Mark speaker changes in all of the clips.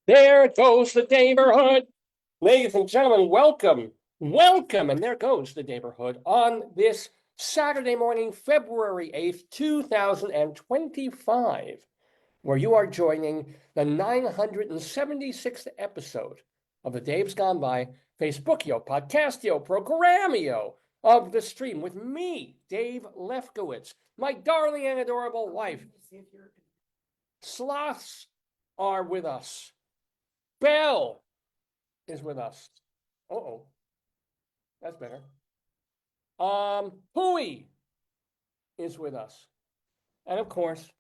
Speaker 1: There goes the Daverhood. Ladies and gentlemen, welcome. Welcome. And there goes the Daverhood on this Saturday morning, February 8th, 2025, where you are joining the 976th episode of the Dave's Gone By Facebookio, Podcastio, Programmio of the stream with me, Dave Lefkowitz, my darling and adorable wife. Sloths are with us. Belle is with us. Uh-oh. That's better. Pooey is with us. And of course,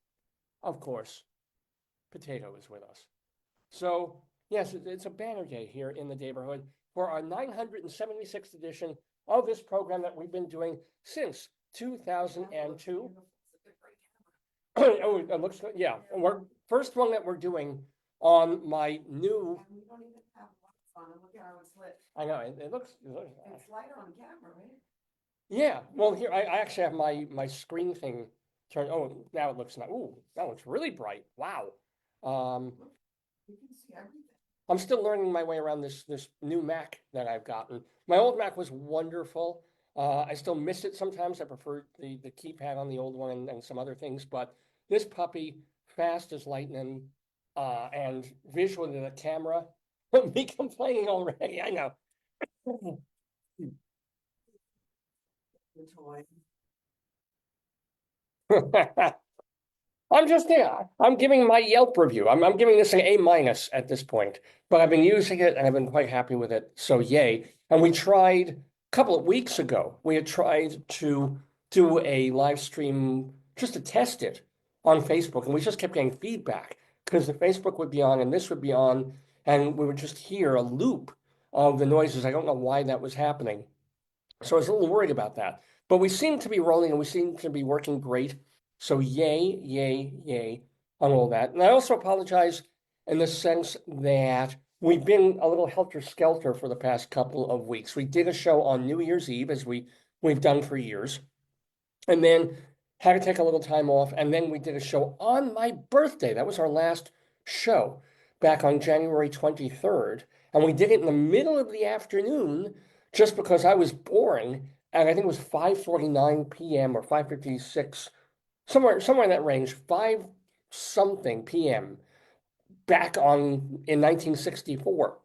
Speaker 1: Potato is with us. So, yes, it's a banner day here in the Daverhood for our 976th edition of this program that we've been doing since 2002. Oh, it looks good. Yeah, first one that we're doing on my new.
Speaker 2: And we don't even have lights on and look at how it's lit.
Speaker 1: I know it looks.
Speaker 2: It's lighter on camera, right?
Speaker 1: Yeah, well, here I actually have my screen thing turned. Oh, now it looks not. Ooh, that looks really bright. Wow.
Speaker 2: You can see everything.
Speaker 1: I'm still learning my way around this new Mac that I've gotten. My old Mac was wonderful. I still miss it sometimes. I prefer the keypad on the old one and some other things, but this puppy, fast as lightning, and visual to the camera. Me complaining already. I know.
Speaker 2: The toy.
Speaker 1: I'm giving my Yelp review. I'm giving this an A- at this point, but I've been using it and I've been quite happy with it. So yay. And we tried a couple of weeks ago, we had tried to do a live stream just to test it on Facebook, and we just kept getting feedback because the Facebook would be on and this would be on, and we would just hear a loop of the noises. I don't know why that was happening. So I was a little worried about that. But we seem to be rolling and we seem to be working great. So yay, yay, yay on all that. And I also apologize in the sense that we've been a little helter-skelter for the past couple of weeks. We did a show on New Year's Eve, as we've done for years, and then had to take a little time off. And then we did a show on my birthday. That was our last show back on January 23rd. And we did it in the middle of the afternoon just because I was boring. And I think it was 5:49 p.m. or 5:56, somewhere in that range, 5 something p.m. back in 1964.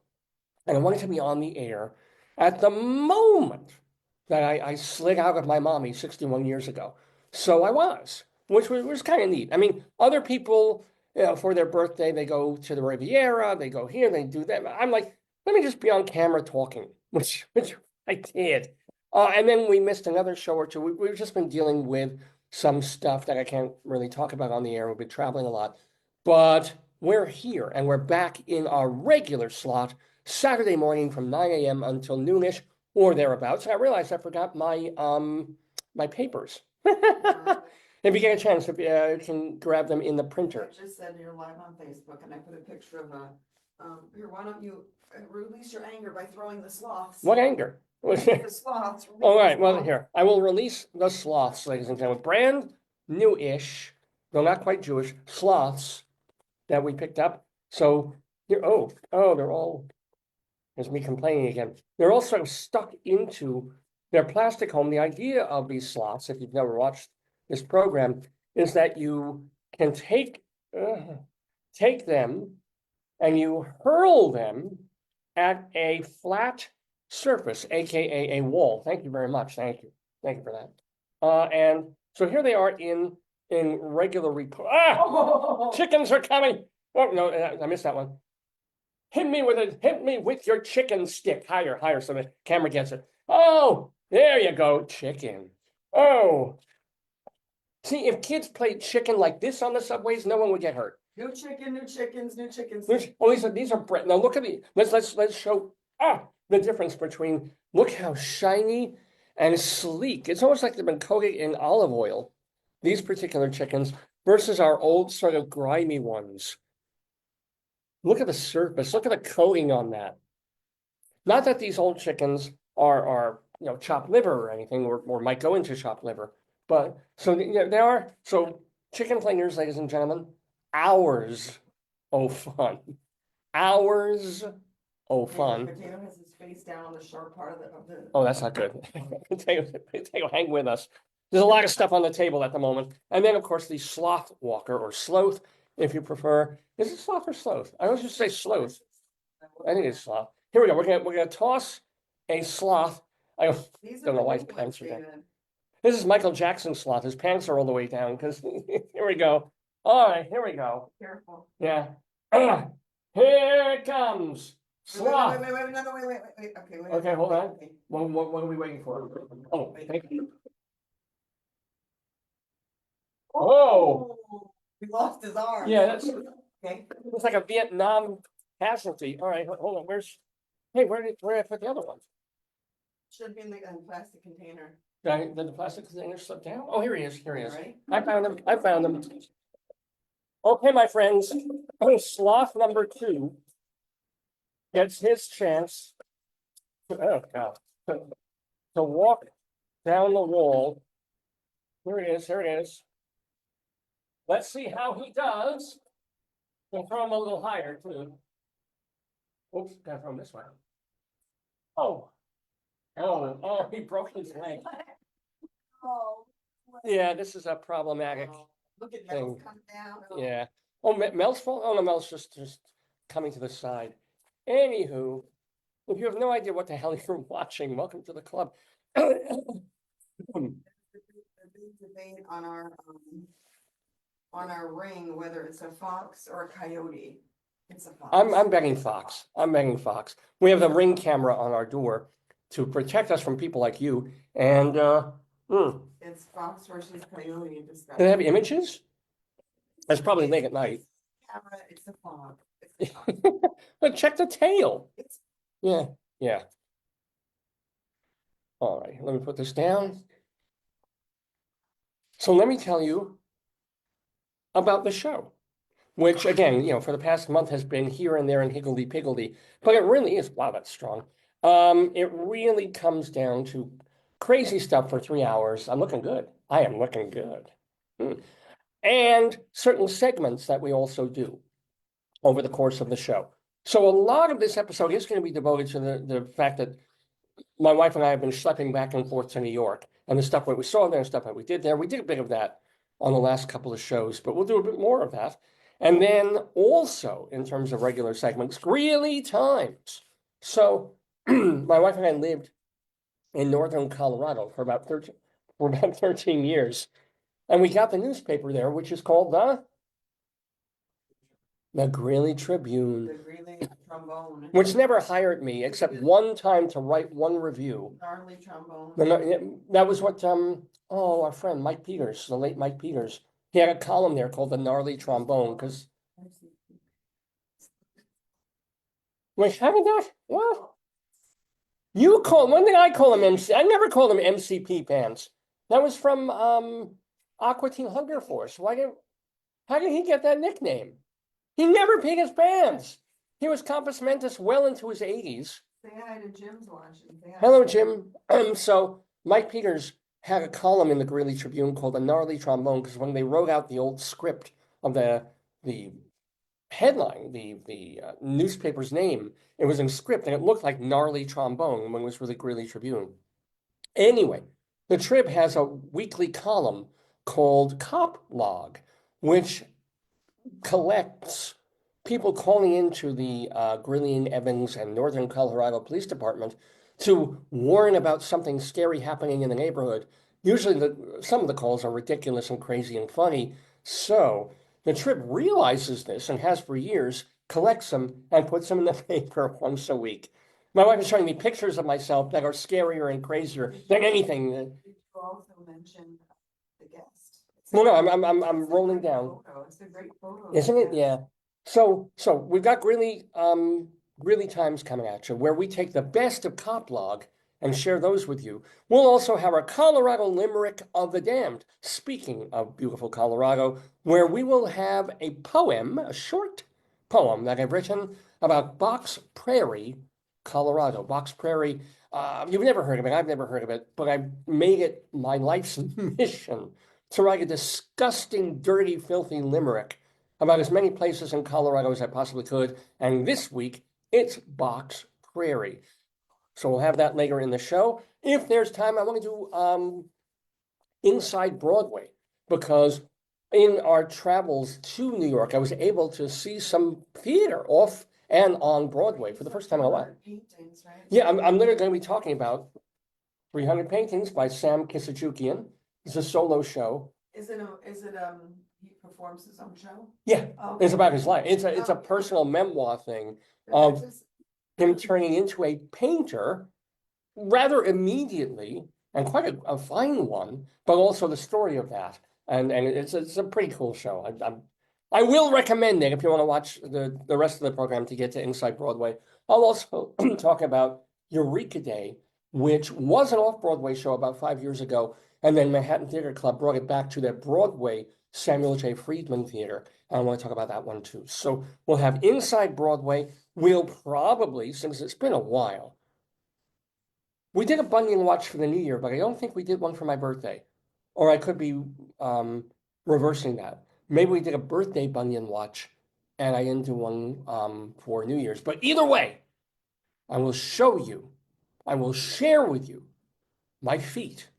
Speaker 1: And I wanted to be on the air at the moment that I slid out of my mommy 61 years ago. So I was, which was kind of neat. I mean, other people, for their birthday, they go to the Riviera, they go here, they do that. I'm like, let me just be on camera talking, which I did. And then we missed another show or two. We've just been dealing with some stuff that I can't really talk about on the air. We've been traveling a lot, but we're here and we're back in our regular slot Saturday morning from 9 a.m. until noonish or thereabouts. And I realized I forgot my papers. If you get a chance, if you can grab them in the printer.
Speaker 2: I just said you're live on Facebook and I put a picture of here, why don't you release your anger by throwing the sloths?
Speaker 1: What anger?
Speaker 2: The sloths.
Speaker 1: All right, well, here, I will release the sloths, ladies and gentlemen. Brand new-ish, though not quite Jewish, sloths that we picked up. So here, oh, they're all, there's me complaining again. They're all sort of stuck into their plastic home. The idea of these sloths, if you've never watched this program, is that you can take them and you hurl them at a flat surface, aka a wall. Thank you very much. Thank you for that. And so here they are in regular repose. Chickens are coming. Oh no, I missed that one. Hit me with your chicken stick. Higher, so the camera gets it. Oh, there you go, chicken. Oh, see, if kids played chicken like this on the subways, no one would get hurt.
Speaker 2: New chicken, new chickens, new chickens.
Speaker 1: Oh, these are bread. Now look at the. Let's show the difference between. Look how shiny and sleek. It's almost like they've been coated in olive oil. These particular chickens versus our old sort of grimy ones. Look at the surface. Look at the coating on that. Not that these old chickens are chopped liver or anything, or might go into chopped liver, but so they are. So chicken fingers, ladies and gentlemen, hours of fun. hours. Oh,
Speaker 2: Yeah, the
Speaker 1: fun.
Speaker 2: potato has his face down on the sharp part of the.
Speaker 1: Oh, that's not good. Potato, hang with us. There's a lot of stuff on the table at the moment. And then, of course, the sloth walker or sloth, if you prefer. Is it sloth or sloth? I always just say sloth. I think it's sloth. Here we go. We're gonna toss a sloth. I
Speaker 2: These
Speaker 1: don't
Speaker 2: are
Speaker 1: know
Speaker 2: the
Speaker 1: why
Speaker 2: new
Speaker 1: his
Speaker 2: ones,
Speaker 1: pants are down.
Speaker 2: David.
Speaker 1: This is Michael Jackson's sloth. His pants are all the way down because here we go. All right, here we go.
Speaker 2: Careful.
Speaker 1: Yeah. Here it comes. Sloth.
Speaker 2: Wait, no, wait. Okay, wait.
Speaker 1: Okay, hold on.
Speaker 2: Okay.
Speaker 1: What are we waiting for? Oh,
Speaker 2: Wait.
Speaker 1: thank you. Oh,
Speaker 2: We lost his arm.
Speaker 1: yeah, that's
Speaker 2: Okay.
Speaker 1: it's like a Vietnam casualty. All right, hold on. Where did I put the other one?
Speaker 2: Should be in the plastic container.
Speaker 1: Did the plastic container slip down? Oh, here he is. Here he is.
Speaker 2: Right?
Speaker 1: I found him. I found him. Okay, my friends. Sloth number 2 gets his chance oh God, to walk down the wall. Here it is. Here it is. Let's see how he does. We'll throw him a little higher too. Oops, gotta throw him this way. Oh, he broke his leg.
Speaker 2: Oh.
Speaker 1: Yeah, this is a problematic
Speaker 2: Look at Mel's
Speaker 1: thing.
Speaker 2: come down.
Speaker 1: Yeah. Oh, Mel's fault? Oh, no, Mel's just coming to the side. Anywho, if you have no idea what the hell you're watching, welcome to the club.
Speaker 2: The big debate on our ring, whether it's a fox or a coyote. It's a fox.
Speaker 1: I'm betting Fox. I'm betting Fox. We have the Ring camera on our door to protect us from people like you. And
Speaker 2: It's fox versus coyote
Speaker 1: do
Speaker 2: discussion.
Speaker 1: they have images? That's probably late at night.
Speaker 2: Camera, it's a fox. It's a fox.
Speaker 1: But check the tail.
Speaker 2: It's
Speaker 1: Yeah. All right, let me put this down. So let me tell you about the show, which again, for the past month has been here and there and higgledy-piggledy, but it really is, wow, that's strong. It really comes down to crazy stuff for 3 hours. I'm looking good. I am looking good. And certain segments that we also do over the course of the show. So a lot of this episode is going to be devoted to the fact that my wife and I have been schlepping back and forth to New York and the stuff that we saw there and stuff that we did there. We did a bit of that on the last couple of shows, but we'll do a bit more of that. And then also, in terms of regular segments, Greeley Times. So my wife and I lived in northern Colorado for about 13 years. And we got the newspaper there, which is called the Greeley Tribune,
Speaker 2: the Greeley trombone.
Speaker 1: which never hired me except one time to write one review.
Speaker 2: Gnarly trombone.
Speaker 1: That was what our friend Mike Peters, the late Mike Peters, he had a column there called the Gnarly Trombone because wait, haven't that? What? When did I call him MC? I never called him MCP pants. That was from Aqua Teen Hunger Force. How did he get that nickname? He never peed his pants. He was compos mentis well into his 80s.
Speaker 2: Say hi to Jim's watching. Say hi.
Speaker 1: Hello, Jim. So Mike Peters had a column in the Greeley Tribune called the Gnarly Trombone because when they wrote out the old script of the headline, the newspaper's name, it was in script and it looked like Gnarly Trombone when it was really Greeley Tribune. Anyway, the Trib has a weekly column called Cop Log, which collects people calling into the Greeley, Evans, and Northern Colorado Police Department to warn about something scary happening in the neighborhood. Usually some of the calls are ridiculous and crazy and funny. So the Trib realizes this and has for years, collects them and puts them in the paper once a week. My wife is showing me pictures of myself that are scarier and crazier than anything.
Speaker 2: Did you also mention the guest?
Speaker 1: Well, no, I'm rolling down.
Speaker 2: It's a great photo.
Speaker 1: Isn't it? Yeah. So we've got Greeley Times coming at you, where we take the best of Cop Log and share those with you. We'll also have our Colorado Limerick of the Damned, speaking of beautiful Colorado, where we will have a poem, a short poem that I've written about Box Prairie, Colorado. Box Prairie, you've never heard of it, I've never heard of it, but I've made it my life's mission to write a disgusting, dirty, filthy limerick about as many places in Colorado as I possibly could. And this week, it's Box Prairie. So we'll have that later in the show. If there's time, I want to do Inside Broadway, because in our travels to New York, I was able to see some theater off and on Broadway for the first time in a while.
Speaker 2: Paintings, right?
Speaker 1: Yeah, I'm literally going to be talking about 300 Paintings by Sam Kisajukian. It's a solo show.
Speaker 2: Is it, he performs his own show?
Speaker 1: Yeah,
Speaker 2: Okay.
Speaker 1: it's about his life. It's a
Speaker 2: Oh.
Speaker 1: personal memoir thing
Speaker 2: But
Speaker 1: of
Speaker 2: that's just-
Speaker 1: him turning into a painter rather immediately, and quite a fine one, but also the story of that. And it's a pretty cool show. I will recommend it if you want to watch the rest of the program to get to Inside Broadway. I'll also talk about Eureka Day, which was an off-Broadway show about 5 years ago, and then Manhattan Theater Club brought it back to their Broadway Samuel J. Friedman Theater. And I want to talk about that one too. So we'll have Inside Broadway. We'll probably, since it's been a while, we did a Bunyan watch for the New Year, but I don't think we did one for my birthday. Or I could be reversing that. Maybe we did a birthday Bunyan watch and I didn't do one for New Year's. But either way, I will show you, I will share with you my feet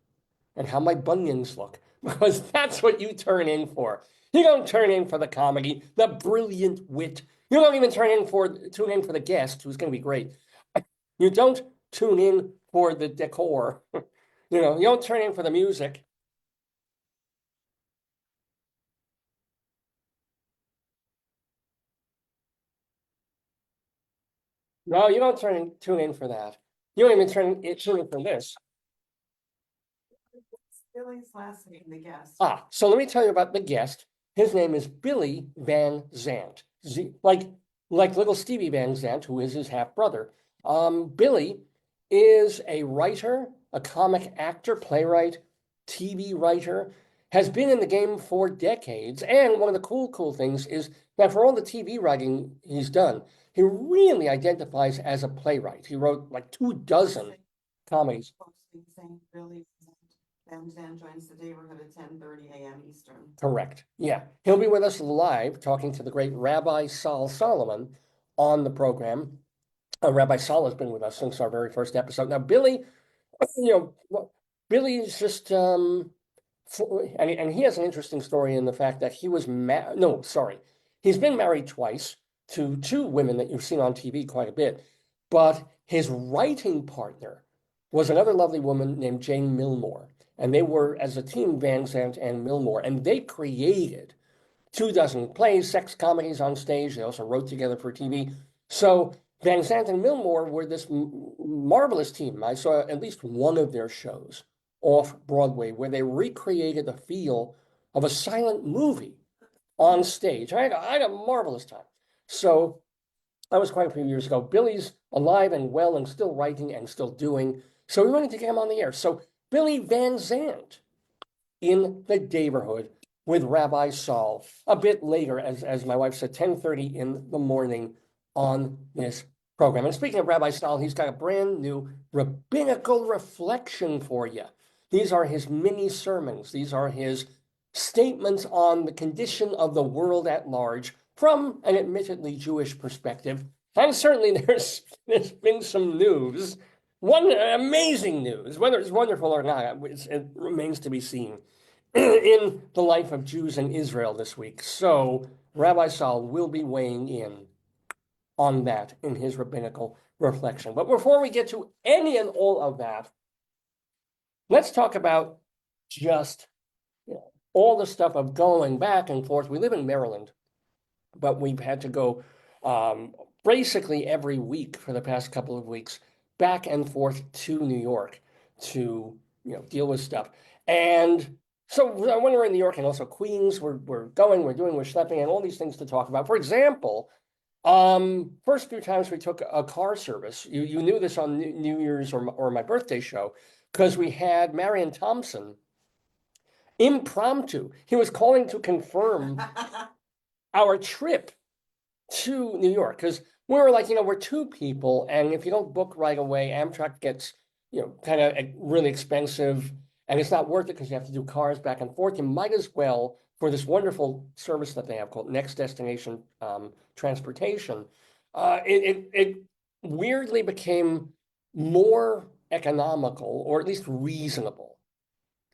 Speaker 1: and how my bunions look, because that's what you turn in for. You don't turn in for the comedy, the brilliant wit. You don't even tune in for the guest, who's going to be great. You don't tune in for the decor. You don't turn in for the music. No, you don't tune in for that. You don't even tune in for this.
Speaker 2: Billy's last name, the guest.
Speaker 1: So let me tell you about the guest. His name is Billy Van Zandt. Like little Stevie Van Zandt, who is his half brother. Billy is a writer, a comic actor, playwright, TV writer, has been in the game for decades. And one of the cool things is that for all the TV writing he's done, he really identifies as a playwright. He wrote like 24 comedies.
Speaker 2: Billy Van Zandt joins the Daverhood at 10:30 a.m. Eastern.
Speaker 1: Correct. Yeah. He'll be with us live talking to the great Rabbi Sol Solomon on the program. Rabbi Sol has been with us since our very first episode. Now, Billy, Billy is just, and he has an interesting story in the fact that he was he's been married twice to two women that you've seen on TV quite a bit, but his writing partner was another lovely woman named Jane Milmore, and they were, as a team, Van Zandt and Milmore, and they created 24 plays, sex comedies on stage. They also wrote together for TV. So Van Zandt and Milmore were this marvelous team. I saw at least one of their shows off Broadway where they recreated the feel of a silent movie on stage. I had a marvelous time. So that was quite a few years ago. Billy's alive and well and still writing and still doing. So we wanted to get him on the air. So Billy Van Zandt in the Daverhood with Rabbi Sol a bit later, as my wife said, 10:30 in the morning on this program. And speaking of Rabbi Sol, he's got a brand new Rabbinical Reflection for you. These are his mini sermons. These are his statements on the condition of the world at large from an admittedly Jewish perspective. And certainly there's been some news, one amazing news, whether it's wonderful or not, it remains to be seen, in the life of Jews in Israel this week. So Rabbi Sol will be weighing in on that in his Rabbinical Reflection. But before we get to any and all of that, let's talk about just all the stuff of going back and forth. We live in Maryland, but we've had to go basically every week for the past couple of weeks back and forth to New York to deal with stuff. And so when we're in New York and also Queens, we're schlepping and all these things to talk about. For example, first few times we took a car service, you knew this on New Year's or my birthday show, because we had Marion Thompson impromptu. He was calling to confirm our trip to New York, because we were like, we're two people, and if you don't book right away, Amtrak gets, kind of really expensive. and it's not worth it because you have to do cars back and forth. You might as well, for this wonderful service that they have called Next Destination Transportation, it weirdly became more economical, or at least reasonable,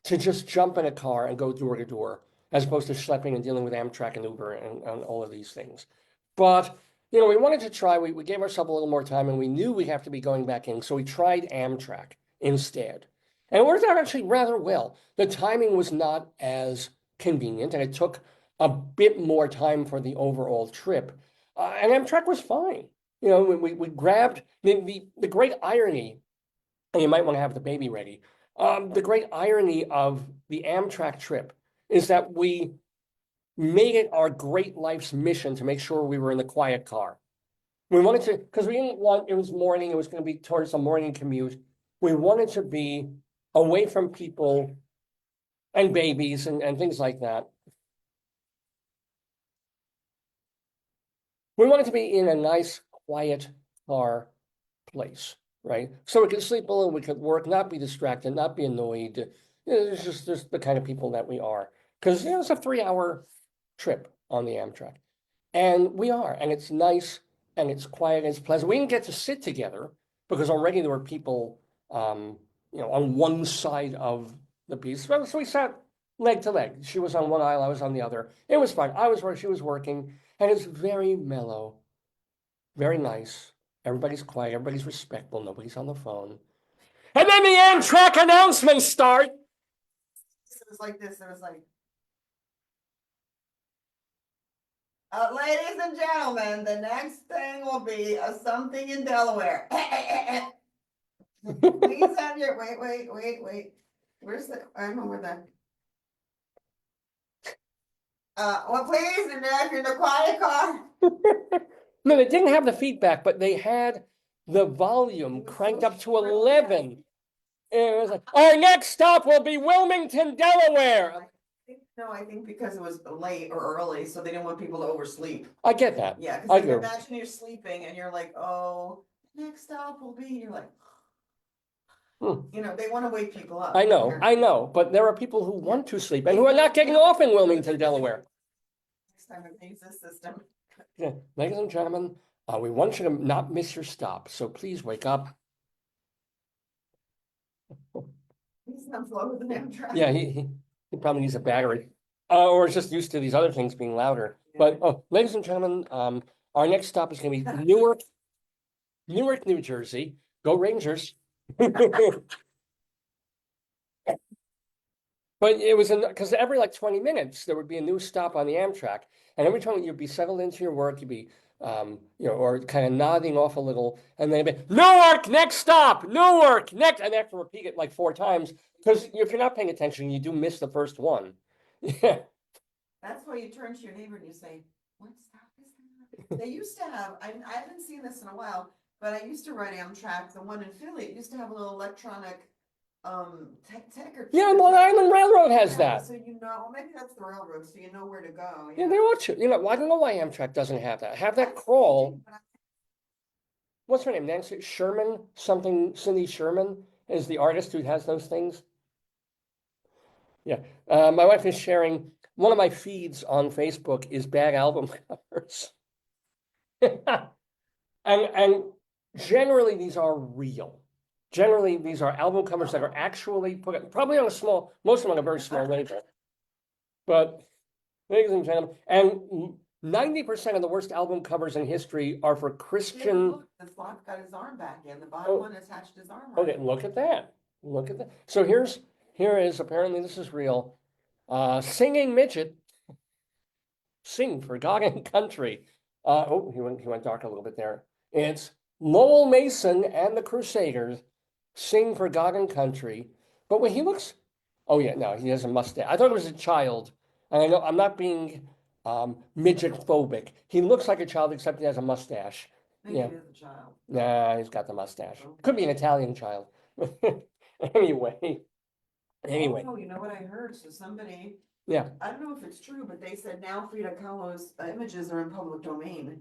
Speaker 1: to just jump in a car and go door to door, as opposed to schlepping and dealing with Amtrak and Uber and all of these things. But, you know, we wanted to try, we gave ourselves a little more time, and we knew we'd have to be going back in, so we tried Amtrak instead. And it worked out actually rather well. The timing was not as convenient, and it took a bit more time for the overall trip. And Amtrak was fine. You know, we grabbed the great irony, and you might want to have the baby ready. The great irony of the Amtrak trip is that we made it our great life's mission to make sure we were in the quiet car. We wanted to, because we didn't want, it was morning, it was going to be towards a morning commute. We wanted to be away from people and babies and things like that. We wanted to be in a nice, quiet car place, right? So we could sleep a little, we could work, not be distracted, not be annoyed. You know, it's just the kind of people that we are. Because, you know, it's a 3-hour trip on the Amtrak. And we are, and it's nice, and it's quiet, and it's pleasant. We didn't get to sit together because already there were people, you know, on one side of the piece. So we sat leg to leg. She was on one aisle, I was on the other. It was fine. I was where she was working, and it's very mellow, very nice. Everybody's quiet, everybody's respectful, nobody's on the phone. And then the Amtrak announcements start.
Speaker 2: It was like this, it was like, ladies and gentlemen, the next thing will be something in Delaware. Please have your, wait. Where's the, I don't know where the. Well, please, and if you're in the quiet car.
Speaker 1: No, they didn't have the feedback, but they had the volume cranked up to 11. It was like, our next stop will be Wilmington, Delaware.
Speaker 2: No, I think because it was late or early, so they didn't want people to oversleep.
Speaker 1: I get that.
Speaker 2: Yeah,
Speaker 1: I
Speaker 2: because
Speaker 1: do.
Speaker 2: imagine you're sleeping and you're like, oh, next stop will be, you're like, you know, they want to wake people up.
Speaker 1: I know, but there are people who want to sleep and who are not getting off in Wilmington, Delaware.
Speaker 2: Next time I use this system.
Speaker 1: Yeah, ladies and gentlemen, we want you to not miss your stop, so please wake up.
Speaker 2: He's not slower than Amtrak.
Speaker 1: Yeah, he probably needs a battery, or is just used to these other things being louder.
Speaker 2: Yeah.
Speaker 1: But ladies and gentlemen, our next stop is going to be Newark, New Jersey. Go Rangers! But it was because every like 20 minutes there would be a new stop on the Amtrak, and every time you'd be settled into your work, you'd be you know, or kind of nodding off a little, and then it'd be Newark, next stop, Newark, next, and they have to repeat it like 4 times because if you're not paying attention, you do miss the first one. Yeah.
Speaker 2: That's why you turn to your neighbor and you say, what stop is that? They used to have, I haven't seen this in a while, but I used to ride Amtrak, the one in Philly, it used to have a little electronic
Speaker 1: Yeah, Long Island Railroad has that.
Speaker 2: So you know, maybe that's the railroad, so you know where to go.
Speaker 1: Yeah, they ought to. You know, I don't know why Amtrak doesn't have that. Have that crawl. What's her name? Nancy Sherman? Something, Cindy Sherman is the artist who has those things. Yeah. My wife is sharing, one of my feeds on Facebook is bad album covers. And generally these are real. Generally, these are album covers that are actually put probably on a small, most of them on a very small label. But, ladies and gentlemen, and 90% of the worst album covers in history are for Christian.
Speaker 2: Look, the slot got his arm back in. The bottom one attached his arm.
Speaker 1: Okay, look at that. Look at that. So here is apparently this is real. Singing midget. Sing for God and country. He went dark a little bit there. It's Lowell Mason and the Crusaders. Sing for God and country. But when he looks, oh yeah, no, he has a mustache. I thought it was a child. And I know I'm not being midget phobic. He looks like a child, except he has a mustache.
Speaker 2: Maybe it is a child.
Speaker 1: Nah, he's got the mustache. Could be an Italian child. Anyway.
Speaker 2: Oh, you know what I heard? So somebody,
Speaker 1: Yeah.
Speaker 2: I don't know if it's true, but they said now Frida Kahlo's images are in public domain.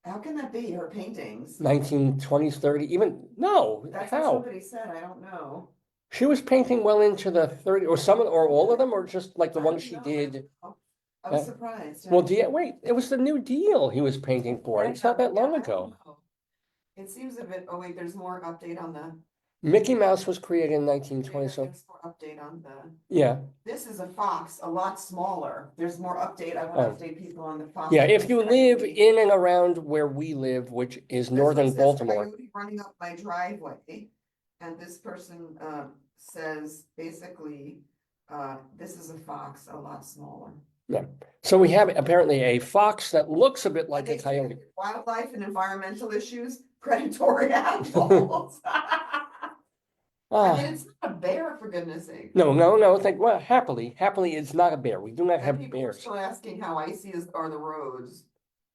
Speaker 2: How can that be? Her paintings?
Speaker 1: 1920s, 30, even, no,
Speaker 2: That's what
Speaker 1: how?
Speaker 2: somebody said. I don't know.
Speaker 1: She was painting well into the 30, or some, or all of them, or just like the
Speaker 2: I
Speaker 1: ones
Speaker 2: don't
Speaker 1: she
Speaker 2: know.
Speaker 1: did.
Speaker 2: I was
Speaker 1: Uh,
Speaker 2: surprised.
Speaker 1: Well, wait, it was the New Deal he was painting for, and it's not that long
Speaker 2: I
Speaker 1: ago.
Speaker 2: don't know. It seems a bit, oh wait, there's more update on the,
Speaker 1: Mickey Mouse was created in
Speaker 2: yeah,
Speaker 1: 1920, so
Speaker 2: there's more update on the,
Speaker 1: yeah.
Speaker 2: this is a fox, a lot smaller. There's more update. I want
Speaker 1: Oh.
Speaker 2: to update people on the fox.
Speaker 1: Yeah, if you live in and around where we live, which is northern Baltimore.
Speaker 2: Coyote running up my driveway, and this person says basically, this is a fox, a lot smaller.
Speaker 1: Yeah. So we have apparently a fox that looks a bit like a coyote.
Speaker 2: Wildlife and environmental issues, predatory animals. I mean, it's not a bear, for goodness sake.
Speaker 1: No. Well, happily, it's not a bear. We do not
Speaker 2: And
Speaker 1: have
Speaker 2: people are
Speaker 1: bears.
Speaker 2: still asking how icy are the roads.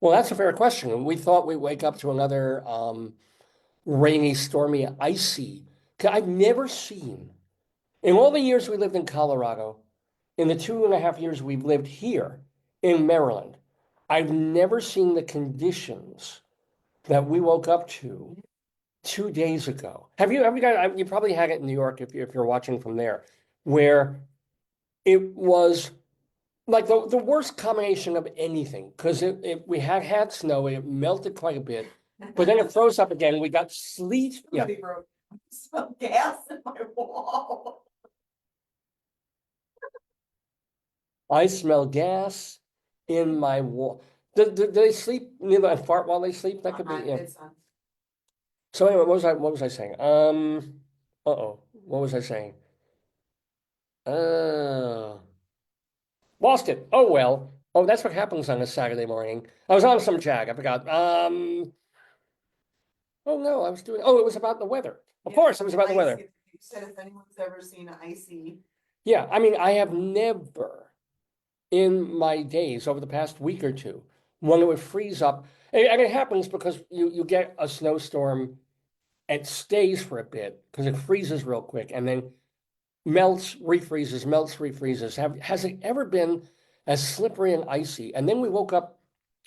Speaker 1: Well, that's a fair question. We thought we'd wake up to another rainy, stormy, icy. I've never seen, in all the years we lived in Colorado, in the 2.5 years we've lived here in Maryland, I've never seen the conditions that we woke up to 2 days ago. Have you guys, you probably had it in New York if you're watching from there, where it was like the worst combination of anything, because we had snow, it melted quite a bit, but then it froze up again. We got sleet. Yeah.
Speaker 2: Somebody wrote, "I smell gas in my wall."
Speaker 1: I smell gas in my wall. Do they sleep near the fart while they sleep? That could be, yeah. So anyway, what was I saying? What was I saying? Lost it. Oh well. Oh, that's what happens on a Saturday morning. I was on some jag. I forgot. Oh no, I was doing. Oh, it was about the weather. Of course, it was about the weather.
Speaker 2: You said if anyone's ever seen an icy.
Speaker 1: Yeah, I mean, I have never in my days over the past week or two when it would freeze up, and it happens because you get a snowstorm, it stays for a bit because it freezes real quick, and then melts, refreezes, melts, refreezes. Has it ever been as slippery and icy? And then we woke up,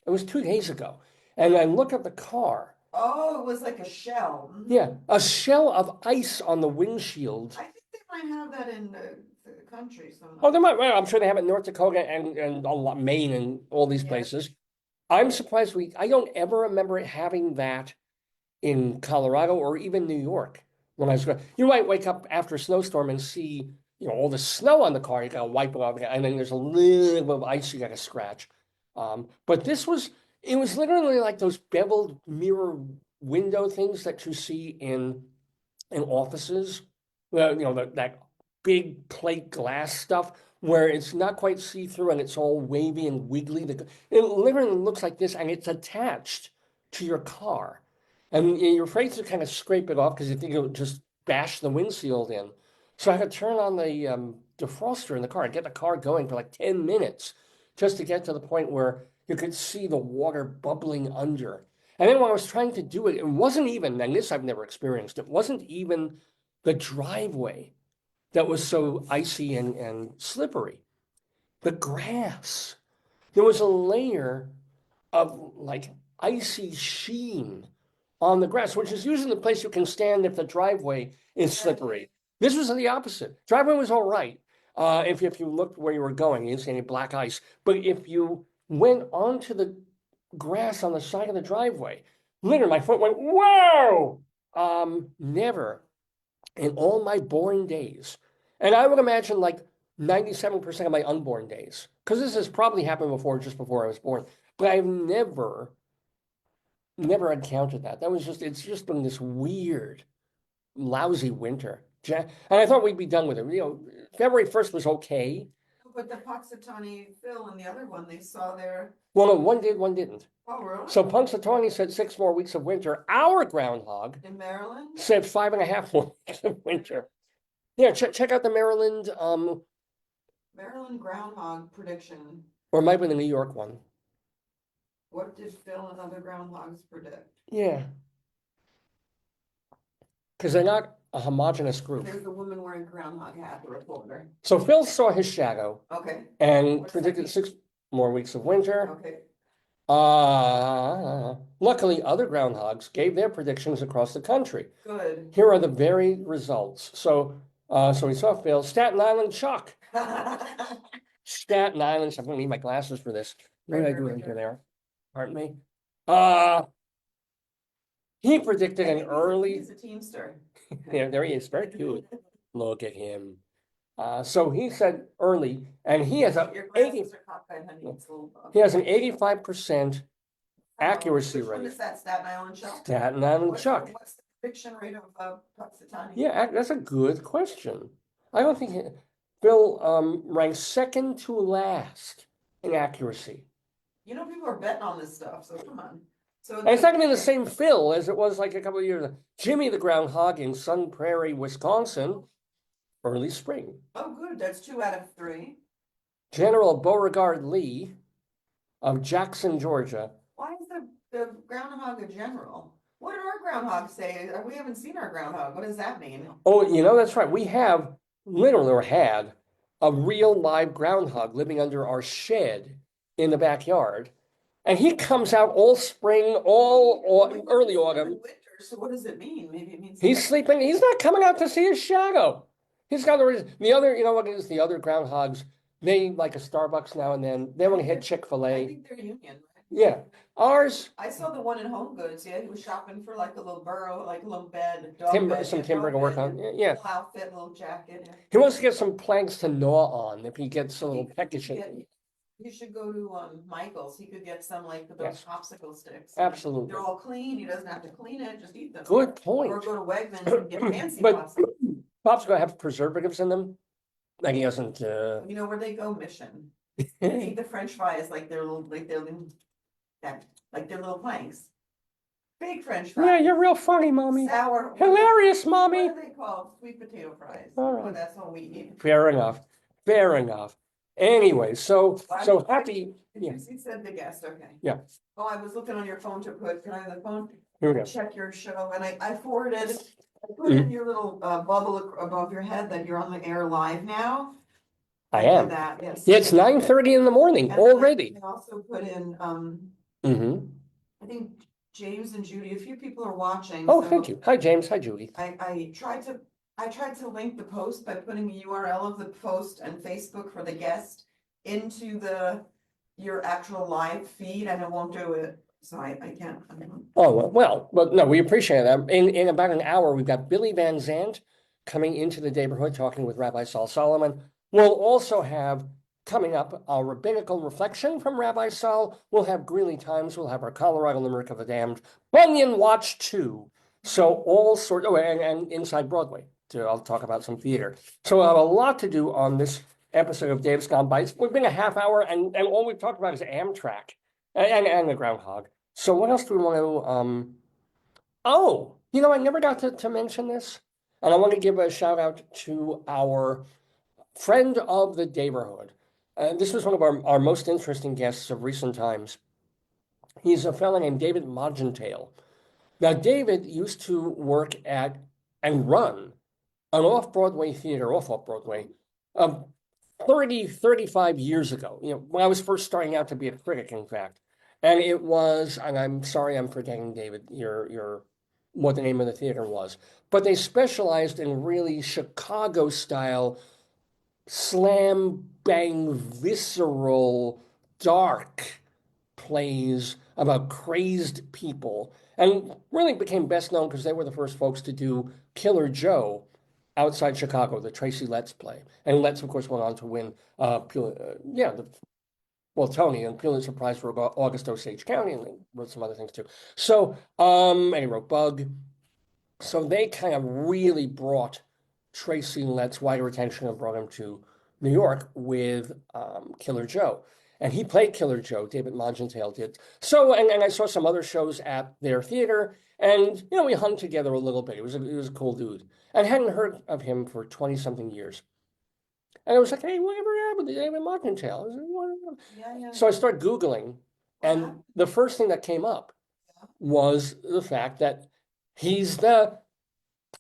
Speaker 1: it was 2 days ago, and I look at the car.
Speaker 2: Oh, it was like a shell.
Speaker 1: Yeah, a shell of ice on the windshield.
Speaker 2: I think they might have that in the country somewhere.
Speaker 1: Oh, they might. Well, I'm sure they have it in North Dakota and a lot, Maine and all these places. I'm surprised I don't ever remember it having that in Colorado or even New York. When I was going, you might wake up after a snowstorm and see, all the snow on the car. You gotta wipe it off, and then there's a little bit of ice you gotta scratch. But it was literally like those beveled mirror window things that you see in offices. That big plate glass stuff where it's not quite see-through and it's all wavy and wiggly. It literally looks like this, and it's attached to your car. And you're afraid to kind of scrape it off because you think it'll just bash the windshield in. So I had to turn on the defroster in the car and get the car going for like 10 minutes just to get to the point where you could see the water bubbling under. And then when I was trying to do it, it wasn't even, and this I've never experienced, it wasn't even the driveway that was so icy and slippery. The grass. There was a layer of like icy sheen on the grass, which is usually the place you can stand if the driveway is slippery. This was the opposite. Driveway was all right. If you looked where you were going, you didn't see any black ice. But if you went onto the grass on the side of the driveway, literally my foot went, whoa! Never in all my born days. And I would imagine like 97% of my unborn days, because this has probably happened before, just before I was born. But I've never encountered that. It's just been this weird, lousy winter. And I thought we'd be done with it. February 1st was okay.
Speaker 2: But the Punxsutawney Phil and the other one, they saw their.
Speaker 1: Well, no, one did, one didn't.
Speaker 2: Oh, really?
Speaker 1: So Punxsutawney said 6 more weeks of winter. Our groundhog
Speaker 2: in Maryland
Speaker 1: said 5.5 more weeks of winter. Yeah, check out the Maryland,
Speaker 2: Maryland groundhog prediction.
Speaker 1: or it might have been the New York one.
Speaker 2: What did Phil and other groundhogs predict?
Speaker 1: Yeah. Because they're not a homogenous group.
Speaker 2: There's a woman wearing groundhog hat, the reporter.
Speaker 1: So Phil saw his shadow
Speaker 2: Okay.
Speaker 1: and predicted 6 more weeks of winter.
Speaker 2: Okay.
Speaker 1: Luckily, other groundhogs gave their predictions across the country.
Speaker 2: Good.
Speaker 1: Here are the very results. So So we saw Phil. Staten Island Chuck. Staten Island. I'm gonna need my glasses for this. What did I do into there? Pardon me. He predicted an early.
Speaker 2: He's a teamster.
Speaker 1: Yeah, there he is. Very cute. Look at him. So he said early, and he has a
Speaker 2: Your
Speaker 1: 80.
Speaker 2: glasses are cockeyed, honey. It's a little,
Speaker 1: He has an 85% accuracy
Speaker 2: which one
Speaker 1: rate.
Speaker 2: is that, Staten Island Chuck?
Speaker 1: Staten Island Chuck.
Speaker 2: What's the prediction rate of Puxatani?
Speaker 1: Yeah, that's a good question. I don't think Phil ranks second to last in accuracy.
Speaker 2: You know, people are betting on this stuff, so come on. So
Speaker 1: And it's not gonna be the same Phil as it was like a couple of years ago. Jimmy the Groundhog in Sun Prairie, Wisconsin, early spring.
Speaker 2: Oh, good. That's 2 out of 3.
Speaker 1: General Beauregard Lee of Jackson, Georgia.
Speaker 2: Why is the groundhog a general? What did our groundhog say? We haven't seen our groundhog. What does that mean?
Speaker 1: Oh, that's right. We have literally or had a real live groundhog living under our shed in the backyard. And he comes out all spring, early autumn.
Speaker 2: Winter, so what does it mean? Maybe it means
Speaker 1: He's sleeping. He's not coming out to see his shadow. He's got the other, what it is, the other groundhogs, they like a Starbucks now and then. They want to hit
Speaker 2: I
Speaker 1: Chick-fil-A.
Speaker 2: think they're union, right?
Speaker 1: Yeah. Ours,
Speaker 2: I saw the one in Home Goods. Yeah, he was shopping for like a little burrow, like a little bed,
Speaker 1: some timber to work on. Yeah.
Speaker 2: little outfit, little jacket. Yeah.
Speaker 1: He wants to get some planks to gnaw on if he gets a little peckish.
Speaker 2: You should go to Michael's. He could get some like those
Speaker 1: Yes.
Speaker 2: popsicle sticks.
Speaker 1: Absolutely.
Speaker 2: They're all clean. He doesn't have to clean it. Just eat them.
Speaker 1: Good point.
Speaker 2: Or go to Wegmans and get fancy
Speaker 1: But
Speaker 2: popsicles.
Speaker 1: Pop's gonna have preservatives in them. Like he doesn't.
Speaker 2: You know where they go? Mission. They eat the French fries like they're little, like they're little planks. Big French fries.
Speaker 1: Yeah, you're real funny, mommy.
Speaker 2: Sour.
Speaker 1: Hilarious, mommy.
Speaker 2: What are they called? Sweet potato fries.
Speaker 1: All right.
Speaker 2: Oh, that's what we eat.
Speaker 1: Fair enough. Fair enough. Anyway, so happy. Yeah.
Speaker 2: You said the guest, okay.
Speaker 1: Yeah.
Speaker 2: Oh, I was looking on your phone can I have the phone?
Speaker 1: Here we go.
Speaker 2: Check your show, and I put in your little bubble above your head that you're on the air live now.
Speaker 1: I
Speaker 2: did
Speaker 1: am.
Speaker 2: that, yes.
Speaker 1: Yeah, it's 9:30 in the morning
Speaker 2: And
Speaker 1: already.
Speaker 2: I also put in,
Speaker 1: Mm-hmm.
Speaker 2: I think James and Judy, a few people are watching.
Speaker 1: Oh,
Speaker 2: so
Speaker 1: thank you. Hi, James. Hi, Judy.
Speaker 2: I tried to link the post by putting the URL of the post and Facebook for the guest into your actual live feed, and it won't do it. So I can't.
Speaker 1: Oh, well, but no, we appreciate that. In about an hour, we've got Billy Van Zandt coming into the Daverhood talking with Rabbi Sol Solomon. We'll also have coming up a Rabbinical Reflection from Rabbi Sol. We'll have Greeley Times. We'll have our Colorado Limerick of the Damned. BUNION Watch 2. So all sorts, and Inside Broadway. I'll talk about some theater. So we'll have a lot to do on this episode of Dave's Gone By. We've been a half hour, and all we've talked about is Amtrak and the groundhog. So what else do we want to, I never got to mention this, and I want to give a shout out to our friend of the Daverhood. This was one of our most interesting guests of recent times. He's a fellow named David Mogentail. Now, David used to work at and run an off-Broadway theater, off-Broadway, 35 years ago, when I was first starting out to be a critic, in fact. And it was, and I'm sorry I'm forgetting, David, what the name of the theater was, but they specialized in really Chicago-style slam bang visceral dark plays about crazed people, and really became best known because they were the first folks to do Killer Joe outside Chicago, the Tracy Letts play. And Letts, of course, went on to win Tony and Pulitzer Prize for August Osage County, and they wrote some other things too. So and he wrote Bug. So they kind of really brought Tracy Letts wider attention and brought him to New York with Killer Joe. And he played Killer Joe, David Mogentail did. So, and I saw some other shows at their theater, and, we hung together a little bit. He was a cool dude. And I hadn't heard of him for 20-something years. And I was like, hey, whatever happened to David Mogentail?
Speaker 2: Yeah.
Speaker 1: So I started Googling, and the first thing that came up was the fact that he's the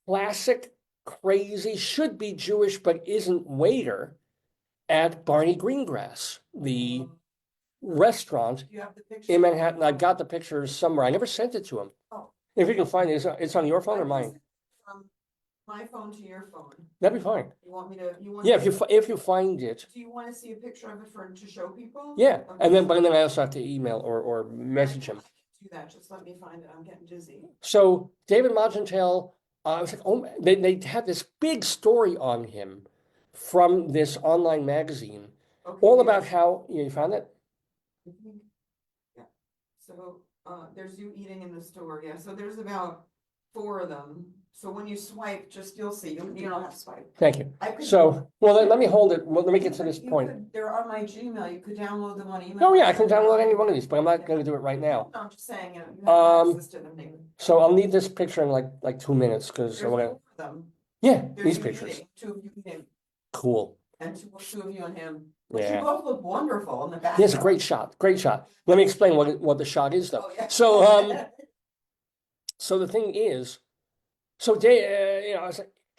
Speaker 1: classic, crazy, should be Jewish, but isn't waiter at Barney Greengrass, the restaurant
Speaker 2: You have the picture?
Speaker 1: in Manhattan. I got the pictures somewhere. I never sent it to him.
Speaker 2: Oh.
Speaker 1: If you can find it, it's on your phone or mine?
Speaker 2: My phone to your phone.
Speaker 1: That'd be fine.
Speaker 2: You want me to,
Speaker 1: Yeah, if you find it,
Speaker 2: do you want to see a picture of it to show people?
Speaker 1: yeah.
Speaker 2: Okay.
Speaker 1: And then I also have to email or message him.
Speaker 2: Do that, just let me find it, I'm getting dizzy.
Speaker 1: So David Margentale, I was like, oh, they had this big story on him from this online magazine,
Speaker 2: Okay,
Speaker 1: all
Speaker 2: yeah.
Speaker 1: about how you found it.
Speaker 2: Yeah, so, there's you eating in the store, yeah, so there's about 4 of them. So when you swipe, you'll see, you don't have to swipe.
Speaker 1: Thank you.
Speaker 2: I could.
Speaker 1: So, well, let me hold it. Well, let me get to this
Speaker 2: You
Speaker 1: point.
Speaker 2: could- They're on my Gmail, you could download them on email.
Speaker 1: Oh yeah, I can download any one of these, but I'm not going to do it right now.
Speaker 2: No, I'm just saying, you have access to them, David.
Speaker 1: So I'll need this picture in like 2 minutes because I
Speaker 2: There's
Speaker 1: want
Speaker 2: 4
Speaker 1: to.
Speaker 2: of them.
Speaker 1: Yeah,
Speaker 2: There's
Speaker 1: these
Speaker 2: you
Speaker 1: pictures.
Speaker 2: eating, 2 of you eating,
Speaker 1: Cool.
Speaker 2: and two of you and him. But
Speaker 1: Yeah.
Speaker 2: you both look wonderful in the back.
Speaker 1: Yes, a great shot. Great shot. Let me explain what the shot is though.
Speaker 2: Oh, yeah.
Speaker 1: So so the thing is, so you know,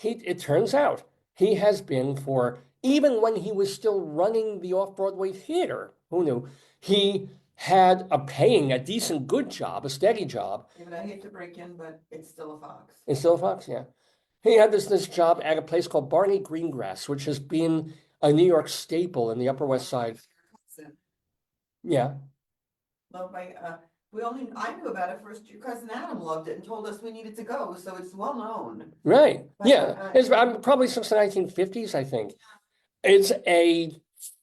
Speaker 1: it turns out he has been for, even when he was still running the off-Broadway theater, who knew, he had a decent, good job, a steady job.
Speaker 2: David, I hate to break in, but it's still a Fox.
Speaker 1: It's still a Fox, yeah. He had this job at a place called Barney Greengrass, which has been a New York staple in the Upper West Side. Yeah.
Speaker 2: Loved by, I knew about it first, your cousin Adam loved it and told us we needed to go, so it's well known.
Speaker 1: Right.
Speaker 2: But,
Speaker 1: Yeah. It's probably since the 1950s, I think. It's a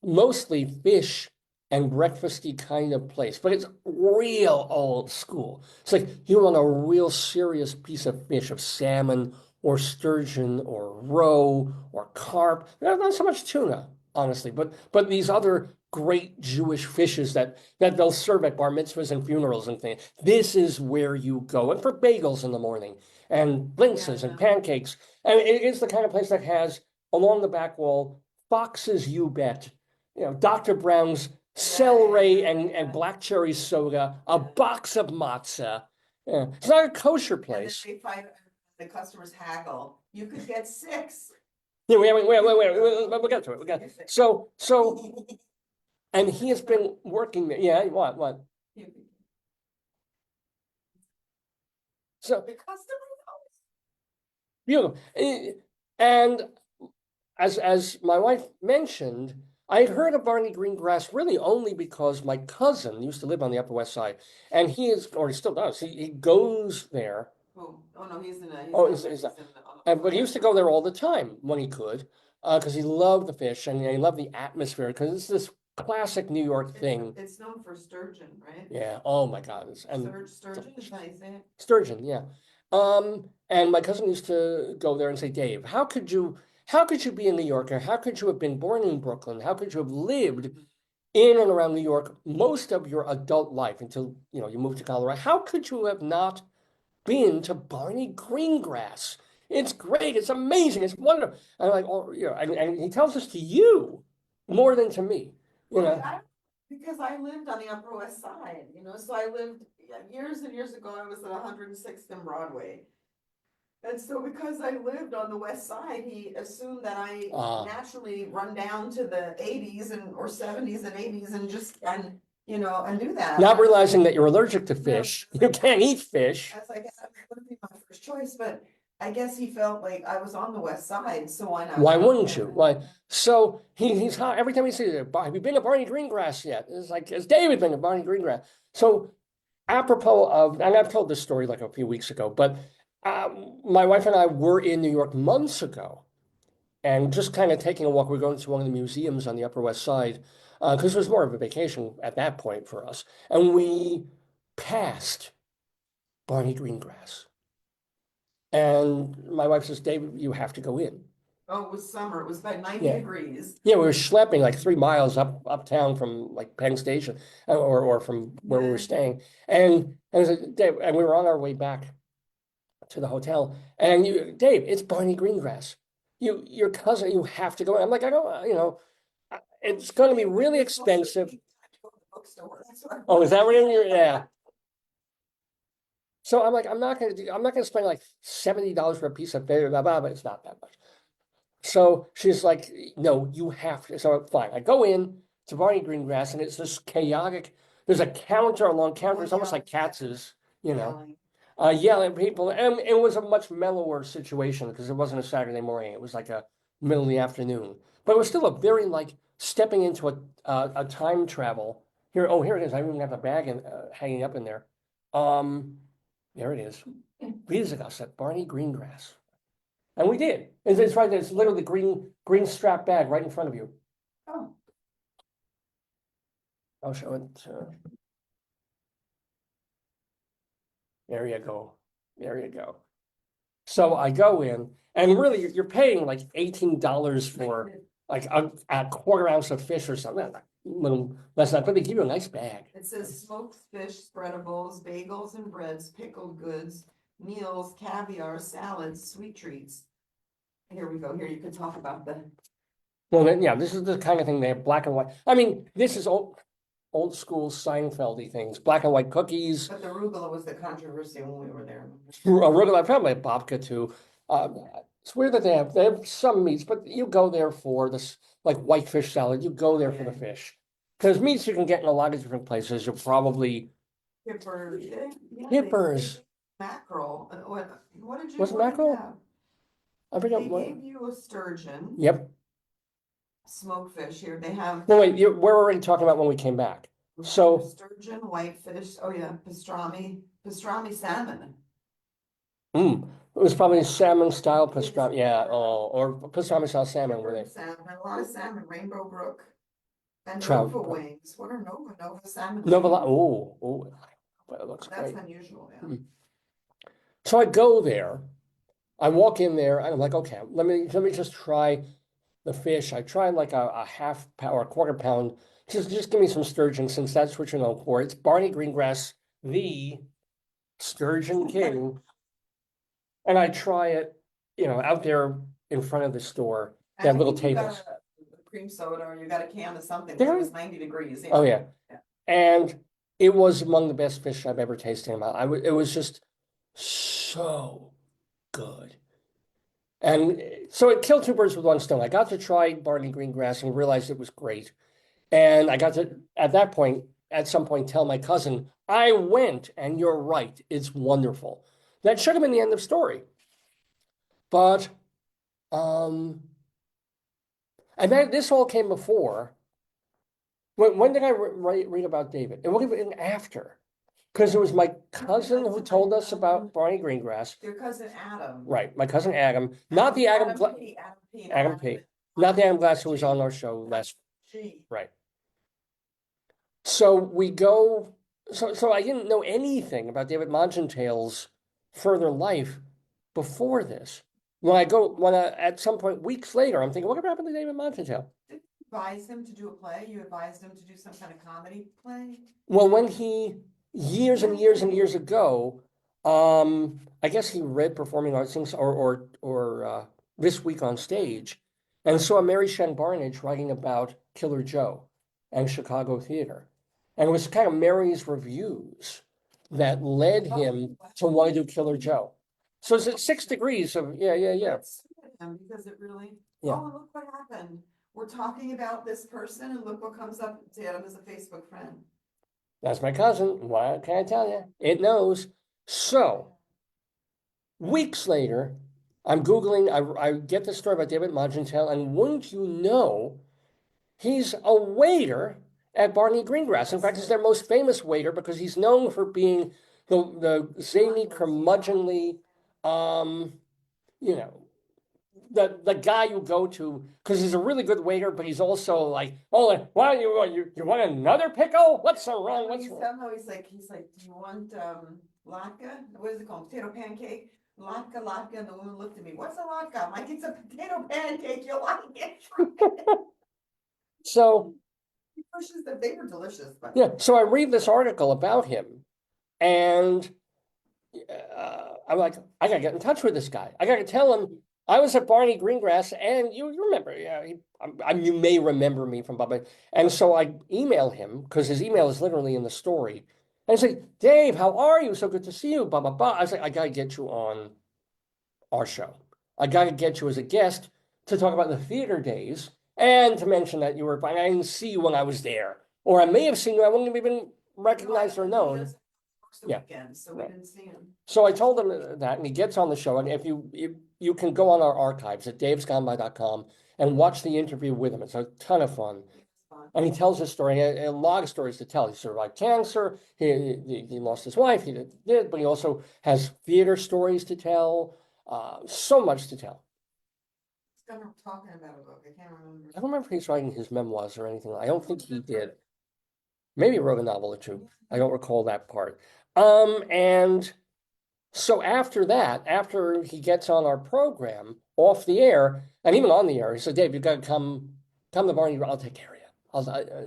Speaker 1: mostly fish and breakfasty kind of place, but it's real old school. It's like you want a real serious piece of fish, of salmon or sturgeon or roe or carp. Not so much tuna, honestly, but these other great Jewish fishes that they'll serve at bar mitzvahs and funerals and things. This is where you go, and for bagels in the morning and blintzes and pancakes. And it is the kind of place that has along the back wall Fox's You Bet, you know, Dr. Brown's celery and black cherry soda, a box of matzah. Yeah. It's not a kosher place.
Speaker 2: And then they fight, the customers haggle. You could get 6.
Speaker 1: Yeah, wait, we'll get to it. So, and he has been working there. Yeah, what? So,
Speaker 2: The customer knows.
Speaker 1: beautiful. And as my wife mentioned, I had heard of Barney Greengrass really only because my cousin used to live on the Upper West Side, and or he still does. He goes there.
Speaker 2: Oh no, he's in a.
Speaker 1: Oh, he's not. But he used to go there all the time when he could, because he loved the fish and he loved the atmosphere, because it's this classic New York thing.
Speaker 2: It's known for sturgeon, right?
Speaker 1: Yeah. Oh my God.
Speaker 2: Sturgeon is how you say it.
Speaker 1: Sturgeon, yeah. And my cousin used to go there and say, Dave, how could you be a New Yorker? How could you have been born in Brooklyn? How could you have lived in and around New York most of your adult life until, you know, you moved to Colorado? How could you have not been to Barney Greengrass? It's great. It's amazing. It's wonderful. And I'm like, oh, you know, and he tells us to you more than to me, you know.
Speaker 2: Because I lived on the Upper West Side, you know, so I lived years and years ago, I was at 106th and Broadway. And so because I lived on the West Side, he assumed that I naturally run down to the 80s or 70s and 80s and you know, and do that.
Speaker 1: Not realizing that you're allergic to fish. You can't eat fish.
Speaker 2: I was like, that would be my first choice, but I guess he felt like I was on the West Side, so why not?
Speaker 1: Why wouldn't you? Why? So he's hot every time he says, have you been to Barney Greengrass yet? It's like, has David been to Barney Greengrass? So apropos of, and I've told this story like a few weeks ago, but my wife and I were in New York months ago and just kind of taking a walk. We're going to one of the museums on the Upper West Side because it was more of a vacation at that point for us. And we passed Barney Greengrass. And my wife says, David, you have to go in.
Speaker 2: Oh, it was summer. It was about 90 degrees.
Speaker 1: Yeah, we were schlepping like 3 miles uptown from like Penn Station or from where we were staying. And we were on our way back to the hotel. And Dave, it's Barney Greengrass. Your cousin, you have to go in. I'm like, I don't, you know, it's going to be really expensive. Oh, is that what you're? Yeah. So I'm like, I'm not going to spend like $70 for a piece of fish, but it's not that much. So she's like, no, you have to. So fine, I go in to Barney Greengrass, and it's this chaotic. There's a long counter. It's almost like Katz's, you know. yelling at people. And it was a much mellower situation because it wasn't a Saturday morning. It was like a middle of the afternoon. But it was still a very like stepping into a time travel. Here, oh, here it is. I even have the bag hanging up in there. There it is. Visit us at Barney Greengrass. And we did. It's right there. It's literally the green strap bag right in front of you.
Speaker 2: Oh,
Speaker 1: I'll show it. There you go. There you go. So I go in, and really you're paying like $18 for like a quarter ounce of fish or something. A little less than that, but they give you a nice bag.
Speaker 2: it says smoked fish, spreadables, bagels and breads, pickled goods, meals, caviar, salads, sweet treats. Here we go. Here you can talk about the.
Speaker 1: Well, then, yeah, this is the kind of thing they have black and white. I mean, this is old school Seinfeldy things, black and white cookies.
Speaker 2: But the arugula was the controversy when we were there.
Speaker 1: Arugula, probably a babka too. It's weird that they have some meats, but you go there for this like whitefish salad. You go there for the fish because meats you can get in a lot of different places. You'll probably
Speaker 2: Hippers. Yeah,
Speaker 1: hippers.
Speaker 2: Mackerel. What did you?
Speaker 1: Was it
Speaker 2: what did you
Speaker 1: mackerel?
Speaker 2: have?
Speaker 1: I
Speaker 2: They
Speaker 1: forget what.
Speaker 2: gave you a sturgeon,
Speaker 1: Yep.
Speaker 2: smoked fish here. They have.
Speaker 1: No, wait. We're already talking about when we came back. So
Speaker 2: Sturgeon, whitefish. Oh yeah, pastrami salmon.
Speaker 1: it was probably salmon style pastrami. Yeah. Oh, or pastrami style salmon were they?
Speaker 2: Salmon, a lot of salmon, Rainbow Brook. And
Speaker 1: Trout.
Speaker 2: Nova wings. What are Nova salmon?
Speaker 1: Nova.
Speaker 2: wings?
Speaker 1: Oh, but it looks
Speaker 2: That's
Speaker 1: great.
Speaker 2: unusual, yeah.
Speaker 1: So I go there. I walk in there and I'm like, okay, let me just try the fish. I tried like a half pound or a quarter pound. Just give me some sturgeon since that's what you're known for. It's Barney Greengrass, the Sturgeon King. And I try it, out there in front of the store. They have
Speaker 2: I
Speaker 1: little
Speaker 2: think you got
Speaker 1: tables.
Speaker 2: a cream soda or you got a can of something,
Speaker 1: There-
Speaker 2: it was 90 degrees.
Speaker 1: Oh yeah.
Speaker 2: Yeah.
Speaker 1: And it was among the best fish I've ever tasted in my life. It was just so good. And so it killed two birds with one stone. I got to try Barney Greengrass and realized it was great. And I got to, at some point, tell my cousin, I went, and you're right, it's wonderful. That should have been the end of story. But, and then this all came before. When did I read about David? It would have been after. Because it was my cousin who told us about Barney Greengrass.
Speaker 2: Your cousin Adam.
Speaker 1: Right, my cousin Adam, not the Adam
Speaker 2: P.
Speaker 1: Adam P. Not the Adam Glass who was on our show last.
Speaker 2: G.
Speaker 1: Right. So we go. So I didn't know anything about David Montantale's further life before this. At some point weeks later, I'm thinking, what happened to David Montantale?
Speaker 2: Did you advise him to do a play? You advised him to do some kind of comedy play?
Speaker 1: Well, when he years and years and years ago, I guess he read performing arts things or This Week on Stage, and saw Mary Shen Barnage writing about Killer Joe and Chicago theater, and it was kind of Mary's reviews that led him to want to do Killer Joe. So it's at 6 degrees of yeah.
Speaker 2: That's sweet of him because it really.
Speaker 1: Yeah.
Speaker 2: Oh, look what happened. We're talking about this person, and look what comes up. Adam is a Facebook friend.
Speaker 1: That's my cousin. What can I tell you? It knows. So, weeks later, I'm Googling, I get the story about David Montantale, and wouldn't you know, he's a waiter at Barney Greengrass. In fact, he's their most famous waiter because he's known for being the zany, curmudgeonly, the guy you go to because he's a really good waiter, but he's also like, oh, why you want another pickle? What's wrong? What's wrong?
Speaker 2: Somehow he's like, do you want latke? What is it called? Potato pancake? Latke, and the woman looked at me. What's a latke? I'm like, it's a potato pancake. You like it?
Speaker 1: So
Speaker 2: He pushes them. They were delicious, but
Speaker 1: yeah, so I read this article about him, and I'm like, I gotta get in touch with this guy. I gotta tell him I was at Barney Greengrass, and you remember, yeah, you may remember me from Bubba. And so I email him because his email is literally in the story. And I say, Dave, how are you? So good to see you. Blah blah blah. I was like, I gotta get you on our show. I gotta get you as a guest to talk about the theater days and to mention that you were. I didn't see you when I was there, or I may have seen you. I wouldn't have even recognized or known.
Speaker 2: the
Speaker 1: Yeah.
Speaker 2: weekend, so we
Speaker 1: Right.
Speaker 2: didn't see him.
Speaker 1: So I told him that, and he gets on the show. And if you can go on our archives at davesgoneby.com and watch the interview with him. It's a ton of fun.
Speaker 2: It was fun.
Speaker 1: And he tells his story, a lot of stories to tell. He survived cancer, he lost his wife, he did, but he also has theater stories to tell, so much to tell.
Speaker 2: He's kind of talking about a book, I can't remember.
Speaker 1: I don't remember if he's writing his memoirs or anything. I don't think he did. Maybe he wrote a novel or two. I don't recall that part. And so after that, after he gets on our program, off the air, and even on the air, he said, Dave, you got to come to Barney, I'll take care of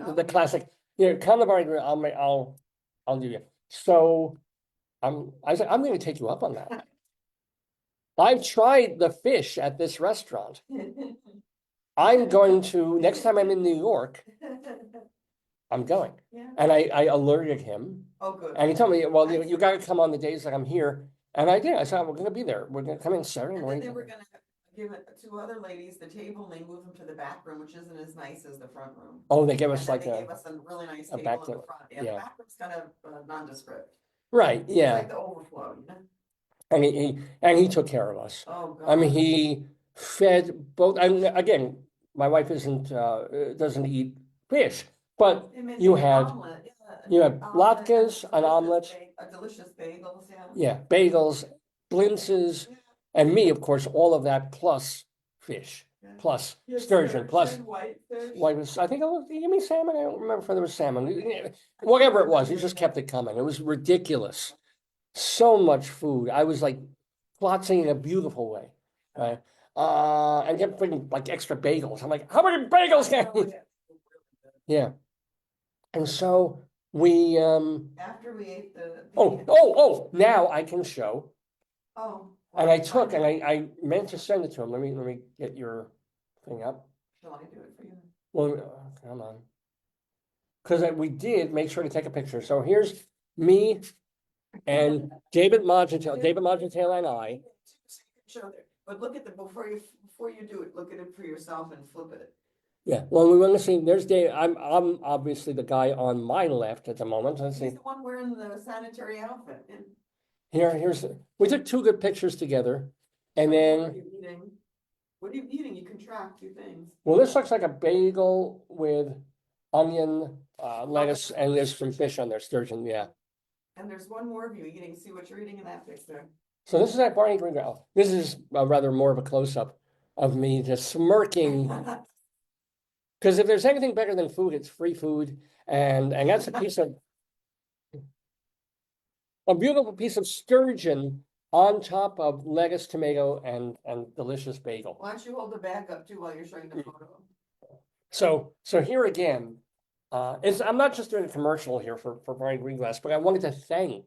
Speaker 1: you. The classic, come to Barney, I'll do you. So I said, I'm going to take you up on that. I've tried the fish at this restaurant. I'm going to, next time I'm in New York, I'm going.
Speaker 2: Yeah.
Speaker 1: And I alerted him.
Speaker 2: Oh, good.
Speaker 1: And he told me, well, you got to come on the days that I'm here. And I did. I said, we're going to be there. We're going to come in Saturday
Speaker 2: And then
Speaker 1: morning.
Speaker 2: they were gonna give it to other ladies the table, and they moved them to the back room, which isn't as nice as the front room.
Speaker 1: Oh, they gave
Speaker 2: And
Speaker 1: us
Speaker 2: then
Speaker 1: like
Speaker 2: they gave us a really nice
Speaker 1: a
Speaker 2: table
Speaker 1: back
Speaker 2: in the
Speaker 1: table.
Speaker 2: front. Yeah,
Speaker 1: Yeah.
Speaker 2: the back room's kind of nondescript.
Speaker 1: Right,
Speaker 2: It's
Speaker 1: yeah.
Speaker 2: like the overflow, you know?
Speaker 1: And he took care of us.
Speaker 2: Oh, God.
Speaker 1: I mean, he fed both. And again, my wife doesn't eat fish, but
Speaker 2: They made
Speaker 1: you
Speaker 2: an
Speaker 1: had
Speaker 2: omelet, yeah,
Speaker 1: you had
Speaker 2: omelet,
Speaker 1: latkes, an omelet,
Speaker 2: a delicious bagels, yeah.
Speaker 1: yeah, bagels, blintzes, and me, of course, all of that plus fish,
Speaker 2: Yeah.
Speaker 1: plus
Speaker 2: Yeah,
Speaker 1: sturgeon, plus
Speaker 2: whitefish.
Speaker 1: I think it was, you mean salmon? I don't remember if there was salmon. Whatever it was, he just kept it coming. It was ridiculous. So much food. I was like flotsing in a beautiful way, right? And kept bringing like extra bagels. I'm like, how many bagels can I eat? Yeah. And so we
Speaker 2: After we ate the.
Speaker 1: now I can show.
Speaker 2: Oh.
Speaker 1: And
Speaker 2: well,
Speaker 1: I took and
Speaker 2: fine.
Speaker 1: I meant to send it to him. Let me get your thing up.
Speaker 2: Shall I do it for you?
Speaker 1: Well, come on. Because we did make sure to take a picture. So here's me and David Magentale and I.
Speaker 2: But look at the, before you do it, look at it for yourself and flip it.
Speaker 1: Yeah, well, we want to see. There's Dave. I'm obviously the guy on my left at the moment. Let's see.
Speaker 2: He's the one wearing the sanitary outfit. And
Speaker 1: We took two good pictures together, and
Speaker 2: what are
Speaker 1: then
Speaker 2: you eating? What are you eating? You can track two things.
Speaker 1: well, this looks like a bagel with onion, lettuce, and there's some fish on there, sturgeon. Yeah.
Speaker 2: And there's one more of you eating. See what you're eating in that picture.
Speaker 1: So this is at Barney Greengrass. This is rather more of a close-up of me just smirking. Because if there's anything better than food, it's free food, and that's a beautiful piece of sturgeon on top of lettuce, tomato, and delicious bagel.
Speaker 2: Why don't you hold the bag up too while you're showing the photo?
Speaker 1: So here again, I'm not just doing a commercial here for Barney Greengrass, but I wanted to thank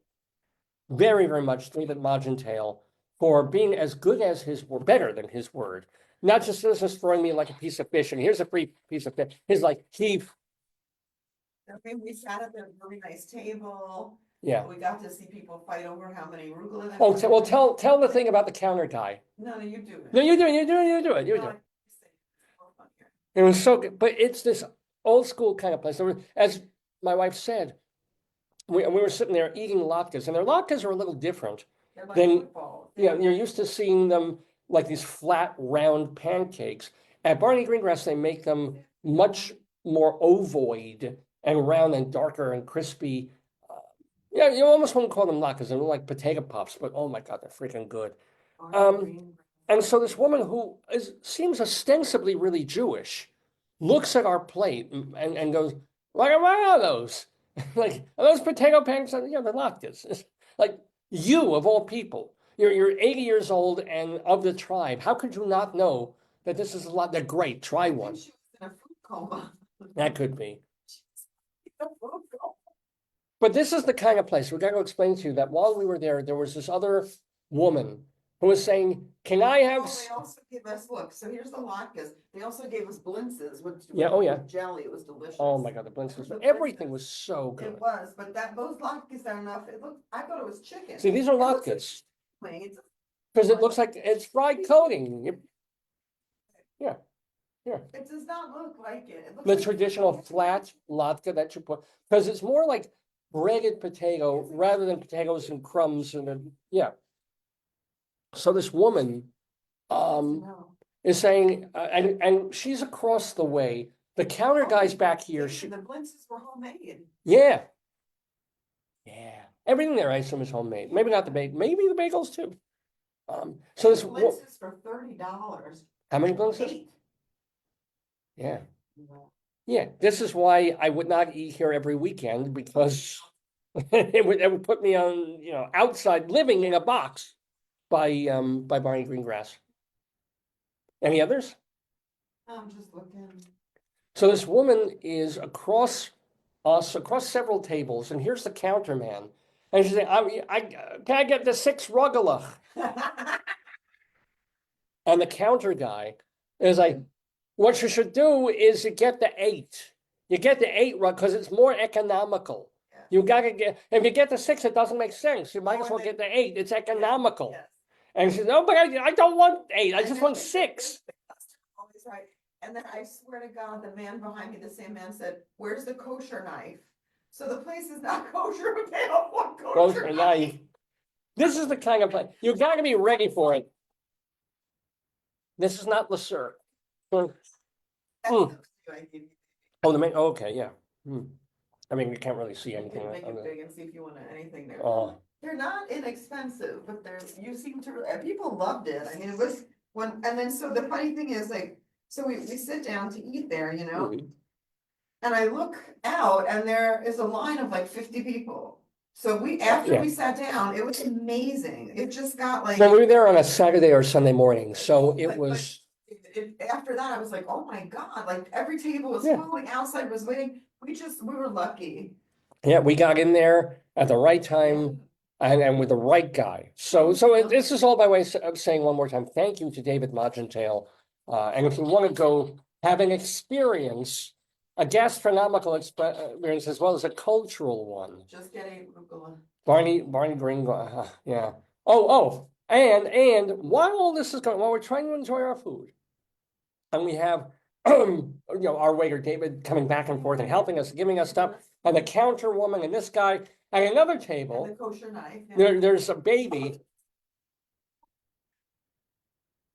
Speaker 1: very, very much David Magentale for being as good as his word, better than his word. Not just throwing me like a piece of fish, and here's a free piece of fish. He's like,
Speaker 2: Okay, we sat at a really nice table.
Speaker 1: yeah.
Speaker 2: We got to see people fight over how many arugula.
Speaker 1: Oh, well, tell the thing about the counter guy.
Speaker 2: No, you do it.
Speaker 1: No, you do it. It was so good, but it's this old school kind of place. As my wife said, we were sitting there eating latkes, and their latkes are a little different.
Speaker 2: They're like
Speaker 1: Then,
Speaker 2: football.
Speaker 1: yeah, you're used to seeing them like these flat, round pancakes. At Barney Greengrass, they make them much more ovoid and round and darker and crispy. Yeah, you almost wouldn't call them latkes. They're like potato puffs, but oh my God, they're freaking good. And so this woman who seems ostensibly really Jewish looks at our plate and goes, what are those? Like, are those potato pancakes? Yeah, they're latkes. Like, you of all people, you're 80 years old and of the tribe. How could you not know that this is a lot? They're great. Try one.
Speaker 2: She was in a food coma.
Speaker 1: That could be. But this is the kind of place, we got to explain to you that while we were there, there was this other woman who was saying, can I have?
Speaker 2: Oh, they also gave us, look, so here's the latkes. They also gave us blintzes with jelly. It was delicious.
Speaker 1: Oh my God, the blintzes. Everything was so good.
Speaker 2: It was, but those latkes are enough. I thought it was chicken.
Speaker 1: See, these are latkes.
Speaker 2: It's
Speaker 1: Because it looks like it's fried coating. Yeah.
Speaker 2: It does not look like it. It looks
Speaker 1: The
Speaker 2: like
Speaker 1: traditional flat latke that you put, because it's more like breaded potato rather than potatoes and crumbs and then, yeah. So this woman
Speaker 2: No.
Speaker 1: is saying, and she's across the way. The counter guy's back here.
Speaker 2: The blintzes were homemade.
Speaker 1: Yeah. Yeah. Everything there, I assume, is homemade. Maybe not the maybe the bagels too. So this
Speaker 2: Blintzes for $30.
Speaker 1: how many blintzes?
Speaker 2: 8.
Speaker 1: Yeah.
Speaker 2: Wow.
Speaker 1: Yeah. This is why I would not eat here every weekend because it would put me on, outside living in a box by Barney Greengrass. Any others?
Speaker 2: I'm just looking.
Speaker 1: So this woman is across us, across several tables, and here's the counter man. And she's saying, can I get the 6 rugelach? And the counter guy is like, what you should do is you get the 8. You get the 8 rug because it's more economical.
Speaker 2: Yeah.
Speaker 1: You gotta get, if you get the 6, it doesn't make sense. You might as well
Speaker 2: they-
Speaker 1: get the 8. It's economical.
Speaker 2: Yes.
Speaker 1: And she said, oh, but I don't want 8. I just want 6.
Speaker 2: Always right. And then I swear to God, the man behind me, the same man said, where's the kosher knife? So the place is not kosher, but they don't want kosher
Speaker 1: Kosher
Speaker 2: knife.
Speaker 1: knife. This is the kind of, you gotta be ready for it. This is not Le Sueur.
Speaker 2: That's
Speaker 1: Mm.
Speaker 2: the video I gave you.
Speaker 1: Oh, the main, okay, yeah. I mean, you can't really see
Speaker 2: You
Speaker 1: anything.
Speaker 2: can make
Speaker 1: on
Speaker 2: it
Speaker 1: the-
Speaker 2: big and see if you want anything there.
Speaker 1: Oh,
Speaker 2: They're not inexpensive, but you seem to, people loved it. I mean, it was and then, so the funny thing is so we sit down to eat there,
Speaker 1: mhm.
Speaker 2: and I look out and there is a line of like 50 people. So after
Speaker 1: Yeah.
Speaker 2: we sat down, it was amazing. It just got like.
Speaker 1: Well, we were there on a Saturday or Sunday morning, so it
Speaker 2: But-
Speaker 1: was,
Speaker 2: After that, I was like, oh my God, like every table was
Speaker 1: Yeah.
Speaker 2: full, the outside was waiting. We were lucky.
Speaker 1: yeah, we got in there at the right time and with the right guy. So this is all by way of saying one more time, thank you to David Magentale. And if you want to go have an experience, a gastronomical experience as well as a cultural one,
Speaker 2: Just get a arugula.
Speaker 1: Barney Greengrass, yeah. Oh, and while all this is going, while we're trying to enjoy our food, and we have, our waiter David coming back and forth and helping us, giving us stuff, and the counter woman and this guy, and another
Speaker 2: And the
Speaker 1: table,
Speaker 2: kosher knife. Yeah.
Speaker 1: there's a baby.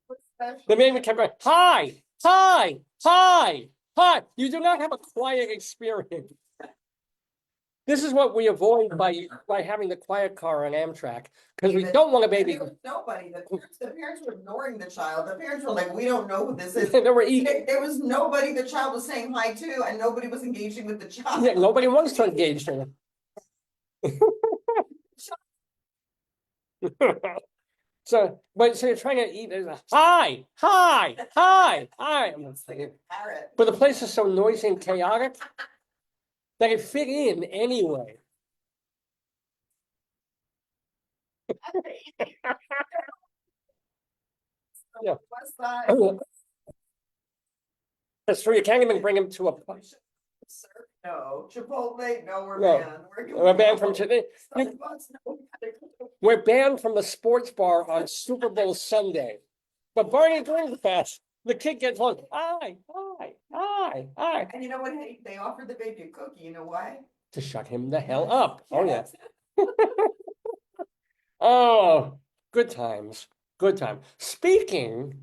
Speaker 2: What's special?
Speaker 1: The baby kept going, hi, hi, hi, hi. You do not have a quiet experience. This is what we avoid by having the quiet car on Amtrak, because we don't want a
Speaker 2: And
Speaker 1: baby.
Speaker 2: there was nobody, the parents were ignoring the child, the parents were like, we don't know who this is.
Speaker 1: They were eating.
Speaker 2: There was nobody the child was saying hi to, and nobody was engaging with the child.
Speaker 1: Yeah, nobody wants to engage in it. So you're trying to eat. Hi, hi, hi, hi.
Speaker 2: It's like a parrot.
Speaker 1: But the place is so noisy and chaotic that it fit in anyway. Yeah.
Speaker 2: West side.
Speaker 1: That's true. You can't even bring him to a.
Speaker 2: Sir, no, Chipotle, no, we're
Speaker 1: No.
Speaker 2: banned.
Speaker 1: We're banned from today.
Speaker 2: Starbucks, no.
Speaker 1: We're banned from the sports bar on Super Bowl Sunday. But Barney Greengrass, the kid gets on. Hi, hi, hi, hi.
Speaker 2: And you know what? Hey, they offered the baby a cookie. You know why?
Speaker 1: To shut him the hell up. Oh yeah.
Speaker 2: Yes.
Speaker 1: Oh, good times. Good time. Speaking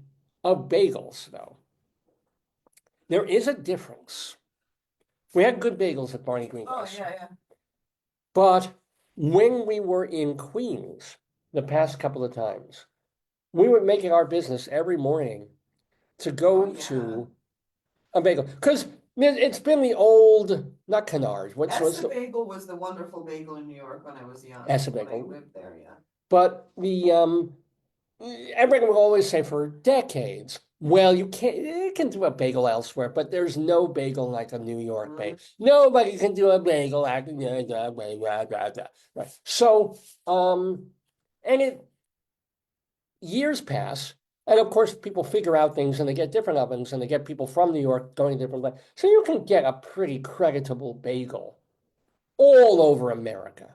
Speaker 1: of bagels, though, there is a difference. We had good bagels at Barney
Speaker 2: Oh,
Speaker 1: Greengrass.
Speaker 2: yeah.
Speaker 1: But when we were in Queens the past couple of times, we were making our business every morning to go
Speaker 2: Oh, yeah.
Speaker 1: to a bagel. Because it's been the old, not canard. What's
Speaker 2: Essa
Speaker 1: the,
Speaker 2: Bagel was the wonderful bagel in New York when I was young.
Speaker 1: Essa
Speaker 2: when I
Speaker 1: Bagel.
Speaker 2: lived there, yeah.
Speaker 1: but everyone will always say for decades, well, you can do a bagel elsewhere, but there's no bagel like a New York bagel. Nobody can do a bagel like right. So, years pass, and of course, people figure out things, and they get different ovens, and they get people from New York going to different places. So you can get a pretty creditable bagel all over America.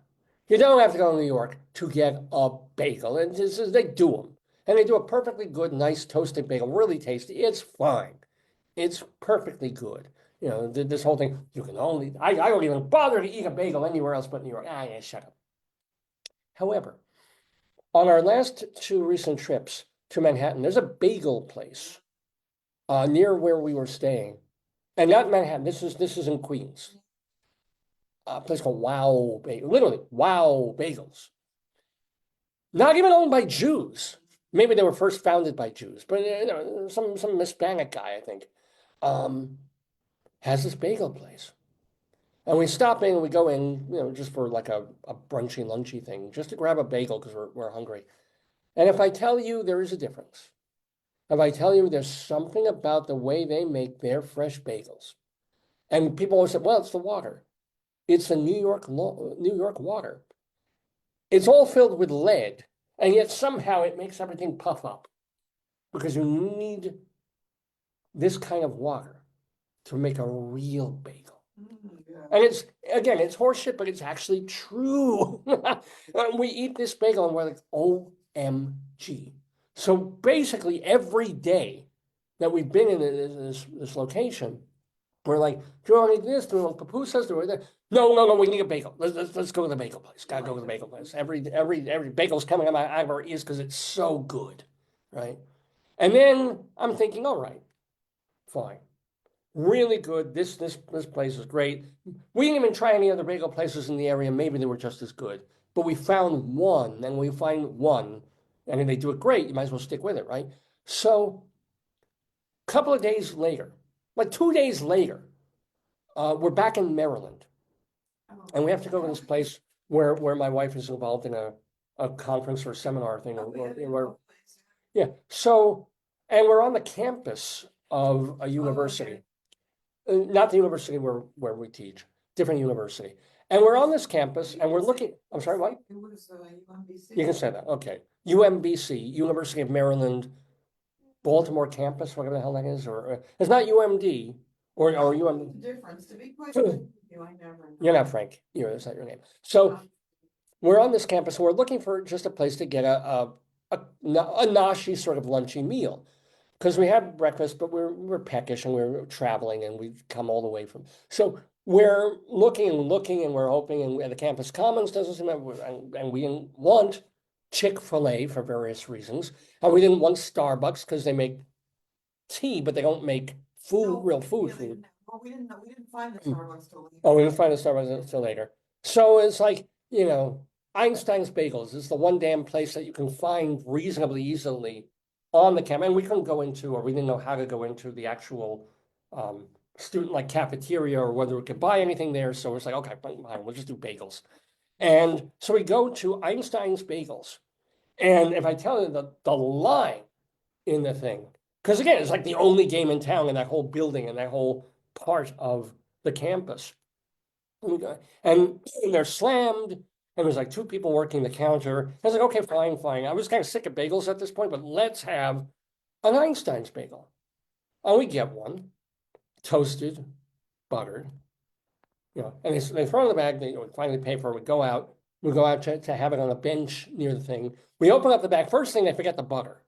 Speaker 1: You don't have to go to New York to get a bagel, and they do them. And they do a perfectly good, nice toasted bagel, really tasty. It's fine. It's perfectly good. You know, this whole thing, you can only, I don't even bother to eat a bagel anywhere else but New York. Ah, yeah, shut up. However, on our last two recent trips to Manhattan, there's a bagel place near where we were staying. And not Manhattan, this is in Queens. A place called Wow Bagel, literally Wow Bagels. Not even owned by Jews. Maybe they were first founded by Jews, but you know, some Hispanic guy, I think, has this bagel place. And we stop in and we go in, you know, just for like a brunchy, lunchy thing, just to grab a bagel because we're hungry. And if I tell you there is a difference, if I tell you there's something about the way they make their fresh bagels, and people always say, well, it's the water. It's the New York water. It's all filled with lead, and yet somehow it makes everything puff up because you need this kind of water to make a real bagel. And it's, again, it's horseshit, but it's actually true. We eat this bagel and we're like, OMG. So basically every day that we've been in this location, we're like, do you want to eat this? Do you want pupusas? Do you want that? No, we need a bagel. Let's go to the bagel place. Gotta go to the bagel place. Every bagel's coming out of our ears because it's so good, right? And then I'm thinking, all right, fine. Really good. This place is great. We didn't even try any other bagel places in the area. Maybe they were just as good. But we found one, and we find one, and if they do it great, you might as well stick with it, right? So a couple of days later, like 2 days later, we're back in Maryland. And we have to go to this place where my wife is involved in a conference or seminar thing. Yeah. So, and we're on the campus of a university. Not the university where we teach, different university. And we're on this campus and we're looking, I'm sorry, what?
Speaker 2: It was UMBC.
Speaker 1: You can say that, okay. UMBC, University of Maryland, Baltimore campus, whatever the hell that is, or it's not UMD or UMD.
Speaker 2: Difference, to be quite honest with you, I never know.
Speaker 1: You're not Frank, that's not your name. So we're on this campus and we're looking for just a place to get a noshy sort of lunchy meal. Because we had breakfast, but we're peckish and we're traveling and we've come all the way from. So we're looking and we're hoping, and the campus commons doesn't seem and we didn't want Chick-fil-A for various reasons. And we didn't want Starbucks because they make tea, but they don't make food, real food.
Speaker 2: Well, we didn't find the Starbucks till later.
Speaker 1: Oh, we didn't find the Starbucks until later. So it's like, Einstein's Bagels is the one damn place that you can find reasonably easily on the campus, and we couldn't go into, or we didn't know how to go into the actual student like cafeteria or whether we could buy anything there. So it's like, okay, fine, we'll just do bagels. And so we go to Einstein's Bagels. And if I tell you the line in the thing, because again, it's like the only game in town in that whole building and that whole part of the campus. And they're slammed. And there's like two people working the counter. I was like, okay, fine. I was kind of sick of bagels at this point, but let's have an Einstein's bagel. And we get one, toasted, buttered, and they throw it in the bag, they finally pay for it. We go out to have it on a bench near the thing. We open up the bag. First thing, they forget the butter,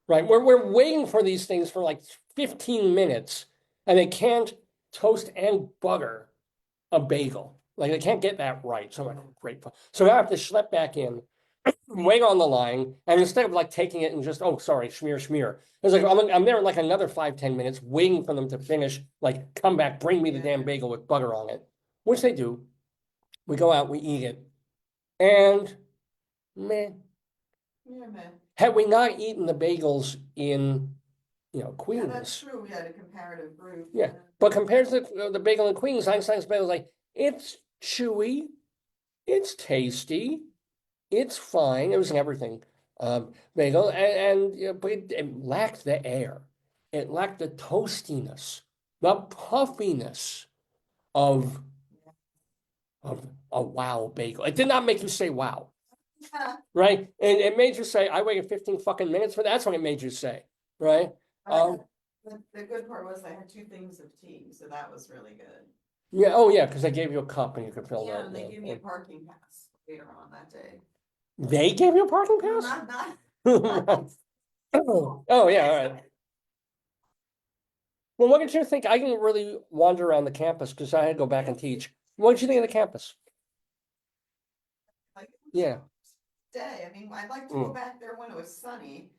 Speaker 1: right? We're waiting for these things for like 15 minutes, and they can't toast and butter a bagel. Like they can't get that right. So I'm like, great. So I have to schlep back in, wait on the line, and instead of like taking it and just, oh, sorry, schmear. It's like I'm there like another 5-10 minutes waiting for them to finish, like come back, bring me the damn bagel with butter on it, which they do. We go out, we eat it, and meh.
Speaker 2: Yeah, man.
Speaker 1: Had we not eaten the bagels in, Queens.
Speaker 2: Yeah, that's true. We had a comparative group.
Speaker 1: Yeah, but compared to the bagel in Queens, Einstein's bagel is like, it's chewy, it's tasty, it's fine. It was an everything bagel, but it lacked the air. It lacked the toastiness, the puffiness of a wow bagel. It did not make you say wow, right? And it made you say, I waited 15 fucking minutes for that. That's what it made you say, right?
Speaker 2: The good part was I had 2 things of tea, so that was really good.
Speaker 1: Yeah, oh yeah, because they gave you a cup and you could fill that.
Speaker 2: Yeah, and they gave me a parking pass later on that day.
Speaker 1: They gave you a parking
Speaker 2: No,
Speaker 1: pass?
Speaker 2: not.
Speaker 1: Oh yeah, all right. Well, what did you think? I didn't really wander around the campus because I had to go back and teach. What did you think of the campus?
Speaker 2: Like, it was
Speaker 1: Yeah,
Speaker 2: day. I mean, I'd like to
Speaker 1: Mm.
Speaker 2: go back there when it was sunny.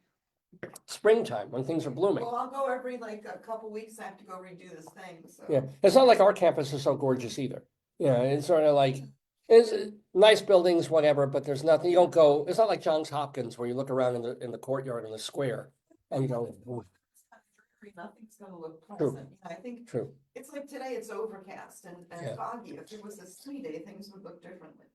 Speaker 1: springtime when things are blooming.
Speaker 2: Well, I'll go every like a couple weeks. I have to go redo this thing, so.
Speaker 1: Yeah, it's not like our campus is so gorgeous either. Yeah, it's sort of like it's nice buildings, whatever, but there's nothing. You don't go. It's not like Johns Hopkins where you look around in the courtyard in the square and you go, "Ooh,
Speaker 2: Nothing's gonna look
Speaker 1: True.
Speaker 2: pleasant. I think
Speaker 1: true."
Speaker 2: it's like today, it's overcast and
Speaker 1: Yeah.
Speaker 2: foggy. If it was a sunny day, things would look differently,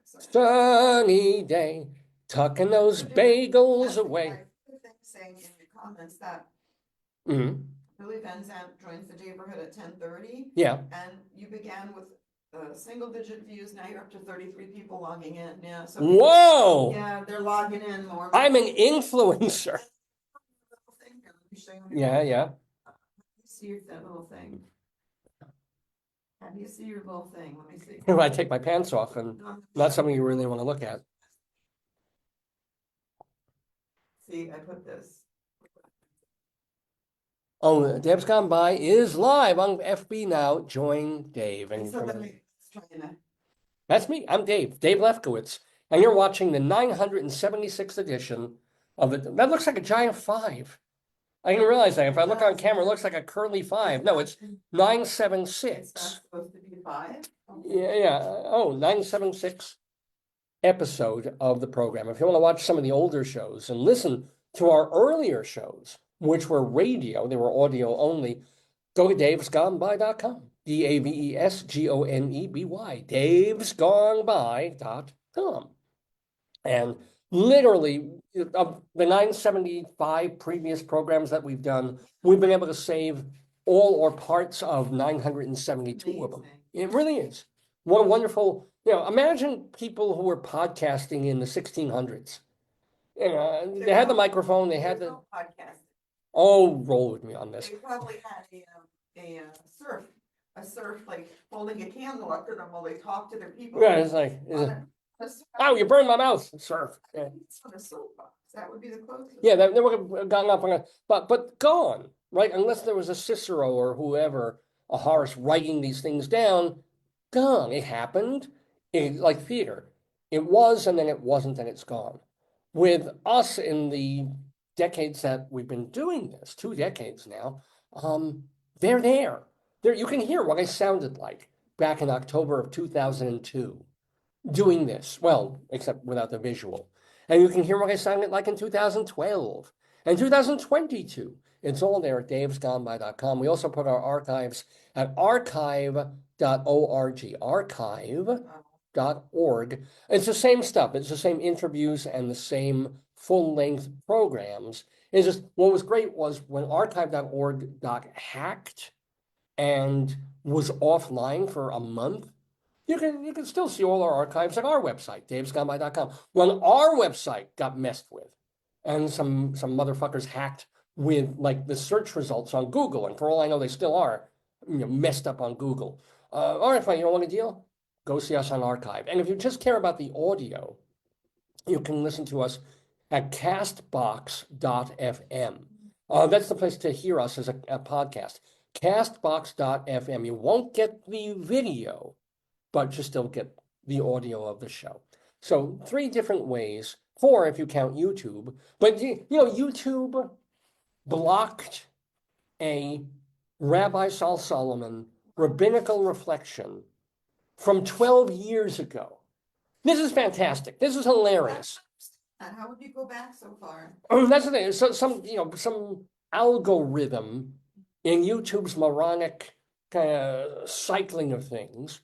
Speaker 2: so.
Speaker 1: Sunny day, tucking those bagels away.
Speaker 2: I put a thing saying in your comments that
Speaker 1: Hmm.
Speaker 2: Billy Van Zandt joins the Daverhood at 10:30,
Speaker 1: Yeah.
Speaker 2: and you began with single digit views. Now you're up to 33 people logging in. Yeah, so
Speaker 1: Whoa!
Speaker 2: yeah, they're logging in more.
Speaker 1: I'm an influencer.
Speaker 2: Thing here, let me show you.
Speaker 1: Yeah, yeah.
Speaker 2: See that little thing. How do you see your little thing? Let me see.
Speaker 1: If I take my pants off and not something you really want to look at.
Speaker 2: See, I put this.
Speaker 1: Oh, Deb's Gone By is live on FB now. Join Dave. And
Speaker 2: So then it's trying to.
Speaker 1: that's me. I'm Dave Lefkowitz. And you're watching the 976th edition of it. That looks like a giant 5. I didn't realize that. If I look on camera, it looks like a curly 5. No, it's
Speaker 2: It's not
Speaker 1: 976.
Speaker 2: supposed to be 5.
Speaker 1: Yeah, yeah. Oh, 976 episode of the program. If you want to watch some of the older shows and listen to our earlier shows, which were radio, they were audio only, go to davesgoneby.com. DAVESGONEBY. Davesgoneby.com. And literally, of the 975 previous programs that we've done, we've been able to save all or parts of 972 of them.
Speaker 2: Amazing.
Speaker 1: It really is. What a wonderful, imagine people who were podcasting in the 1600s. They had the microphone, they had
Speaker 2: There's
Speaker 1: the,
Speaker 2: no podcast.
Speaker 1: oh, roll with me on this.
Speaker 2: They probably had a surf, like holding a candle up to them while they talk to their people.
Speaker 1: Yeah, it's like, oh, you burned my mouth, surf. Yeah.
Speaker 2: It's on a soapbox. That would be the closest.
Speaker 1: Yeah, they would have gotten up on a, but gone, right? Unless there was a Cicero or whoever, a Horace writing these things down, gone. It happened. Like theater. It was, and then it wasn't, and it's gone. With us in the decades that we've been doing this, 2 decades now, they're there. There, you can hear what I sounded like back in October of 2002, doing this. Well, except without the visual. And you can hear what I sounded like in 2012 and 2022. It's all there at davesgoneby.com. We also put our archives at archive.org. Archive.org. It's the same stuff. It's the same interviews and the same full-length programs. It's just what was great was when archive.org got hacked and was offline for a month, you can still see all our archives at our website, davesgoneby.com. When our website got messed with and some motherfuckers hacked with like the search results on Google, and for all I know, they still are messed up on Google. All right, fine, you don't want a deal? Go see us on Archive. And if you just care about the audio, you can listen to us at castbox.fm. That's the place to hear us as a podcast. Castbox.fm. You won't get the video, but you still get the audio of the show. So 3 different ways, 4 if you count YouTube. But YouTube blocked a Rabbi Sol Solomon Rabbinical Reflection from 12 years ago. This is fantastic. This is hilarious.
Speaker 2: And how would you go back so far?
Speaker 1: That's the thing. So some algorithm in YouTube's moronic kind of cycling of things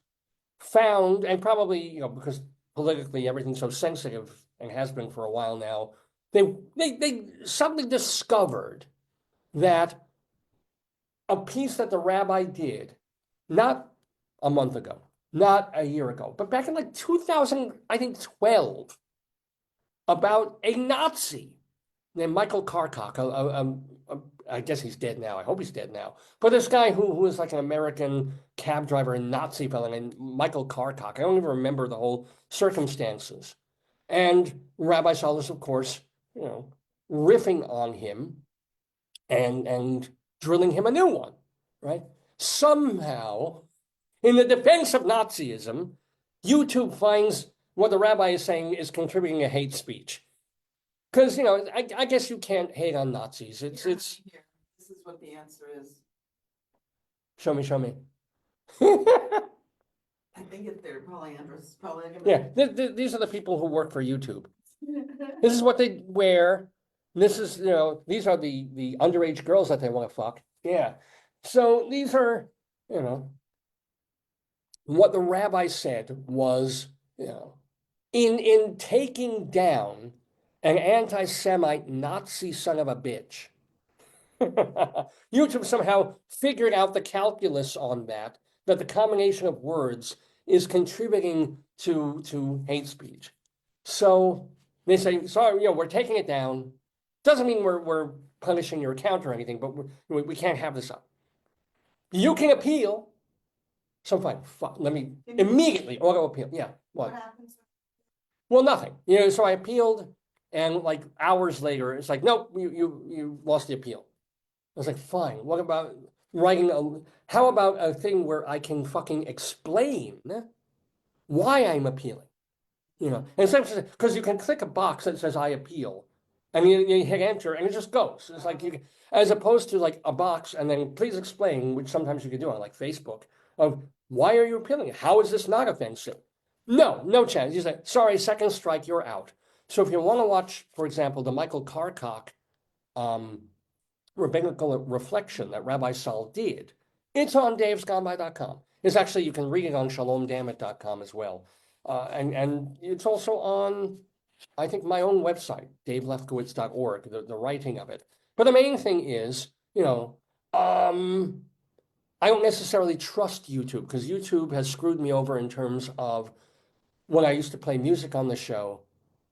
Speaker 1: found, and probably because politically everything's so sensitive and has been for a while now, they suddenly discovered that a piece that the rabbi did not a month ago, not a year ago, but back in like 2012, about a Nazi named Michael Karkok. I guess he's dead now. I hope he's dead now. But this guy who was like an American cab driver and Nazi fellow named Michael Karkok. I don't even remember the whole circumstances. And Rabbi Sol is, of course, riffing on him and drilling him a new one, right? Somehow, in the defense of Nazism, YouTube finds what the rabbi is saying is contributing a hate speech. Because, I guess you can't hate on Nazis. It's
Speaker 2: Here. This is what the answer is.
Speaker 1: show me.
Speaker 2: I think it's there, polyandrous,
Speaker 1: Yeah, these are the people who work for YouTube. This is what they wear. This is, these are the underage girls that they want to fuck. Yeah. So these are, what the rabbi said was, in taking down an anti-Semite Nazi son of a bitch, YouTube somehow figured out the calculus on that the combination of words is contributing to hate speech. So they say, sorry, we're taking it down. Doesn't mean we're punishing your account or anything, but we can't have this up. You can appeal. So fine, let me immediately auto appeal. Yeah, what?
Speaker 2: What happens?
Speaker 1: Well, nothing. So I appealed, and like hours later, it's like, nope, you lost the appeal. I was like, fine. What about how about a thing where I can fucking explain why I'm appealing? And because you can click a box that says I appeal, and you hit enter, and it just goes. It's like as opposed to like a box and then please explain, which sometimes you can do on like Facebook, of why are you appealing? How is this not offensive? No chance. You say, sorry, second strike, you're out. So if you want to watch, for example, the Michael Carcock Rabbinical Reflection that Rabbi Sol did, it's on davesgoneby.com. It's actually, you can read it on shalomdammit.com as well. And it's also on, I think, my own website, davelefkowitz.org, the writing of it. But the main thing is, I don't necessarily trust YouTube because YouTube has screwed me over in terms of when I used to play music on the show.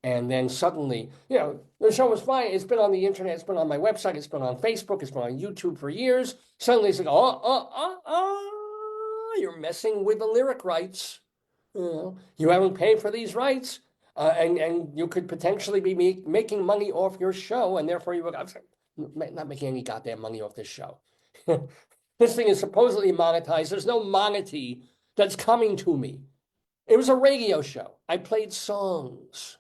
Speaker 1: And then suddenly, the show was fine. It's been on the internet. It's been on my website. It's been on Facebook. It's been on YouTube for years. Suddenly it's like, you're messing with the lyric rights. You haven't paid for these rights. And you could potentially be making money off your show. And therefore I'm not making any goddamn money off this show. This thing is supposedly monetized. There's no money that's coming to me. It was a radio show. I played songs.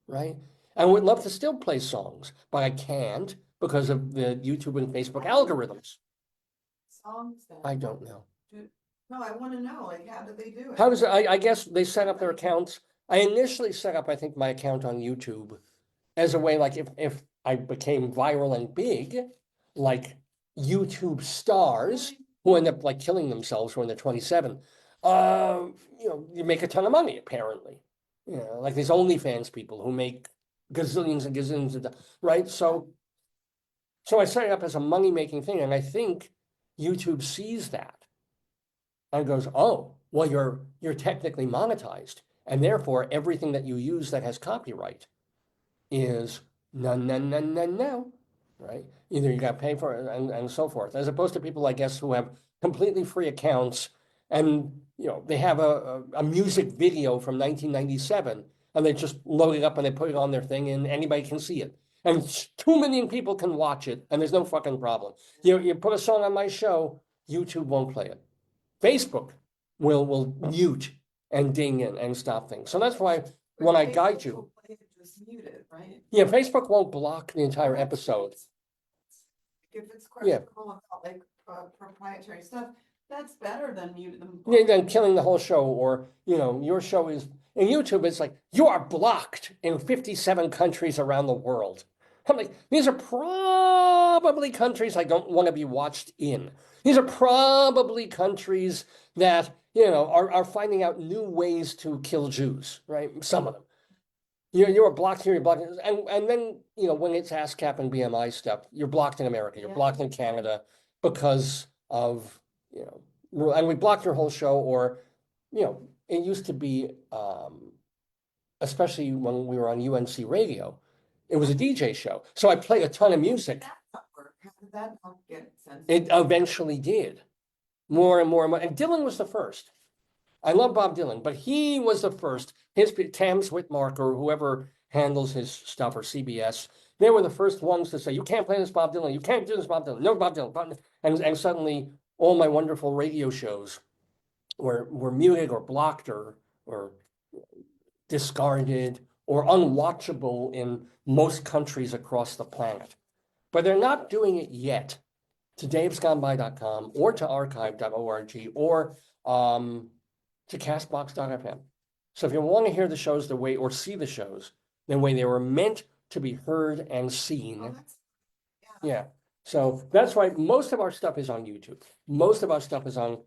Speaker 1: Right? I would love to still play songs, but I can't because of the YouTube and Facebook algorithms.
Speaker 2: Songs then?
Speaker 1: I don't know.
Speaker 2: No, I want to know, like, how do they do it?
Speaker 1: How does it? I guess they set up their accounts. I initially set up, I think, my account on YouTube as a way, like, if I became viral and big, like YouTube stars who end up like killing themselves when they're 27, you make a ton of money, apparently. Like these OnlyFans people who make gazillions and gazillions of dollars, right? So I set it up as a money-making thing, and I think YouTube sees that and goes, "Oh, well, you're technically monetized, and therefore everything that you use that has copyright is no, right? Either you got to pay for it and so forth, as opposed to people, I guess, who have completely free accounts and they have a music video from 1997 and they just load it up and they put it on their thing and anybody can see it. And 2 million people can watch it and there's no fucking problem. You put a song on my show, YouTube won't play it. Facebook will mute and ding and stop things. So that's why when I guide you.
Speaker 2: Just mute it, right?
Speaker 1: Yeah, Facebook won't block the entire episode.
Speaker 2: If it's questionable about like proprietary stuff, that's better than mute them.
Speaker 1: Yeah, than killing the whole show, or your show is in YouTube. It's like you are blocked in 57 countries around the world. I'm like, these are probably countries I don't want to be watched in. These are probably countries that are finding out new ways to kill Jews, right? Some of them. You are blocked here, you're blocked, and then when it's ASCAP and BMI stuff, you're blocked in America, you're blocked in Canada because of and we blocked your whole show, or it used to be, especially when we were on UNC radio, it was a DJ show, so I played a ton of music.
Speaker 2: How did that not get censored?
Speaker 1: It eventually did, more and more and more, and Dylan was the first. I love Bob Dylan, but he was the first. His Tams Whitmark or whoever handles his stuff, or CBS, They were the first ones to say, you can't play this Bob Dylan, you can't do this Bob Dylan, no Bob Dylan, Bob Dylan. And suddenly all my wonderful radio shows were muted or blocked or discarded or unwatchable in most countries across the planet. But they're not doing it yet to davesgoneby.com or to archive.org or to castbox.fm. So if you want to hear the shows the way or see the shows the way they were meant to be heard and seen.
Speaker 2: Oh,
Speaker 1: Yeah. So that's why most of our stuff is on YouTube. Most of our stuff is on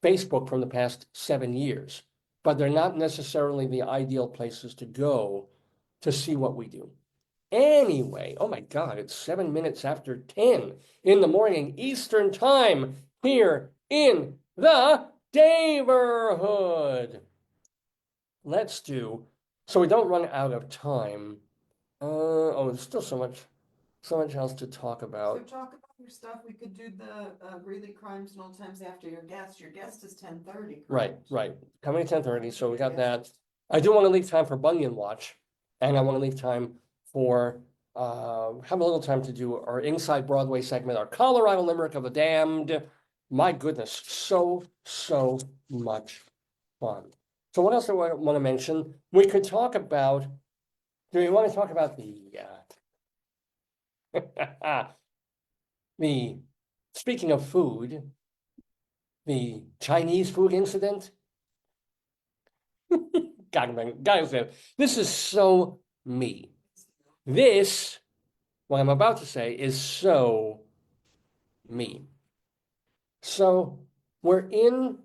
Speaker 1: Facebook from the past 7 years, but they're not necessarily the ideal places to go to see what we do. Anyway, oh my God, it's 7 minutes after 10 in the morning Eastern Time here in the Daverhood. Let's do, so we don't run out of time. Oh, there's still so much else to talk about.
Speaker 2: So talk about your stuff. We could do the Greeley Crimes and Old Times after your guest. Your guest is 10:30.
Speaker 1: Right. Coming at 10:30, so we got that. I do want to leave time for Bunyan Watch, and I want to leave time for have a little time to do our Inside Broadway segment, our Colorado Limerick of the Damned. My goodness, so much fun. So what else do I want to mention? We could talk about, do we want to talk about speaking of food, the Chinese food incident? Gotta say, this is so me. This, what I'm about to say, is so me. So we're in,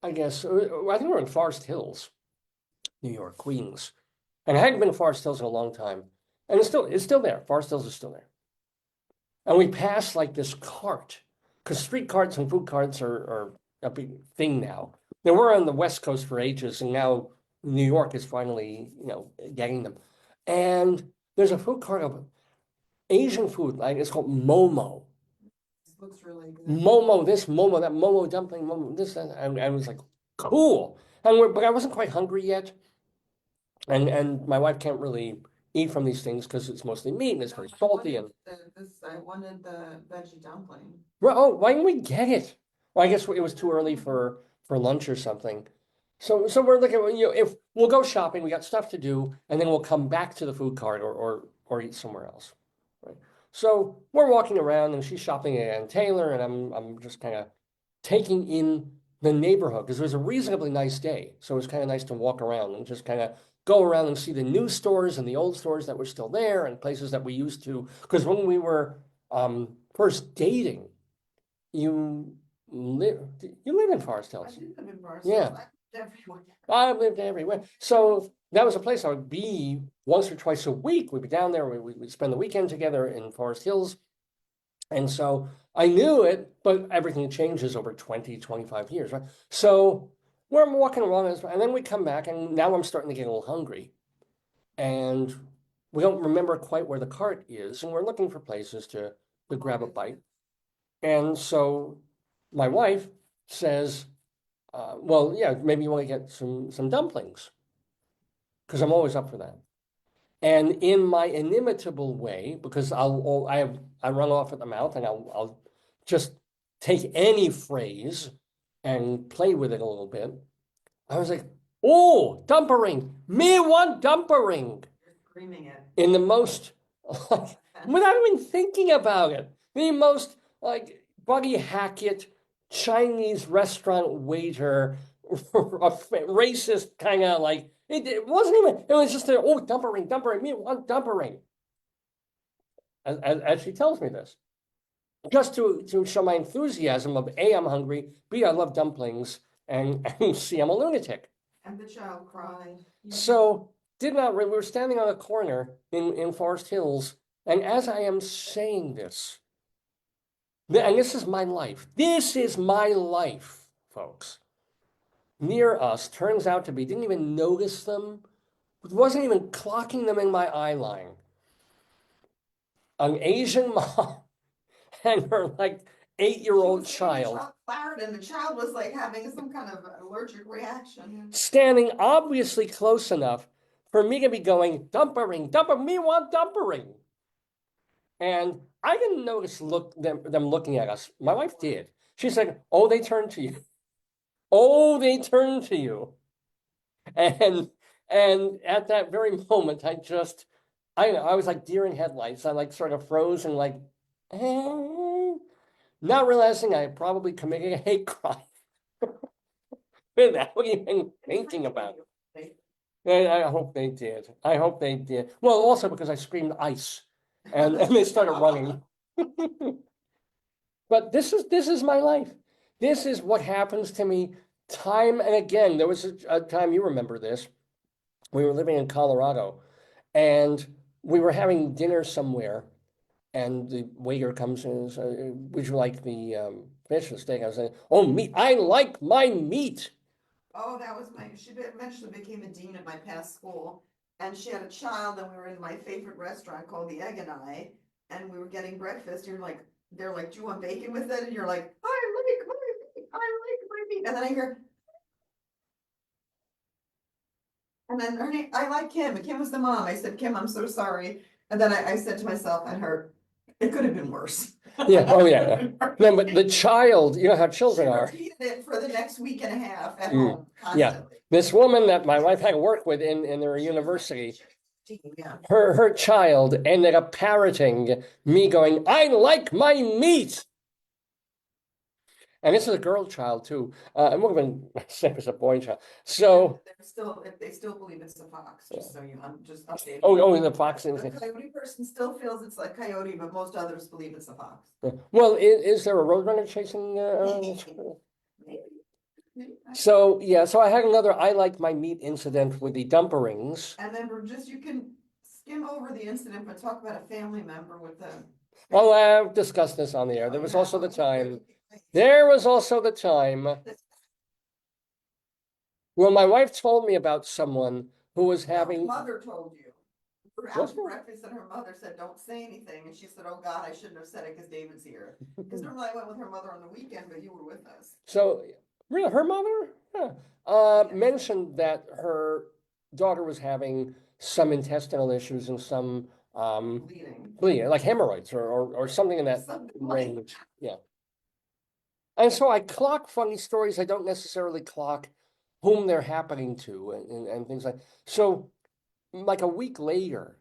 Speaker 1: I guess, I think we're in Forest Hills, New York, Queens. And I hadn't been to Forest Hills in a long time. And it's still there. Forest Hills is still there. And we pass like this cart, because street carts and food carts are a big thing now. They were on the West Coast for ages, and now New York is finally, getting them. And there's a food cart of Asian food, like it's called Momo.
Speaker 2: This looks really good.
Speaker 1: Momo this, Momo that, Momo dumpling, Momo this, and I was like, cool. But I wasn't quite hungry yet. And my wife can't really eat from these things because it's mostly meat and it's very salty. And
Speaker 2: I wanted the veggie dumpling.
Speaker 1: well, oh, why didn't we get it? Well, I guess it was too early for lunch or something. So we're looking, if we'll go shopping, we got stuff to do, and then we'll come back to the food cart or eat somewhere else. Right. So we're walking around and she's shopping at Taylor, and I'm just kind of taking in the neighborhood because it was a reasonably nice day. So it was kind of nice to walk around and just kind of go around and see the new stores and the old stores that were still there and places that we used to. Because when we were first dating, you live in Forest
Speaker 2: I
Speaker 1: Hills.
Speaker 2: did live in Forest
Speaker 1: Yeah.
Speaker 2: Hills. I lived everywhere.
Speaker 1: I lived everywhere. So that was a place I would be once or twice a week. We'd be down there. We'd spend the weekend together in Forest Hills. And so I knew it, but everything changes over 20, 25 years, right? So we're walking along, and then we come back, and now I'm starting to get a little hungry. And we don't remember quite where the cart is, and we're looking for places to grab a bite. And so my wife says, well, yeah, maybe you want to get some dumplings, because I'm always up for that. And in my inimitable way, because I run off at the mouth, and I'll just take any phrase and play with it a little bit. I was like, oh, dumpering, me want dumpering.
Speaker 2: You're screaming it.
Speaker 1: In the most, without even thinking about it, the most like Buddy Hackett, Chinese restaurant waiter, racist kind of like, it wasn't even, it was just dumpering, me want dumpering. As she tells me this. Just to show my enthusiasm of A, I'm hungry, B, I love dumplings, and C, I'm a lunatic.
Speaker 2: And the child cried.
Speaker 1: So we were standing on a corner in Forest Hills, and as I am saying this, and this is my life, folks. Near us turns out to be, didn't even notice them, wasn't even clocking them in my eye line. An Asian mom and her like 8-year-old child.
Speaker 2: And the child was like having some kind of allergic reaction.
Speaker 1: Standing obviously close enough for me to be going, dumpering, me want dumpering. And I didn't notice them looking at us. My wife did. She's like, oh, they turned to you. Oh, they turned to you. And at that very moment, I was like deer in headlights. I like sort of froze and like, not realizing I had probably committed a hate crime without even thinking about it. And I hope they did. I hope they did. Well, also because I screamed ice and they started running. But this is my life. This is what happens to me time and again. There was a time, you remember this. We were living in Colorado and we were having dinner somewhere. And the waiter comes in and says, would you like the fish or steak? I was like, oh, meat. I like my meat.
Speaker 2: Oh, that was she eventually became a dean at my past school. And she had a child, and we were in my favorite restaurant called the Egg and and we were getting breakfast. They're like, do you want bacon with it? And you're like, I like my meat, I like my meat. And then I hear, and then her name, I like Kim, and Kim was the mom. I said, Kim, I'm so sorry. And then I said to myself and her, it could have been worse.
Speaker 1: Yeah, oh yeah. No, but the child, you know how children
Speaker 2: She
Speaker 1: are.
Speaker 2: repeated it for the next week and a half at
Speaker 1: Mm,
Speaker 2: home
Speaker 1: yeah.
Speaker 2: constantly.
Speaker 1: This woman that my wife had to work with in their university,
Speaker 2: Yeah.
Speaker 1: her child ended up parroting me going, I like my meat. And this is a girl child too. It would have been same as a boy child. So
Speaker 2: They still believe it's a fox, just so I'm just updating.
Speaker 1: oh, the fox
Speaker 2: The
Speaker 1: thing.
Speaker 2: coyote person still feels it's like coyote, but most others believe it's a fox.
Speaker 1: Well, is there a roadrunner chasing?
Speaker 2: Maybe.
Speaker 1: So yeah, so I had another I like my meat incident with the dumperings.
Speaker 2: And then you can skim over the incident, but talk about a family member with the.
Speaker 1: Oh, I've discussed this on the air. There was also the time. There was also the time when my wife told me about someone who was having.
Speaker 2: Her mother told you. We were out to breakfast and her mother said, don't say anything. And she said, oh God, I shouldn't have said it because David's here. Because normally I went with her mother on the weekend, but you were with us.
Speaker 1: So, really, her mother
Speaker 2: Yeah.
Speaker 1: mentioned that her daughter was having some intestinal issues and some bleeding, like hemorrhoids or something in that range. Yeah. And so I clock funny stories. I don't necessarily clock whom they're happening to and things like. So, like a week later,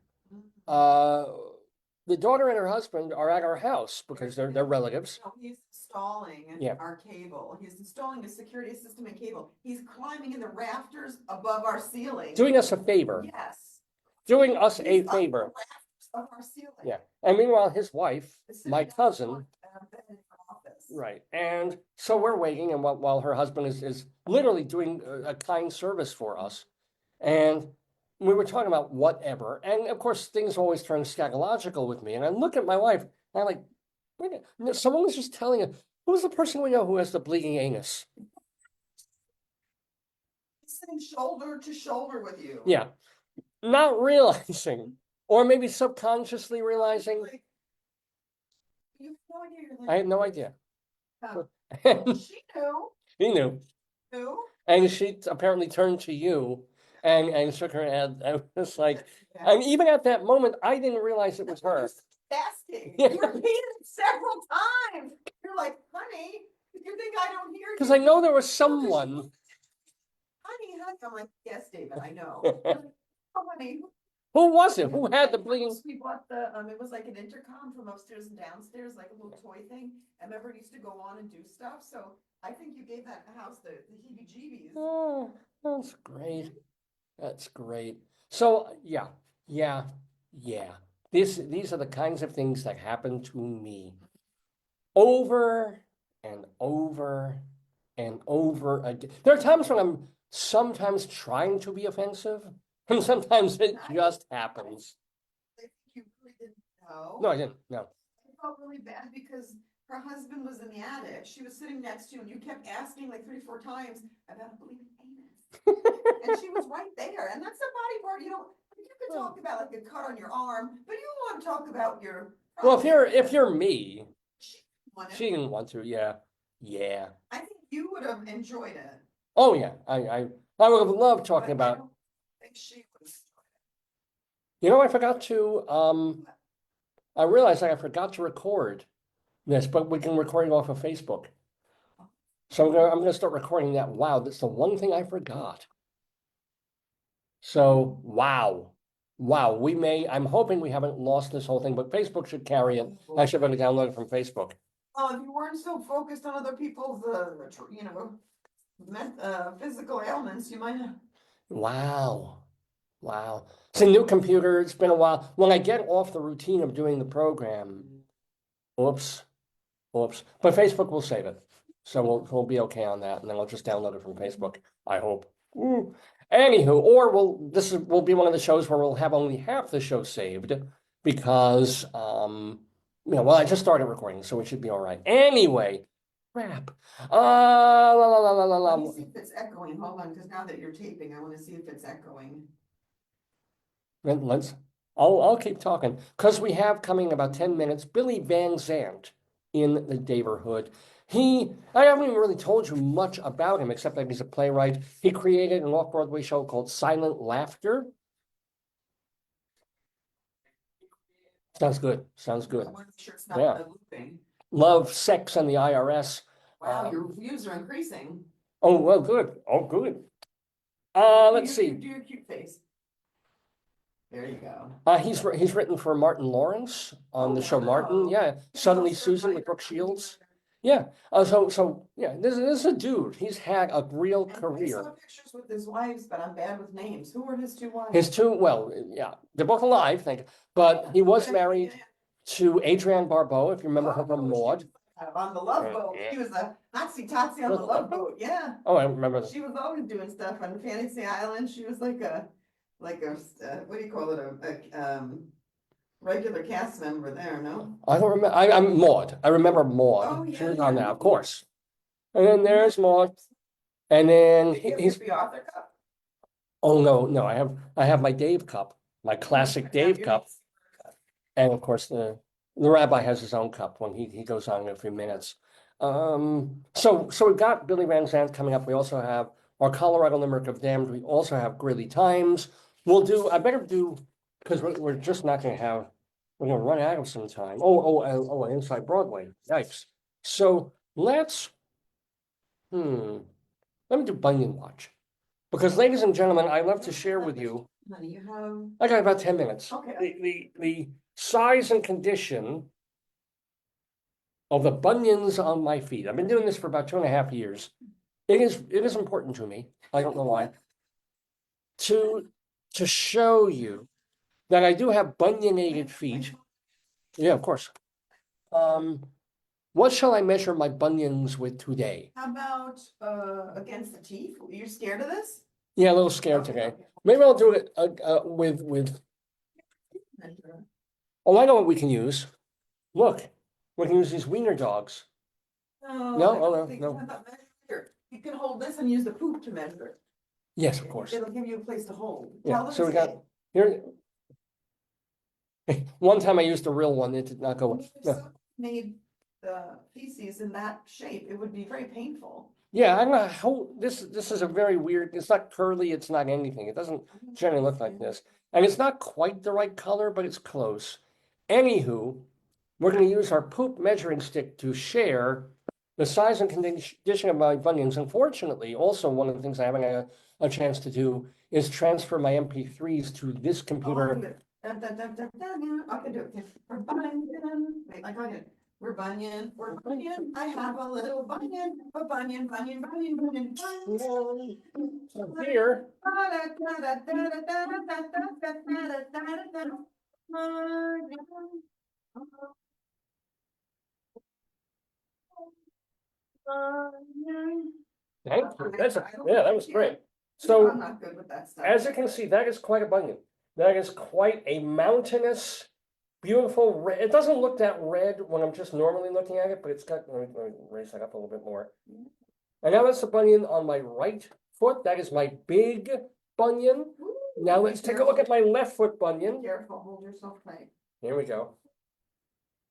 Speaker 1: the daughter and her husband are at our house because they're relatives.
Speaker 2: No, he's installing our cable. He's installing a security system and cable. He's climbing in the rafters above our ceiling.
Speaker 1: Doing us a favor.
Speaker 2: Yes.
Speaker 1: Doing us a favor.
Speaker 2: Up the rafters of our ceiling.
Speaker 1: Yeah. And meanwhile, his wife, my cousin. Right. And so we're waiting, and while her husband is literally doing a kind service for us. And we were talking about whatever. And of course, things always turn scatological with me. And I look at my wife, and I'm like, wait a minute, someone was just telling her, who's the person we know who has the bleeding anus?
Speaker 2: He's sitting shoulder to shoulder with you.
Speaker 1: Yeah. Not realizing, or maybe subconsciously realizing.
Speaker 2: You have no idea.
Speaker 1: I had no idea.
Speaker 2: Oh.
Speaker 1: And
Speaker 2: She knew.
Speaker 1: he knew.
Speaker 2: Who?
Speaker 1: And she apparently turned to you and shook her head. I was like, and even at that moment, I didn't realize it was her.
Speaker 2: Asking.
Speaker 1: Yeah.
Speaker 2: You repeated it several times. You're like, honey, you think I don't hear you?
Speaker 1: Because I know there was someone.
Speaker 2: Honey, I'm like, yes, David, I know. Oh, honey.
Speaker 1: Who was it? Who had the bleeding?
Speaker 2: We bought it was like an intercom from upstairs and downstairs, like a little toy thing. I remember it used to go on and do stuff. So I think you gave that house the heebie-jeebies.
Speaker 1: Oh, that's great. That's great. So yeah. These are the kinds of things that happen to me over and over and over again. There are times when I'm sometimes trying to be offensive, and sometimes it just happens.
Speaker 2: I think you really didn't know.
Speaker 1: No, I didn't. No.
Speaker 2: I felt really bad because her husband was in the attic. She was sitting next to you, and you kept asking like 3 or 4 times about a bleeding anus. And she was right there. And that's the body part, you could talk about like a cut on your arm, but you want to talk about your.
Speaker 1: Well, if you're me,
Speaker 2: she
Speaker 1: didn't want to. Yeah.
Speaker 2: I think you would have enjoyed it.
Speaker 1: Oh yeah, I would have loved talking about.
Speaker 2: I think she was.
Speaker 1: You know, I forgot to, I realized I forgot to record this, but we can record it off of Facebook. So I'm gonna start recording that. Wow, that's the one thing I forgot. So, wow. Wow, I'm hoping we haven't lost this whole thing, but Facebook should carry it. I should better download it from Facebook.
Speaker 2: Well, if you weren't so focused on other people's, physical ailments, you might have.
Speaker 1: Wow. Wow. It's a new computer. It's been a while. When I get off the routine of doing the program, whoops, whoops. But Facebook will save it. So we'll be okay on that. And then I'll just download it from Facebook, I hope. Ooh. Anywho, or this will be one of the shows where we'll have only half the show saved because well, I just started recording, so it should be all right. Anyway, crap. La la la la la
Speaker 2: Let
Speaker 1: la.
Speaker 2: me see if it's echoing. Hold on, because now that you're taping, I want to see if it's echoing.
Speaker 1: I'll keep talking because we have coming about 10 minutes Billy Van Zandt in the Daverhood. I haven't even really told you much about him except that he's a playwright. He created an off-Broadway show called Silent Laughter. Sounds good. Sounds good.
Speaker 2: I want to be sure it's not
Speaker 1: Yeah.
Speaker 2: looping.
Speaker 1: Love, Sex, and the IRS.
Speaker 2: Wow, your views are increasing.
Speaker 1: Oh, well, good. Oh, good. Let's see.
Speaker 2: Do your cute face. There you go.
Speaker 1: He's written for Martin Lawrence on the show Martin.
Speaker 2: wow.
Speaker 1: Yeah. Suddenly Susan with Brooke Shields. Yeah. So yeah, this is a dude. He's had a real
Speaker 2: I
Speaker 1: career.
Speaker 2: saw pictures with his wives, but I'm bad with names. Who are his two wives?
Speaker 1: His two, well, yeah, they're both alive, but he was married to Adrienne Barbeau, if you remember her from Maud.
Speaker 2: On the Love
Speaker 1: Yeah,
Speaker 2: Boat.
Speaker 1: yeah.
Speaker 2: She was a Nazi Totsy on the Love Boat. Yeah.
Speaker 1: Oh, I remember that.
Speaker 2: She was always doing stuff on Fantasy Island. She was like a what do you call it? A regular cast member there, no?
Speaker 1: I don't remember. I'm Maud. I remember Maud.
Speaker 2: Oh,
Speaker 1: She
Speaker 2: yeah,
Speaker 1: was on
Speaker 2: yeah.
Speaker 1: that, of course. And then there's Maud. And then
Speaker 2: He's the Arthur Cup.
Speaker 1: oh no, I have my Dave cup, my classic Dave cup. And of course the rabbi has his own cup when he goes on in a few minutes. So we've got Billy Van Zandt coming up. We also have our Colorado Limerick of Damned. We also have Greeley Times. I better do, because we're just not gonna have, we're gonna run out of some time. Inside Broadway, yikes. So let me do Bunyan Watch. Because ladies and gentlemen, I love to share with you,
Speaker 2: Honey, you have.
Speaker 1: I got about 10 minutes.
Speaker 2: Okay.
Speaker 1: The size and condition of the bunions on my feet. I've been doing this for about 2.5 years. It is important to me. I don't know why. To show you that I do have bunionated feet. Yeah, of course. What shall I measure my bunions with today?
Speaker 2: How about against the teeth? Are you scared of this?
Speaker 1: Yeah, a little scared today. Maybe I'll do it with. Oh, I know what we can use. Look, we can use these wiener dogs. No.
Speaker 2: You can hold this and use the poop to measure.
Speaker 1: Yes, of course.
Speaker 2: It'll give you a place to hold.
Speaker 1: Yeah, so we got here. One time I used a real one, it did not go. No.
Speaker 2: Made the feces in that shape, it would be very painful.
Speaker 1: Yeah, I don't know how this is a very weird. It's not curly. It's not anything. It doesn't generally look like this, and it's not quite the right color, but it's close. Anywho, we're going to use our poop measuring stick to share the size and condition of my bunions. Unfortunately, also one of the things I haven't had a chance to do is transfer my MP3s to this computer.
Speaker 2: I can do it. We're Bunyan. Wait, I got it. We're Bunyan. We're Bunyan. I have a little Bunyan. A Bunyan.
Speaker 1: So here, thank you. That was great. So
Speaker 2: I'm not good with that stuff.
Speaker 1: as you can see, that is quite a bunion. That is quite a mountainous, beautiful red. It doesn't look that red when I'm just normally looking at it, but it's got, let me raise that up a little bit more. And now that's the bunion on my right foot. That is my big bunion. Now let's take a look at my left foot bunion.
Speaker 2: Be careful, hold yourself tight.
Speaker 1: Here we go.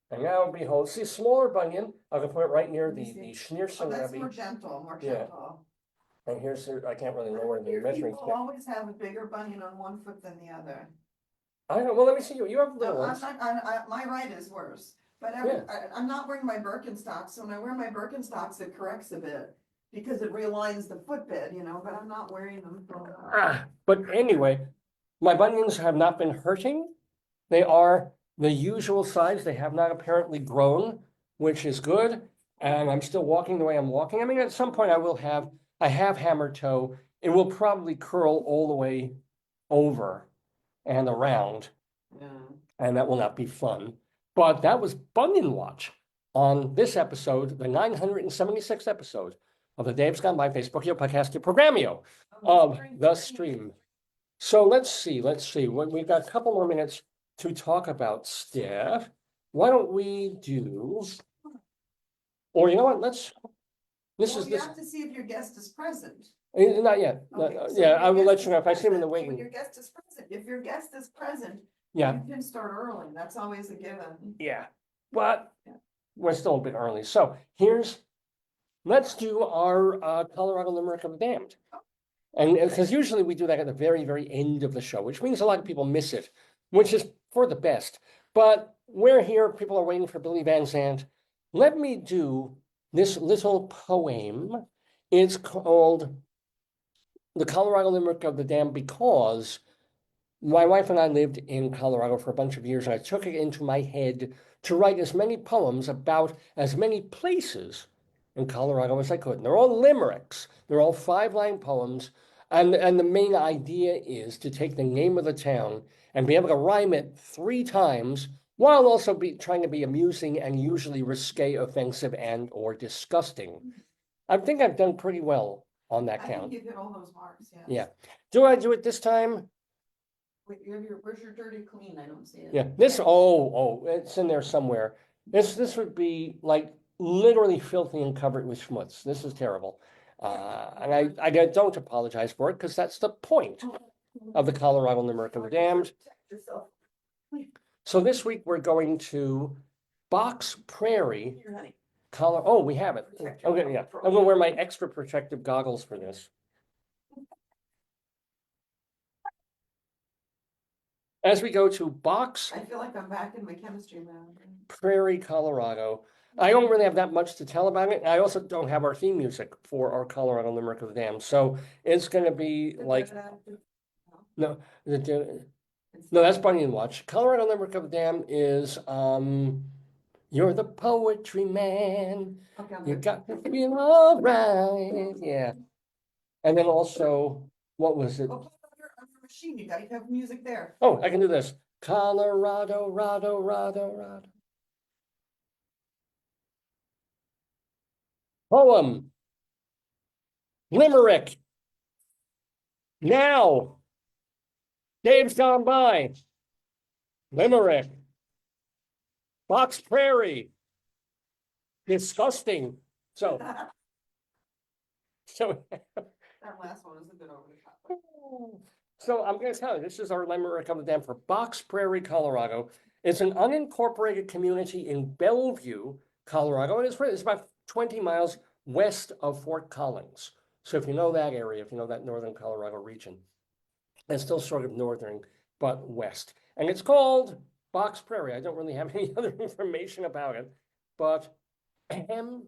Speaker 1: And now behold, see, smaller bunion. I can put it right near the Schneerson
Speaker 2: That's
Speaker 1: Rebbe.
Speaker 2: more gentle,
Speaker 1: Yeah. And here's, I can't really know where the measuring
Speaker 2: People
Speaker 1: stick.
Speaker 2: always have a bigger bunion on one foot than the other.
Speaker 1: I don't, well, let me see you. You have little
Speaker 2: No, I'm
Speaker 1: ones.
Speaker 2: not, my right is worse, but
Speaker 1: Yeah.
Speaker 2: I'm not wearing my Birkenstocks, so when I wear my Birkenstocks, it corrects a bit. Because it realigns the footbed, but I'm not wearing them for a while.
Speaker 1: But anyway, my bunions have not been hurting. They are the usual size. They have not apparently grown, which is good. And I'm still walking the way I'm walking. I mean, at some point I have hammer toe. It will probably curl all the way over and around,
Speaker 2: Yeah.
Speaker 1: and that will not be fun. But that was Bunion Watch on this episode, the 976th episode of the Dave's Gone By Facebook podcast Programmio of the stream. So let's see. We've got a couple more minutes to talk about stuff. Why don't we do, or you know what, this
Speaker 2: You have to see if your guest is present.
Speaker 1: Not yet.
Speaker 2: Okay, so
Speaker 1: Yeah,
Speaker 2: if
Speaker 1: I
Speaker 2: your
Speaker 1: will
Speaker 2: guest
Speaker 1: let you know
Speaker 2: is
Speaker 1: if I see him in the
Speaker 2: present, when
Speaker 1: waiting.
Speaker 2: your guest is present, if your guest is present,
Speaker 1: Yeah,
Speaker 2: you can start early, that's always a given.
Speaker 1: yeah, but
Speaker 2: Yeah.
Speaker 1: we're still a bit early. So let's do our Colorado Limerick of the Damned. And because usually we do that at the very, very end of the show, which means a lot of people miss it, which is for the best. But we're here, people are waiting for Billy Van Zandt. Let me do this little poem. It's called The Colorado Limerick of the Damned because my wife and I lived in Colorado for a bunch of years, and I took it into my head to write as many poems about as many places in Colorado as I could. And they're all limericks. They're all 5-line poems. And the main idea is to take the name of the town and be able to rhyme it 3 times while also trying to be amusing and usually risque, offensive, and or disgusting. I think I've done pretty well on that
Speaker 2: I think
Speaker 1: count.
Speaker 2: you've hit all those marks, yes.
Speaker 1: Yeah. Do I do it this time?
Speaker 2: Wait, where's your dirty clean? I don't see it.
Speaker 1: Yeah, it's in there somewhere. This would be like literally filthy and covered with schmutz. This is terrible. And I don't apologize for it because that's the point of the Colorado Limerick of the Damned.
Speaker 2: Protect yourself.
Speaker 1: So this week we're going to Box Prairie,
Speaker 2: Here, honey.
Speaker 1: Oh, we have it.
Speaker 2: Protect your
Speaker 1: Okay, yeah.
Speaker 2: throat.
Speaker 1: I'm gonna wear my extra protective goggles for this. As we go to Box
Speaker 2: I feel like I'm back in my chemistry lab.
Speaker 1: Prairie, Colorado. I don't really have that much to tell about it. I also don't have our theme music for our Colorado Limerick of the Damned. So it's going to be like, no, that's Bunion Watch. Colorado Limerick of the Damned is, you're the poetry man.
Speaker 2: Okay,
Speaker 1: You got to feel all right. Yeah. And then also, what was it?
Speaker 2: Oh, on your machine, you gotta have music there.
Speaker 1: Oh, I can do this. Colorado, Rado. Poem. Limerick. Now. Dave's Gone By. Limerick. Box Prairie. Disgusting. So
Speaker 2: That last one is a bit over the top.
Speaker 1: So I'm going to tell you, this is our Limerick of the Damned for Box Prairie, Colorado. It's an unincorporated community in Bellevue, Colorado. And it's about 20 miles west of Fort Collins. So if you know that area, if you know that northern Colorado region, it's still sort of northern, but west. And it's called Box Prairie. I don't really have any other information about it, but ahem,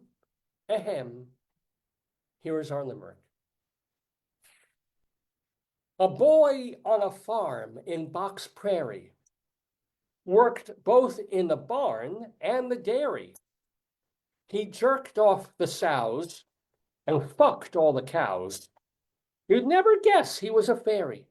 Speaker 1: here is our Limerick. A boy on a farm in Box Prairie worked both in the barn and the dairy. He jerked off the sows and fucked all the cows. You'd never guess he was a fairy.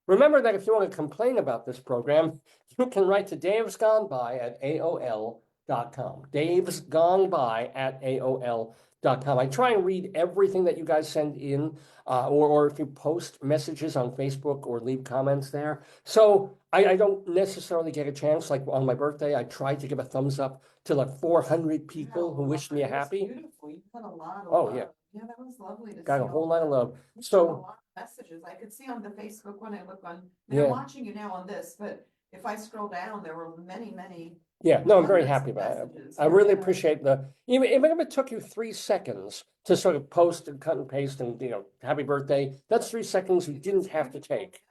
Speaker 1: Remember that if you want to complain about this program, you can write to davesgoneby@aol.com. davesgoneby@aol.com. I try and read everything that you guys send in, or if you post messages on Facebook or leave comments there. So I don't necessarily get a chance. Like on my birthday, I tried to give a thumbs up to like 400 people who wished me a happy.
Speaker 2: Beautiful. You put a lot of
Speaker 1: Oh,
Speaker 2: love.
Speaker 1: yeah.
Speaker 2: Yeah, that was lovely to see.
Speaker 1: Got a whole lot of love.
Speaker 2: You sent a
Speaker 1: So
Speaker 2: lot of messages. I could see on the Facebook when I look on, they're
Speaker 1: Yeah.
Speaker 2: watching you now on this, but if I scroll down, there were many
Speaker 1: Yeah, no, I'm very
Speaker 2: hundreds
Speaker 1: happy
Speaker 2: of
Speaker 1: about it.
Speaker 2: messages.
Speaker 1: I really
Speaker 2: Yeah.
Speaker 1: appreciate even if it took you 3 seconds to sort of post and cut and paste and, happy birthday, that's 3 seconds you didn't have to take,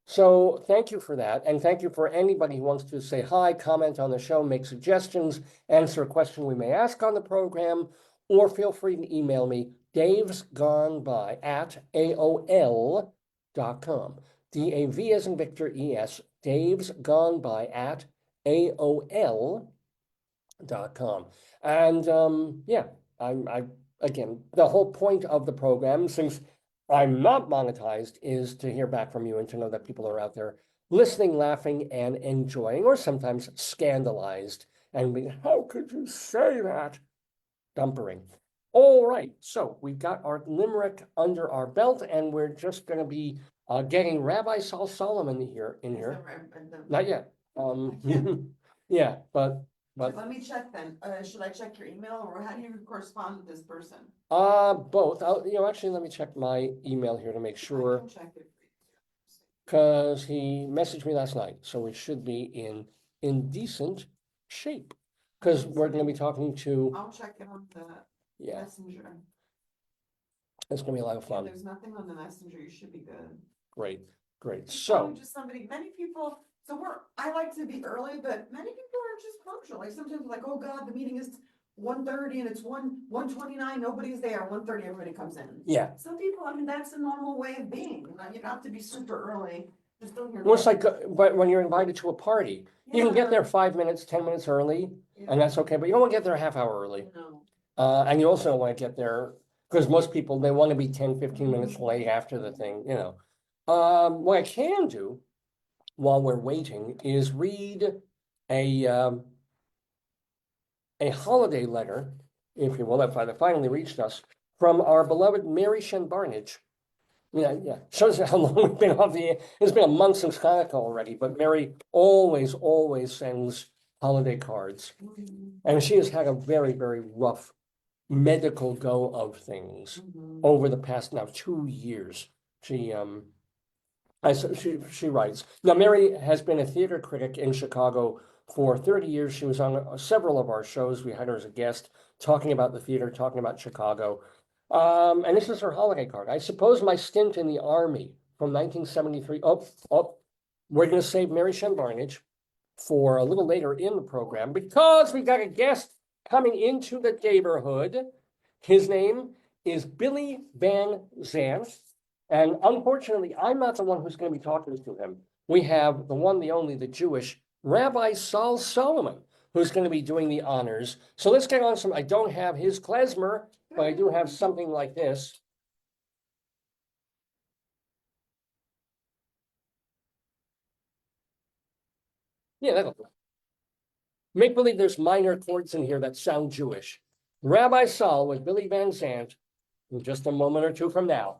Speaker 1: So thank you for that. And thank you for anybody who wants to say hi, comment on the show, make suggestions, answer a question we may ask on the program, or feel free to email me, davesgoneby@aol.com. DAV as in Victor, ES, davesgoneby@aol.com. And yeah, I again, the whole point of the program, since I'm not monetized, is to hear back from you and to know that people are out there listening, laughing, and enjoying, or sometimes scandalized and being, how could you say that? Dumpering. All right, so we've got our limerick under our belt, and we're just going to be getting Rabbi Sol Solomon here in here. Not yet. Yeah, but
Speaker 2: Let me check then. Should I check your email or how do you correspond with this person?
Speaker 1: Both. Actually, let me check my email here to make
Speaker 2: I
Speaker 1: sure,
Speaker 2: can check it.
Speaker 1: because he messaged me last night, so we should be in decent shape. Because we're going to be talking to,
Speaker 2: I'll check it on the
Speaker 1: yeah,
Speaker 2: messenger.
Speaker 1: it's going to be a lot of
Speaker 2: Yeah,
Speaker 1: fun.
Speaker 2: there's nothing on the messenger. You should be good.
Speaker 1: Great, great.
Speaker 2: It's
Speaker 1: So,
Speaker 2: probably just many people, I like to be early, but many people are just punctual. Like sometimes like, oh God, the meeting is 1:30 and it's 1:29, nobody's there. 1:30, everybody comes in.
Speaker 1: yeah,
Speaker 2: Some people, that's a normal way of being. You don't have to be super early. Just don't hear.
Speaker 1: well, it's like but when you're invited to a party, you can get there 5 minutes, 10 minutes early, and that's okay, but you don't want to get there a half hour early.
Speaker 2: No.
Speaker 1: And you also don't want to get there, because most people, they want to be 10, 15 minutes late after the thing, What I can do while we're waiting is read a holiday letter, if you will, that finally reached us from our beloved Mary Barnage. Yeah, shows you how long we've been off the air. It's been a month since Hanukkah already, but Mary always sends holiday cards. And she has had a very, very rough medical go of things over the past now 2 years. She writes. Now, Mary has been a theater critic in Chicago for 30 years. She was on several of our shows. We had her as a guest talking about the theater, talking about Chicago. And this is her holiday card. I suppose my stint in the Army from 1973. We're going to save Mary Barnage for a little later in the program, because we've got a guest coming into the Daverhood. His name is Billy Van Zandt. And unfortunately, I'm not the one who's going to be talking to him. We have the one, the only, the Jewish Rabbi Sol Solomon, who's going to be doing the honors. So let's get on I don't have his klezmer, but I do have something like this. Yeah, that'll do. Make believe there's minor chords in here that sound Jewish. Rabbi Sol with Billy Van Zandt in just a moment or two from now.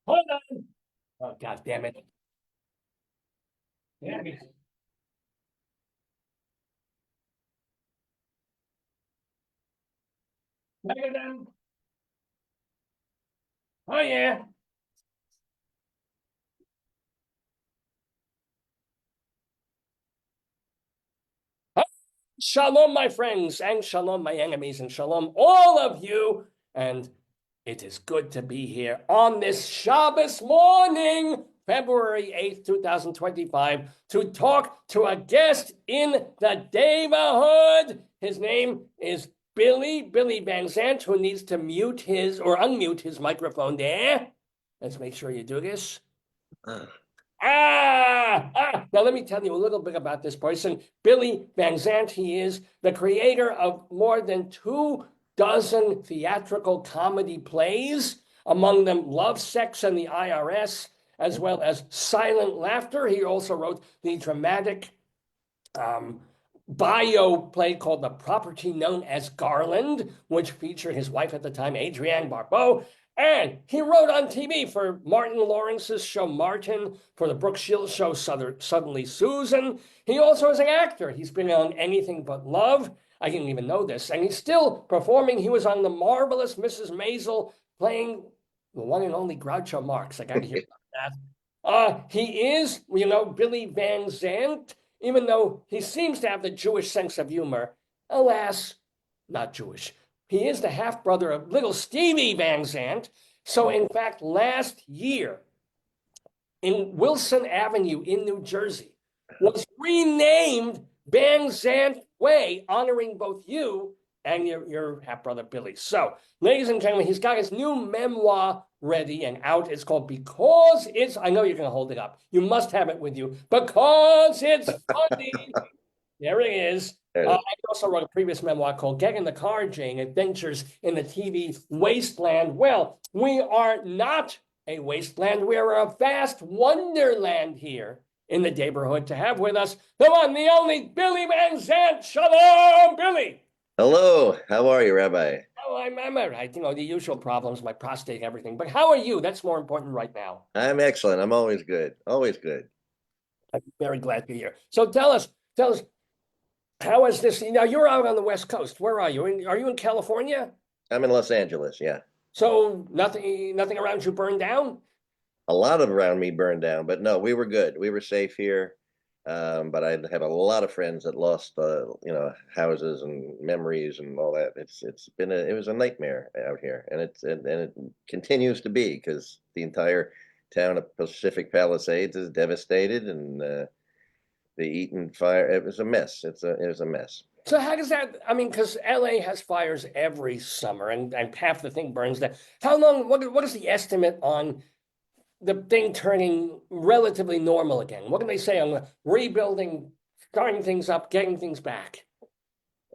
Speaker 1: Hold on. Oh, God damn it. Yeah. Oh, yeah. Shalom, my friends, and shalom, my enemies, and shalom, all of you. And it is good to be here on this Shabbos morning, February 8th, 2025, to talk to a guest in the Daverhood. His name is Billy Van Zandt, who needs to mute his or unmute his microphone there. Let's make sure you do this. Now let me tell you a little bit about this person. Billy Van Zandt, he is the creator of more than 24 theatrical comedy plays, among them Love, Sex, and the IRS, as well as Silent Laughter. He also wrote the dramatic bio play called The Property Known as Garland, which featured his wife at the time, Adrienne Barbeau. And he wrote on TV for Martin Lawrence's show Martin, for the Brooke Shields show Suddenly Susan. He also is an actor. He's been on Anything But Love. I didn't even know this. And he's still performing. He was on The Marvelous Mrs. Maisel playing the one and only Groucho Marx. I got to hear about that. He is, Billy Van Zandt, even though he seems to have the Jewish sense of humor. Alas, not Jewish. He is the half-brother of little Stevie Van Zandt. So, in fact, last year in Wilson Avenue in New Jersey was renamed Van Zandt Way, honoring both you and your half-brother Billy. So, ladies and gentlemen, he's got his new memoir ready and out. It's called Because It's, I know you're going to hold it up. You must have it with you. Because It's Funny. There it is. I also wrote a previous memoir called Get in the Car, Jane, Adventures in the TV Wasteland. Well, we are not a wasteland. We are a vast wonderland here in the Daverhood to have with us the one, the only Billy Van Zandt. Shalom, Billy.
Speaker 3: Hello. How are you, Rabbi?
Speaker 1: Oh, I'm all right. The usual problems, my prostate, everything. But how are you? That's more important right now.
Speaker 3: I'm excellent. I'm always good. Always good.
Speaker 1: I'm very glad to be here. So tell us, how is this? You're out on the West Coast. Where are you? Are you in California?
Speaker 3: I'm in Los Angeles, yeah.
Speaker 1: So nothing around you burned down?
Speaker 3: A lot of around me burned down, but no, we were good. We were safe here. But I have a lot of friends that lost, houses and memories and all that. It was a nightmare out here, and it continues to be because the entire town of Pacific Palisades is devastated, and the Eaton fire. It was a mess. It was a mess.
Speaker 1: So how does that? I mean, because LA has fires every summer, and half the thing burns down. How long? What is the estimate on the thing turning relatively normal again? What can they say on rebuilding, starting things up, getting things back?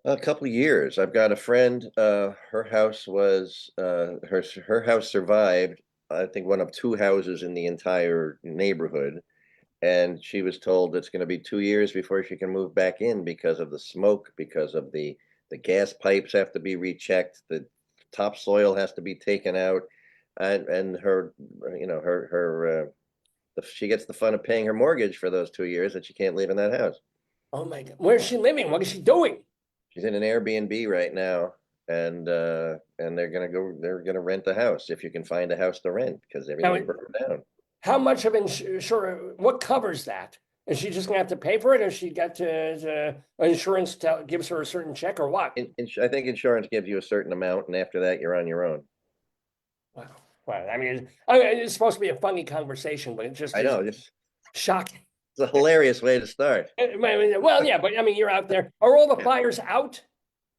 Speaker 3: A couple of years. I've got a friend. Her house was her house survived. I think one of two houses in the entire neighborhood, and she was told it's going to be 2 years before she can move back in because of the smoke, because of the gas pipes have to be rechecked, the topsoil has to be taken out, and her, she gets the fun of paying her mortgage for those 2 years that she can't live in that house.
Speaker 1: Oh my God, where's she living? What is she doing?
Speaker 3: She's in an Airbnb right now, and they're gonna rent the house if you can find a house to rent because everything burned down.
Speaker 1: How much of what covers that? Is she just gonna have to pay for it, or she got to insurance gives her a certain check, or what?
Speaker 3: I think insurance gives you a certain amount, and after that, you're on your own.
Speaker 1: Wow. Well, I mean, it's supposed to be a funny conversation, but it just
Speaker 3: I know,
Speaker 1: is shocking.
Speaker 3: it's a hilarious way to start.
Speaker 1: Well, yeah, but I mean, you're out there. Are all the fires out?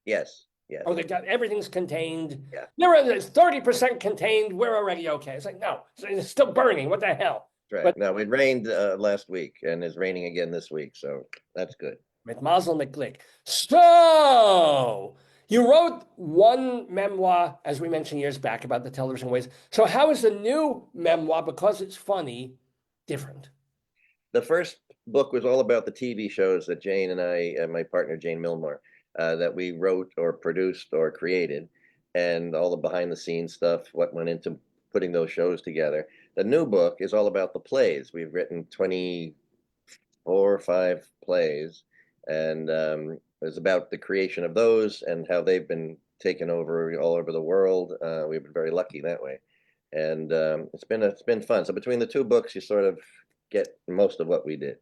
Speaker 3: Yes, yes.
Speaker 1: Oh, everything's contained.
Speaker 3: Yeah.
Speaker 1: There is 30% contained. We're already okay. It's like, no, it's still burning. What the hell?
Speaker 3: Right.
Speaker 1: But
Speaker 3: no, it rained last week and it's raining again this week, so that's good.
Speaker 1: Mit Mazel McGlick. So you wrote one memoir, as we mentioned years back, about the television ways. So how is the new memoir, because it's funny, different?
Speaker 3: The first book was all about the TV shows that Jane and I, and my partner Jane Milmore, that we wrote or produced or created, and all the behind the scenes stuff, what went into putting those shows together. The new book is all about the plays. We've written 24 or 5 plays, and it's about the creation of those and how they've been taken over all over the world. We've been very lucky that way, and it's been fun. So between the two books, you sort of get most of what we did.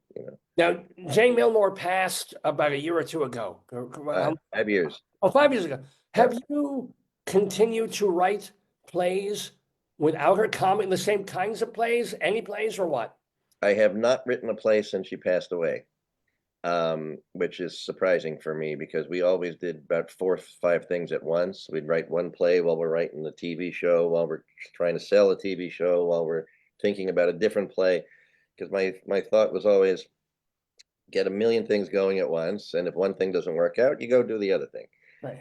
Speaker 1: Now, Jane Milmore passed about a year or two ago.
Speaker 3: 5 years.
Speaker 1: Oh, 5 years ago. Have you continued to write plays without her comment, the same kinds of plays, any plays, or what?
Speaker 3: I have not written a play since she passed away, which is surprising for me because we always did about 4 or 5 things at once. We'd write one play while we're writing the TV show, while we're trying to sell a TV show, while we're thinking about a different play. Because my thought was always get a million things going at once, and if one thing doesn't work out, you go do the other thing.
Speaker 1: Right.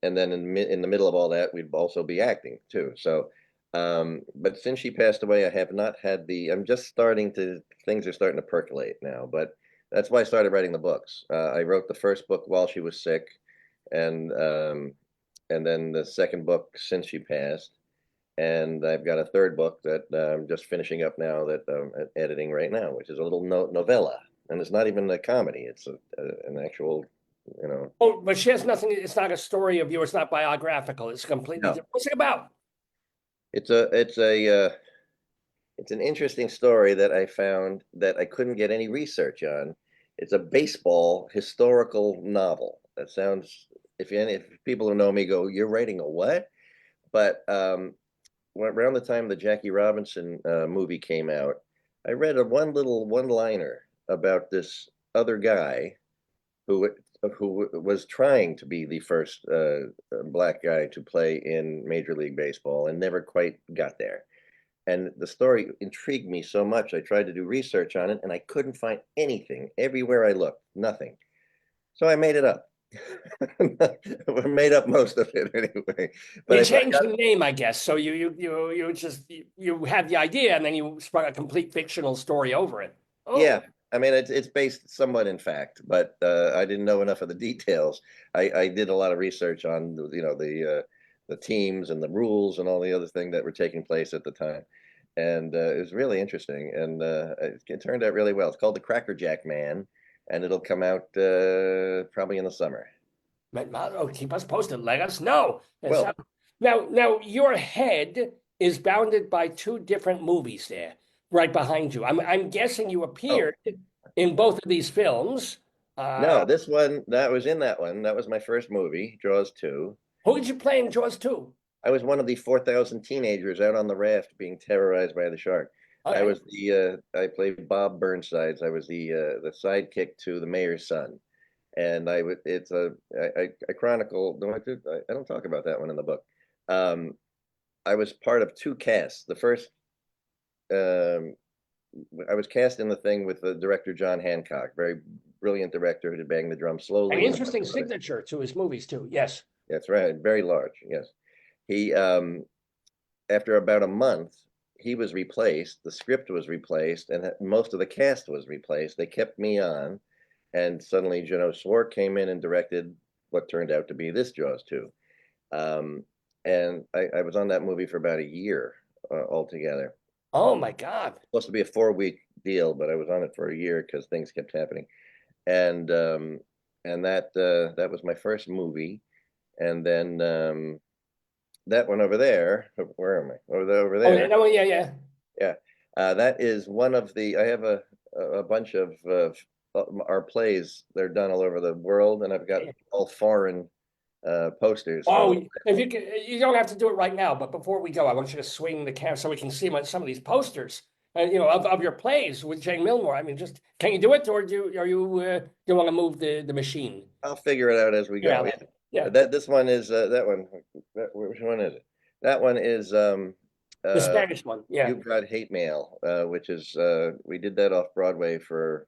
Speaker 3: And then in the middle of all that, we'd also be acting too. So, but since she passed away, I have not had I'm just starting to, things are starting to percolate now, but that's why I started writing the books. I wrote the first book while she was sick, and then the second book since she passed. And I've got a third book that I'm just finishing up now that I'm editing right now, which is a little novella. And it's not even a comedy. It's an actual, you know.
Speaker 1: Oh, but she has nothing. It's not a story of you. It's not biographical. It's completely
Speaker 3: No.
Speaker 1: different. What's it about?
Speaker 3: It's an interesting story that I found that I couldn't get any research on. It's a baseball historical novel. That sounds, if people who know me go, "You're writing a what?" But around the time the Jackie Robinson movie came out, I read a one-liner about this other guy who was trying to be the first black guy to play in Major League Baseball and never quite got there. And the story intrigued me so much. I tried to do research on it and I couldn't find anything. Everywhere I looked, nothing. So I made it up. I made up most of it anyway. But
Speaker 1: You
Speaker 3: I
Speaker 1: changed the name, I guess. So you had the idea, and then you sprung a complete fictional story over it. Oh,
Speaker 3: yeah, I mean it's based somewhat in fact, but I didn't know enough of the details. I did a lot of research on the teams and the rules and all the other things that were taking place at the time, and it was really interesting, and it turned out really well. It's called The Cracker Jack Man, and it'll come out probably in the summer.
Speaker 1: oh, keep us posted. Let us know.
Speaker 3: Well,
Speaker 1: Now, your head is bounded by two different movies there, right behind you. I'm guessing you
Speaker 3: oh
Speaker 1: appeared in both of these films.
Speaker 3: no, this one that was in that one. That was my first movie, Jaws 2.
Speaker 1: Who did you play in Jaws 2?
Speaker 3: I was one of the 4,000 teenagers out on the raft being terrorized by the shark. I
Speaker 1: Okay.
Speaker 3: was I played Bob Burnsides. I was the sidekick to the mayor's son, and I chronicle. No, I don't talk about that one in the book. Um, I was part of two casts. The first, um, I was cast in the thing with the director John Hancock, very brilliant director who did Bang the Drum
Speaker 1: An
Speaker 3: Slowly and a bunch
Speaker 1: interesting
Speaker 3: of other.
Speaker 1: signature to his movies too. Yes.
Speaker 3: That's right, very large. Yes, he after about a month, he was replaced. The script was replaced, and most of the cast was replaced. They kept me on, and suddenly Juno Swart came in and directed what turned out to be this Jaws 2. And I was on that movie for about a year altogether.
Speaker 1: Oh my God.
Speaker 3: Supposed to be a 4-week deal, but I was on it for a year because things kept happening. And that was my first movie. And then that one over there, where am I? Over
Speaker 1: Oh,
Speaker 3: there.
Speaker 1: no, yeah.
Speaker 3: Yeah, that is one of the. I have a bunch of our plays. They're done all over the world, and I've got all foreign posters.
Speaker 1: Oh, if you can, you don't have to do it right now, but before we go, I want you to swing the camera so we can see some of these posters, of your plays with Jane Milmore. I mean, just can you do it, or do you want to move the machine?
Speaker 3: I'll figure it out as we go.
Speaker 1: Yeah.
Speaker 3: This one is that one. Which one is it? That one is
Speaker 1: The Spanish one. Yeah.
Speaker 3: You've Got Hate Mail, which is we did that off Broadway for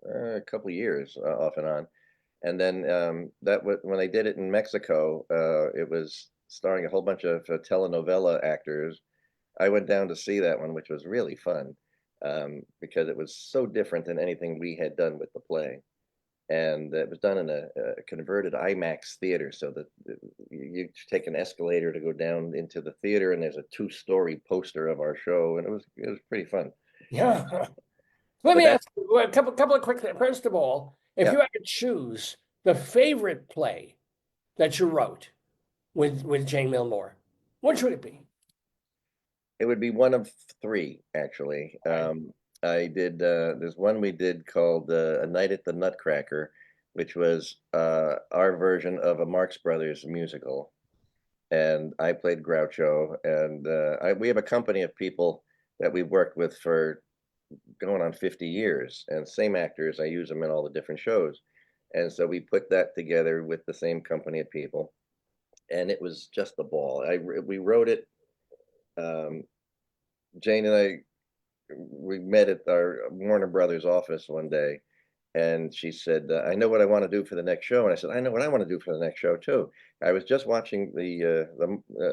Speaker 3: a couple of years off and on. And then when they did it in Mexico, it was starring a whole bunch of telenovela actors. I went down to see that one, which was really fun because it was so different than anything we had done with the play. And it was done in a converted IMAX theater, so that you take an escalator to go down into the theater, and there's a 2-story poster of our show, and it was pretty fun.
Speaker 1: Yeah. Let me ask you a couple of quick things. First of all, if you had to choose the favorite play that you wrote with Jane Milmore, which would it be?
Speaker 3: It would be one of 3, actually. I did. There's one we did called "A Night at the Nutcracker," which was our version of a Marx Brothers musical, and I played Groucho. And we have a company of people that we've worked with for going on 50 years, and same actors. I use them in all the different shows, and so we put that together with the same company of people, and it was just a ball. We wrote it. Jane and I, we met at our Warner Brothers office one day, and she said, "I know what I want to do for the next show." And I said, "I know what I want to do for the next show too." I was just watching the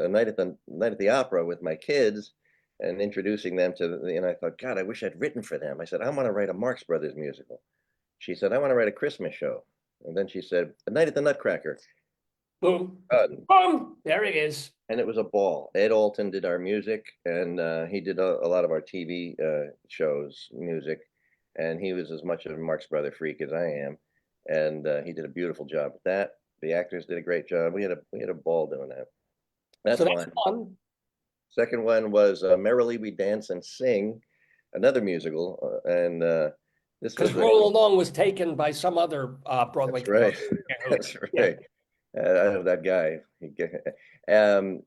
Speaker 3: night at the opera with my kids and introducing them to and I thought, God, I wish I'd written for them. I said, I want to write a Marx Brothers musical. She said, I want to write a Christmas show. And then she said, "A Night at the Nutcracker."
Speaker 1: Boom,
Speaker 3: done.
Speaker 1: boom, there it is.
Speaker 3: And it was a ball. Ed Alton did our music, and he did a lot of our TV shows music, and he was as much of a Marx Brother freak as I am, and he did a beautiful job with that. The actors did a great job. We had a ball doing that. That's
Speaker 1: So that's
Speaker 3: one.
Speaker 1: fun.
Speaker 3: Second one was Merrily We Dance and Sing, another musical, and this was
Speaker 1: Because Roll Along was taken by some other Broadway.
Speaker 3: that's right.
Speaker 1: composer.
Speaker 3: That's
Speaker 1: Yeah.
Speaker 3: right. I know that guy. Um,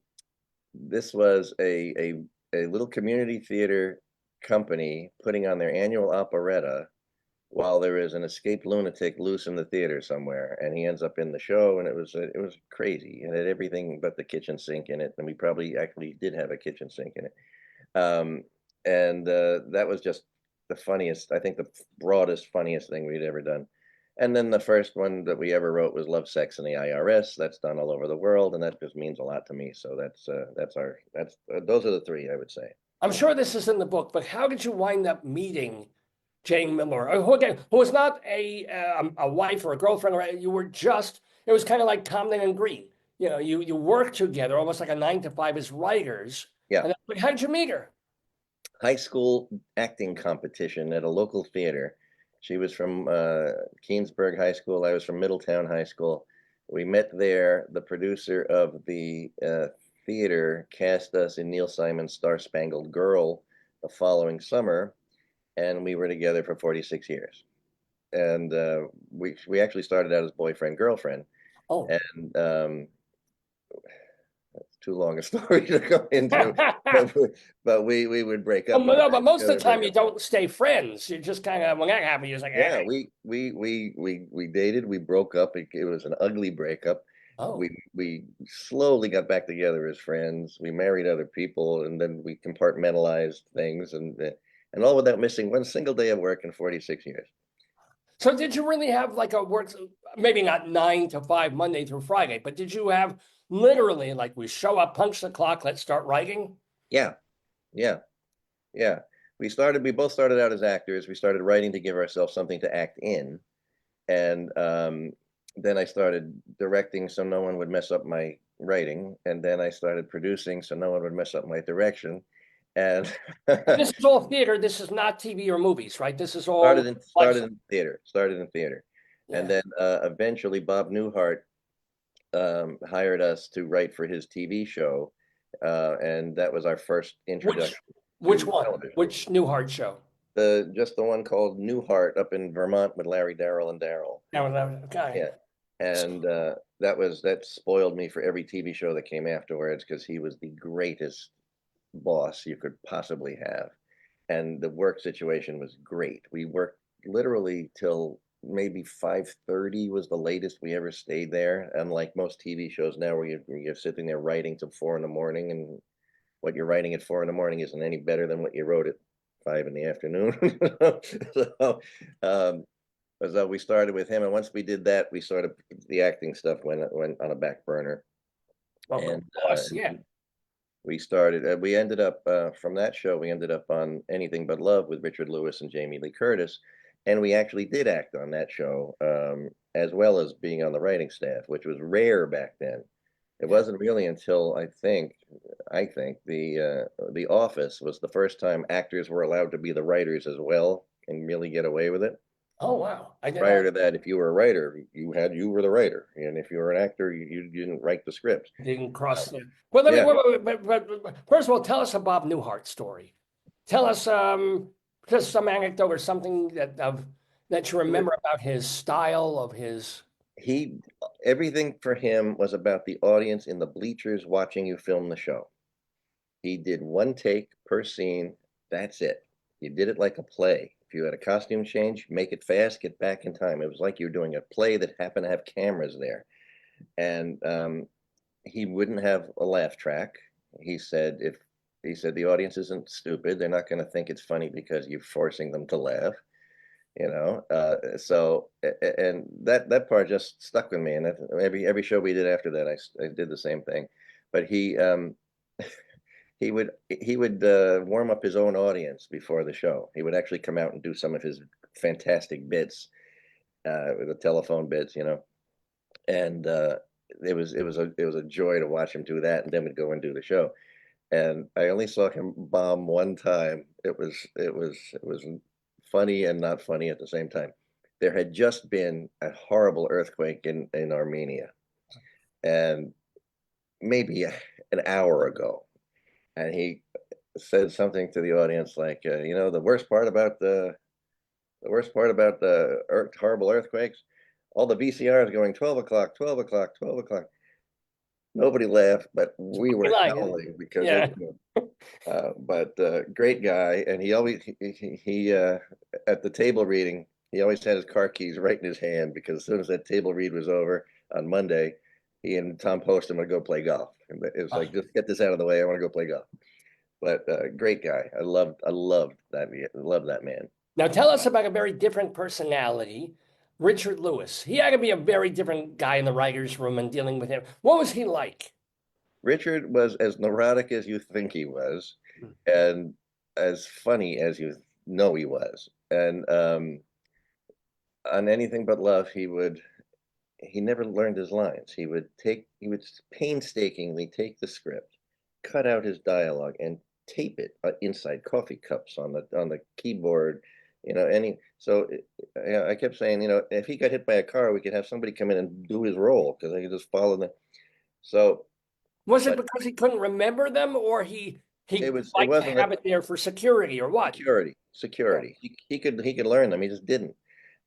Speaker 3: this was a little community theater company putting on their annual operetta while there is an escaped lunatic loose in the theater somewhere, and he ends up in the show, and it was crazy. It had everything but the kitchen sink in it, and we probably actually did have a kitchen sink in it. And that was just the funniest, I think the broadest, funniest thing we'd ever done. And then the first one that we ever wrote was Love, Sex, and the IRS. That's done all over the world, and that just means a lot to me. So those are the three I would say.
Speaker 1: I'm sure this is in the book, but how did you wind up meeting Jane Miller, who again, who was not a wife or a girlfriend, or you were just, it was kind of like Comden and Green. You know, you worked together almost like a 9 to 5 as writers.
Speaker 3: Yeah.
Speaker 1: And how did you meet her?
Speaker 3: High school acting competition at a local theater. She was from Keensburg High School. I was from Middletown High School. We met there. The producer of the theater cast us in Neil Simon's Star Spangled Girl the following summer, and we were together for 46 years. And we actually started out as boyfriend girlfriend.
Speaker 1: Oh.
Speaker 3: And that's too long a story to go into, but we would break up.
Speaker 1: No, but most of the time you don't stay friends. You just kind of, when that happened, you're just like,
Speaker 3: Yeah,
Speaker 1: "Eh."
Speaker 3: we dated, we broke up. It was an ugly breakup.
Speaker 1: Oh.
Speaker 3: We slowly got back together as friends. We married other people, and then we compartmentalized things, and all without missing one single day of work in 46 years.
Speaker 1: So did you really have like a work, maybe not 9 to 5, Monday through Friday, but did you have literally like we show up, punch the clock, let's start writing?
Speaker 3: Yeah, yeah, yeah. We both started out as actors. We started writing to give ourselves something to act in. And then I started directing so no one would mess up my writing. And then I started producing so no one would mess up my direction. And
Speaker 1: This is all theater. This is not TV or movies, right? This is all
Speaker 3: started in theater.
Speaker 1: Yeah.
Speaker 3: And then eventually Bob Newhart hired us to write for his TV show. And that was our first introduction.
Speaker 1: Which
Speaker 3: to
Speaker 1: one?
Speaker 3: television.
Speaker 1: Which Newhart show?
Speaker 3: Just the one called Newhart up in Vermont with Larry, Darrell, and Daryl.
Speaker 1: Okay.
Speaker 3: Yeah. And that spoiled me for every TV show that came afterwards, because he was the greatest boss you could possibly have. And the work situation was great. We worked literally till maybe 5:30 was the latest we ever stayed there. Unlike most TV shows now, where you're sitting there writing till 4 a.m, and what you're writing at 4 a.m isn't any better than what you wrote at 5 p.m. So we started with him, and once we did that, we sort of, the acting stuff went on a back burner.
Speaker 1: Well,
Speaker 3: And
Speaker 1: yeah.
Speaker 3: we ended up from that show, we ended up on Anything But Love with Richard Lewis and Jamie Lee Curtis, and we actually did act on that show, as well as being on the writing staff, which was rare back then. It wasn't really until I think the Office was the first time actors were allowed to be the writers as well and really get away with it.
Speaker 1: Oh wow!
Speaker 3: Prior to that, if you were a writer, you were the writer, and if you were an actor, you didn't write the scripts.
Speaker 1: Didn't cross the. Well, let me. But first of all, tell us a Bob Newhart story. Tell us just some anecdote or something that you remember about his style of his.
Speaker 3: Everything for him was about the audience in the bleachers watching you film the show. He did one take per scene. That's it. You did it like a play. If you had a costume change, make it fast, get back in time. It was like you were doing a play that happened to have cameras there. And he wouldn't have a laugh track. He said the audience isn't stupid. They're not going to think it's funny because you're forcing them to laugh. So and that part just stuck with me. And every show we did after that, I did the same thing. But he would warm up his own audience before the show. He would actually come out and do some of his fantastic bits, the telephone bits, and it was a joy to watch him do that, and then we'd go and do the show. And I only saw him bomb one time. It was funny and not funny at the same time. There had just been a horrible earthquake in Armenia, and maybe an hour ago, and he said something to the audience like, the worst part about the horrible earthquakes, all the VCRs going 12 o'clock, 12 o'clock, 12 o'clock. Nobody laughed, but we were
Speaker 1: like it.
Speaker 3: howling because
Speaker 1: Yeah.
Speaker 3: but great guy, and he always he at the table reading, he always had his car keys right in his hand, because as soon as that table read was over on Monday, he and Tom Poston would go play golf. And it's like, just get this out of the way, I want to go play golf. But great guy. I loved that man.
Speaker 1: Now tell us about a very different personality, Richard Lewis. He had to be a very different guy in the writer's room and dealing with him. What was he like?
Speaker 3: Richard was as neurotic as you think he was, and as funny as you know he was. And on Anything But Love, he never learned his lines. He would painstakingly take the script, cut out his dialogue, and tape it inside coffee cups on the keyboard. I kept saying, if he got hit by a car, we could have somebody come in and do his role, because they could just follow the. So
Speaker 1: Was it
Speaker 3: but
Speaker 1: because he couldn't remember them, or he
Speaker 3: it
Speaker 1: liked to
Speaker 3: wasn't
Speaker 1: have it there for security, or what?
Speaker 3: security. He could learn them. He just didn't.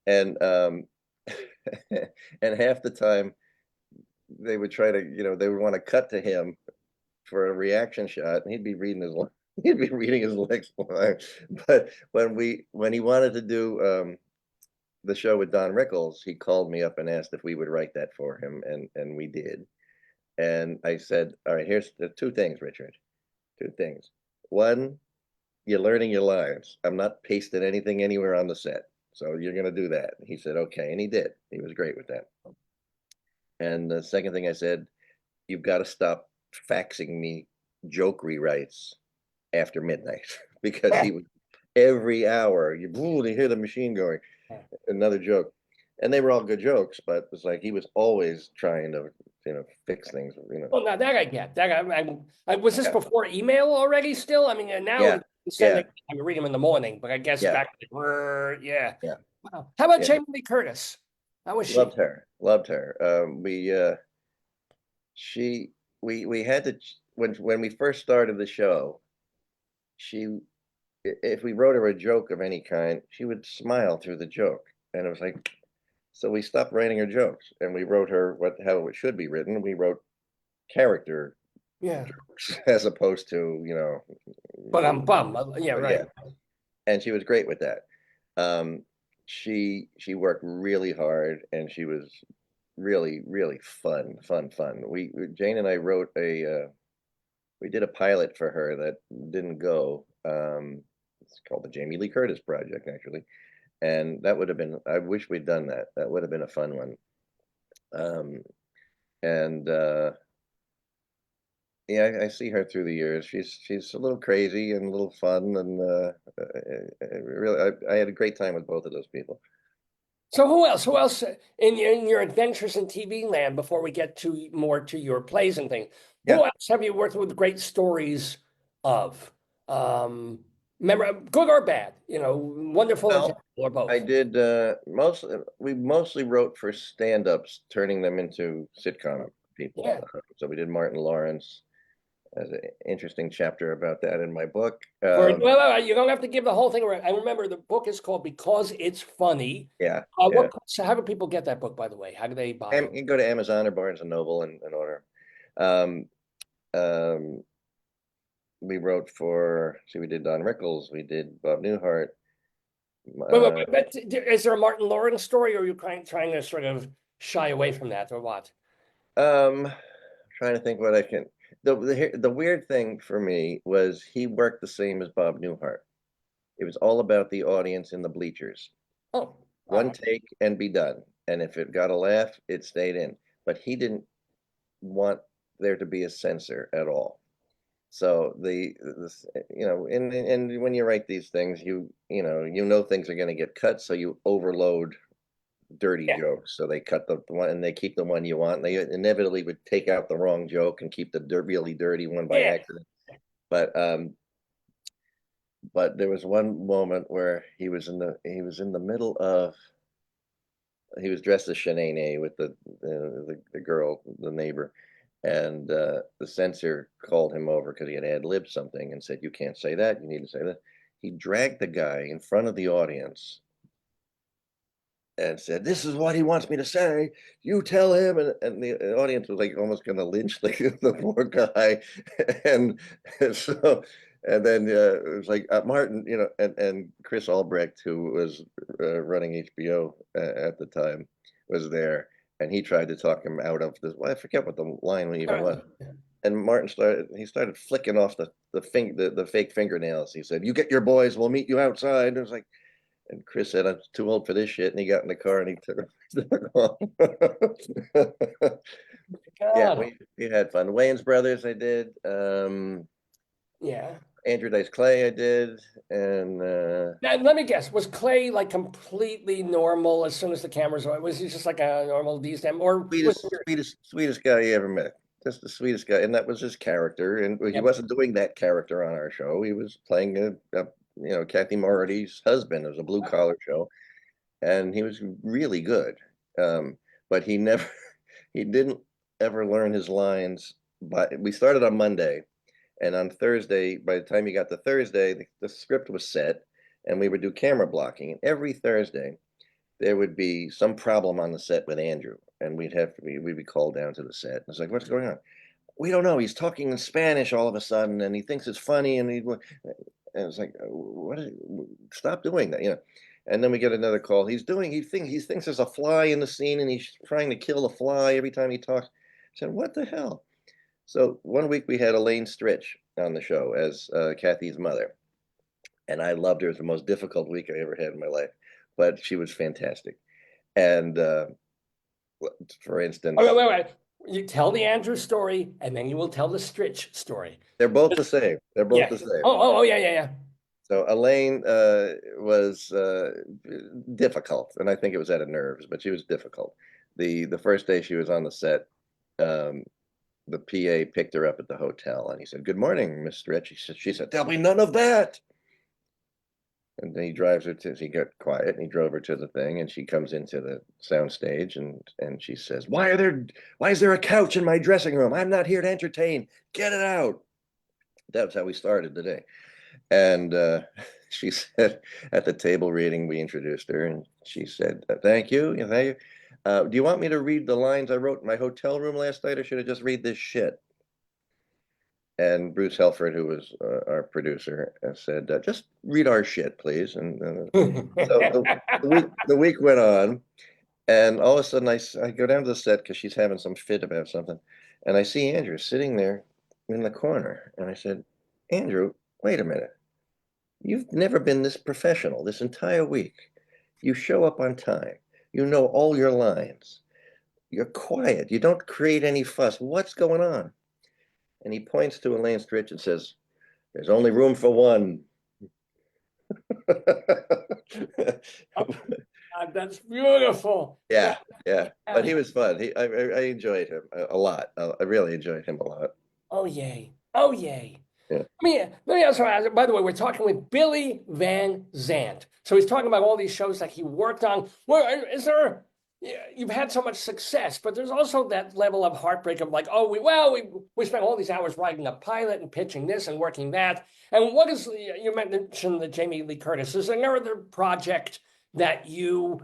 Speaker 3: And and half the time they would try to, they would want to cut to him for a reaction shot, and he'd be reading his next line. But when he wanted to do the show with Don Rickles, he called me up and asked if we would write that for him, and we did. And I said, all right, here's the two things, Richard. Two things. One, you're learning your lines. I'm not pasting anything anywhere on the set, so you're going to do that. He said, okay, and he did. He was great with that. And the second thing I said, you've got to stop faxing me joke rewrites after midnight, because he would, every hour you hear the machine going, another joke, and they were all good jokes, but it's like he was always trying to fix things.
Speaker 1: Well, now that I get. Was this before email already? Still, I mean, now
Speaker 3: Yeah,
Speaker 1: you send
Speaker 3: yeah,
Speaker 1: it, I read them in the morning, but I guess
Speaker 3: yeah,
Speaker 1: back then, yeah.
Speaker 3: yeah.
Speaker 1: Wow. How about
Speaker 3: Yeah.
Speaker 1: Jamie Lee Curtis? How was she?
Speaker 3: Loved her. We had to, when we first started the show, if we wrote her a joke of any kind, she would smile through the joke, and it was like, so we stopped writing her jokes, and we wrote her how it should be written. We wrote character
Speaker 1: Yeah.
Speaker 3: jokes as opposed to
Speaker 1: But I'm bummed. Yeah, right.
Speaker 3: And she was great with that. She worked really hard, and she was really, really fun. Jane and I wrote we did a pilot for her that didn't go. It's called the Jamie Lee Curtis Project, actually. And that would have been, I wish we'd done that. That would have been a fun one. I see her through the years. She's a little crazy and a little fun, and really, I had a great time with both of those people.
Speaker 1: So who else? Who else in your adventures in TV land, before we get more to your plays and things? Who else have you worked with great stories of? Remember, good or bad? Wonderful or terrible, or both?
Speaker 3: I did we mostly wrote for stand-ups, turning them into sitcom people.
Speaker 1: Yeah.
Speaker 3: So we did Martin Lawrence. There's an interesting chapter about that in my book.
Speaker 1: Well, you don't have to give the whole thing. I remember the book is called Because It's Funny.
Speaker 3: Yeah.
Speaker 1: So how do people get that book, by the way? How do they buy it?
Speaker 3: You can go to Amazon or Barnes and Noble and order. We wrote we did Don Rickles, we did Bob Newhart.
Speaker 1: But is there a Martin Lawrence story, or are you trying to sort of shy away from that, or what?
Speaker 3: Trying to think what I can. The weird thing for me was he worked the same as Bob Newhart. It was all about the audience in the bleachers.
Speaker 1: Oh,
Speaker 3: one take and be done. And if it got a laugh, it stayed in. But he didn't want there to be a censor at all. So and when you write these things, you know things are going to get cut, so you overload dirty
Speaker 1: Yeah.
Speaker 3: jokes. So they cut the one and they keep the one you want. And they inevitably would take out the wrong joke and keep the really dirty one by
Speaker 1: Yeah.
Speaker 3: accident. But there was one moment where he was in the middle of, he was dressed as Shanae with the girl, the neighbor, and the censor called him over because he had ad-libbed something and said, "You can't say that. You need to say that." He dragged the guy in front of the audience and said, "This is what he wants me to say. You tell him." And the audience was like almost going to lynch the poor guy. And so, and then it was like Martin, and Chris Albrecht, who was running HBO at the time, was there. And he tried to talk him out of this. Well, I forget what the line even was. And Martin started flicking off the fake fingernails. He said, "You get your boys, we'll meet you outside." And it was like, and Chris said, "I'm too old for this shit." And he got in the car and he took off. Yeah,
Speaker 1: God.
Speaker 3: we had fun. Wayans Brothers, I did.
Speaker 1: Yeah.
Speaker 3: Andrew Dice Clay, I did. And
Speaker 1: Now, let me guess, was Clay like completely normal as soon as the cameras were? Was he just like a normal these them or was
Speaker 3: sweetest guy you ever met. Just the sweetest guy. And that was his character. And he
Speaker 1: Yep.
Speaker 3: wasn't doing that character on our show. He was playing Kathy Moriarty's husband. It was a blue collar show. And he was really good. But he didn't ever learn his lines. But we started on Monday, and on Thursday, by the time you got to Thursday, the script was set, and we would do camera blocking. And every Thursday, there would be some problem on the set with Andrew, and we'd be called down to the set. And it's like, "What's going on?" "We don't know. He's talking in Spanish all of a sudden, and he thinks it's funny." And it's like, stop doing that, And then we get another call. He thinks there's a fly in the scene, and he's trying to kill the fly every time he talks. I said, "What the hell?" So one week we had Elaine Stritch on the show as Kathy's mother, and I loved her. It was the most difficult week I ever had in my life, but she was fantastic. And for instance,
Speaker 1: wait. You tell the Andrew story and then you will tell the Stritch story.
Speaker 3: they're both the same. They're both
Speaker 1: Yeah.
Speaker 3: the same.
Speaker 1: Oh, yeah.
Speaker 3: So Elaine was difficult, and I think it was out of nerves, but she was difficult. The first day she was on the set, the PA picked her up at the hotel, and he said, "Good morning, Miss Stritch." She said, "There'll be none of that." And then he got quiet, and he drove her to the thing, and she comes into the sound stage, and she says, why is there a couch in my dressing room? I'm not here to entertain. Get it out." That's how we started the day. And she said at the table reading, we introduced her, and she said, "Thank you. Thank you. Do you want me to read the lines I wrote in my hotel room last night, or should I just read this shit?" And Bruce Helford, who was our producer, said, "Just read our shit, please." And so the week went on, and all of a sudden I go down to the set because she's having some fit about something, and I see Andrew sitting there in the corner, and I said, "Andrew, wait a minute. You've never been this professional this entire week. You show up on time. You know all your lines. You're quiet. You don't create any fuss. What's going on?" And he points to Elaine Stritch and says, "There's only room for one."
Speaker 1: That's beautiful.
Speaker 3: Yeah. But he was fun. I enjoyed him a lot. I really enjoyed him a lot.
Speaker 1: Oh, yay. Oh, yay.
Speaker 3: Yeah.
Speaker 1: Let me also ask, by the way, we're talking with Billy Van Zandt. So he's talking about all these shows that he worked on. Well, you've had so much success, but there's also that level of heartbreak of like, we spent all these hours writing a pilot and pitching this and working that. And you mentioned the Jamie Lee Curtis. Is there another project that you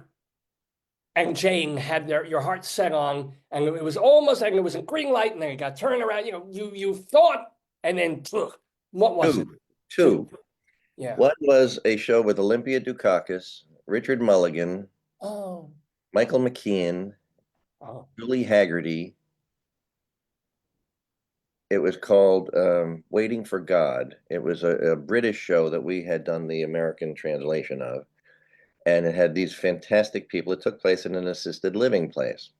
Speaker 1: and Jane had your heart set on, and it was almost like it was a green light, and then it got turned around. You thought, and then what was it?
Speaker 3: Two.
Speaker 1: Yeah.
Speaker 3: One was a show with Olympia Dukakis, Richard Mulligan,
Speaker 1: Oh.
Speaker 3: Michael McKean, Julie Haggerty. It was called Waiting for God. It was a British show that we had done the American translation of. And it had these fantastic people. It took place in an assisted living place.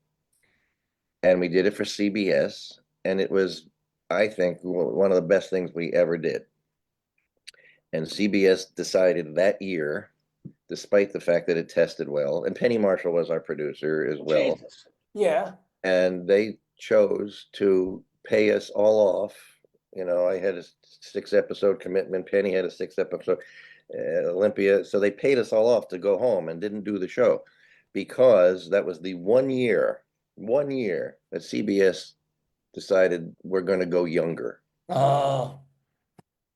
Speaker 3: And we did it for CBS. And it was, I think, one of the best things we ever did. And CBS decided that year despite the fact that it tested well. And Penny Marshall was our producer as well.
Speaker 1: Jesus. Yeah.
Speaker 3: And they chose to pay us all off. You know, I had a 6-episode commitment. Penny had a 6-episode. Olympia. So they paid us all off to go home and didn't do the show because that was the 1 year that CBS decided we're going to go younger.
Speaker 1: Oh,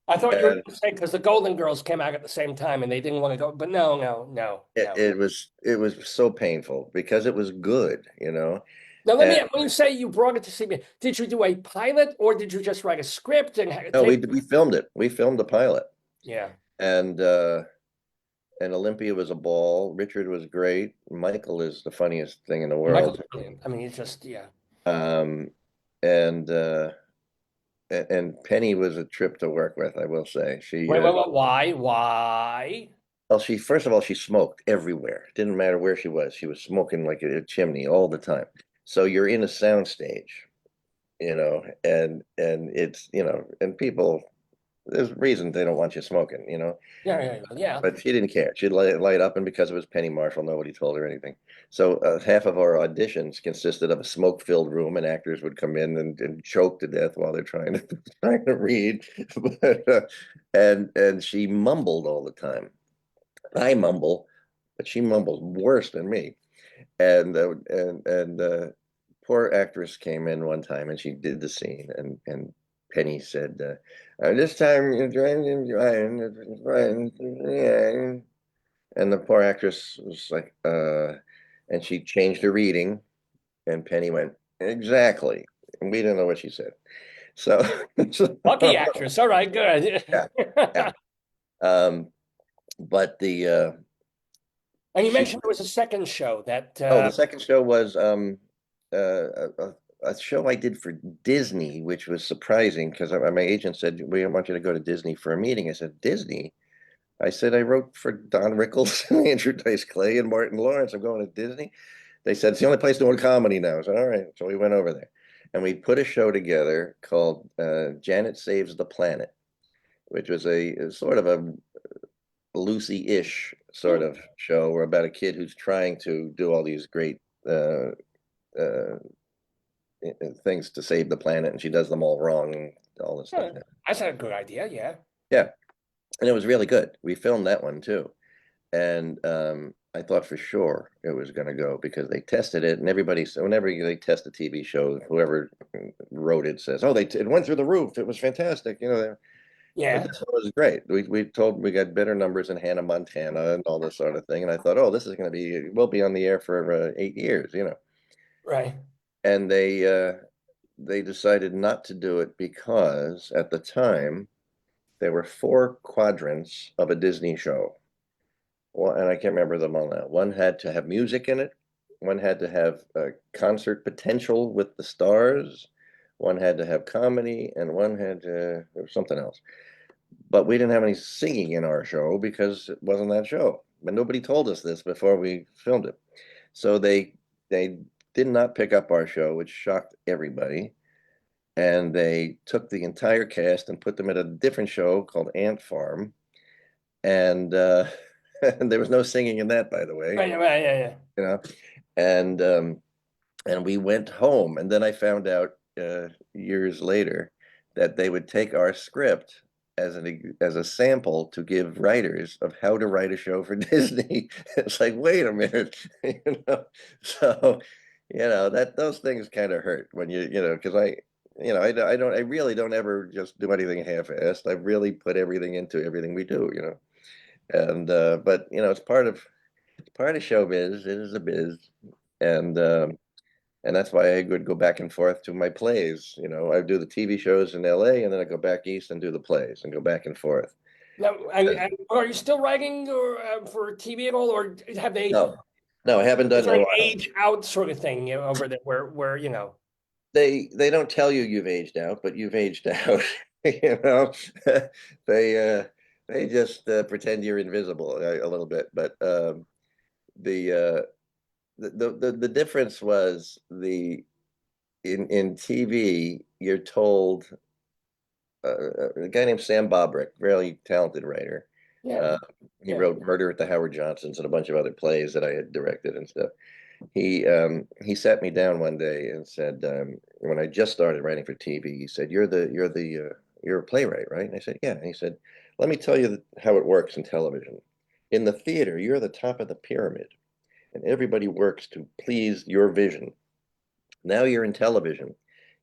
Speaker 1: I thought you were going to say because the Golden Girls came out at the same time and they didn't want to go, but no.
Speaker 3: It was so painful because it was good, you know.
Speaker 1: Now let me. When you say you brought it to CBS, did you do a pilot or did you just write a script and
Speaker 3: No, we filmed it. We filmed the pilot.
Speaker 1: Yeah.
Speaker 3: And Olympia was a ball. Richard was great. Michael is the funniest thing in the world.
Speaker 1: Michael's brilliant. I mean, it's just
Speaker 3: And Penny was a trip to work with, I will say. She
Speaker 1: wait, why?
Speaker 3: well, first of all, she smoked everywhere. It didn't matter where she was. She was smoking like a chimney all the time. So you're in a sound stage, you know, and it's, you know, and people, there's reasons they don't want you smoking, you know.
Speaker 1: Yeah.
Speaker 3: But she didn't care. She'd light up, and because it was Penny Marshall, nobody told her anything. So half of our auditions consisted of a smoke-filled room, and actors would come in and choke to death while they're trying to read. And she mumbled all the time. I mumble, but she mumbles worse than me. And poor actress came in one time, and she did the scene, and Penny said, "This time you're trying, yeah." And the poor actress was like, and she changed her reading, and Penny went, "Exactly." And we didn't know what she said. So,
Speaker 1: Lucky actress. All right, good.
Speaker 3: Yeah. But the
Speaker 1: and you mentioned there was a second show that
Speaker 3: the second show was a show I did for Disney, which was surprising because my agent said, "We want you to go to Disney for a meeting." I said, "Disney?" I said, "I wrote for Don Rickles, Andrew Dice Clay, and Martin Lawrence. I'm going to Disney." They said, "It's the only place doing comedy now." I said, "All right." So we went over there and we put a show together called Janet Saves the Planet, which was a sort of a Lucy-ish sort of show where about a kid who's trying to do all these great things to save the planet, and she does them all wrong and all this stuff.
Speaker 1: That's a good idea, yeah.
Speaker 3: Yeah. And it was really good. We filmed that one too. And I thought for sure it was going to go because they tested it, and everybody, so whenever they test a TV show, whoever wrote it says, "Oh, it went through the roof. It was fantastic." You know,
Speaker 1: yeah.
Speaker 3: This one was great. We got better numbers in Hannah Montana and all this sort of thing. And I thought, oh, this is going to be, we'll be on the air for 8 years, you know.
Speaker 1: Right.
Speaker 3: And they decided not to do it because at the time there were 4 quadrants of a Disney show. Well, and I can't remember them all now. One had to have music in it. One had to have concert potential with the stars. One had to have comedy, and one had to have something else. But we didn't have any singing in our show because it wasn't that show. But nobody told us this before we filmed it. So they did not pick up our show, which shocked everybody. And they took the entire cast and put them at a different show called Ant Farm. And and there was no singing in that, by the way.
Speaker 1: Right, yeah.
Speaker 3: You know, and we went home, and then I found out years later that they would take our script as a sample to give writers of how to write a show for Disney. It's like, wait a minute, you know. So, you know, that those things kind of hurt when you know, because I really don't ever just do anything half-assed. I really put everything into everything we do, you know. And but you know, it's part of showbiz. It is a biz, and that's why I would go back and forth to my plays. You know, I do the TV shows in LA, and then I go back east and do the plays and go back and forth.
Speaker 1: Now, are you still writing or for TV at all, or have they?
Speaker 3: No, I haven't done
Speaker 1: an
Speaker 3: it.
Speaker 1: age out sort of thing, you know, over there where you know.
Speaker 3: They don't tell you you've aged out, but you've aged out. You know, they just pretend you're invisible a little bit. But the difference was in TV, you're told a guy named Sam Bobrick, really talented writer,
Speaker 1: Yeah.
Speaker 3: He
Speaker 1: Yeah.
Speaker 3: wrote Murder at the Howard Johnsons and a bunch of other plays that I had directed and stuff. He sat me down one day and said, when I just started writing for TV, he said, you're a playwright, right? And I said, yeah. And he said, let me tell you how it works in television. In the theater, you're the top of the pyramid, and everybody works to please your vision. Now you're in television.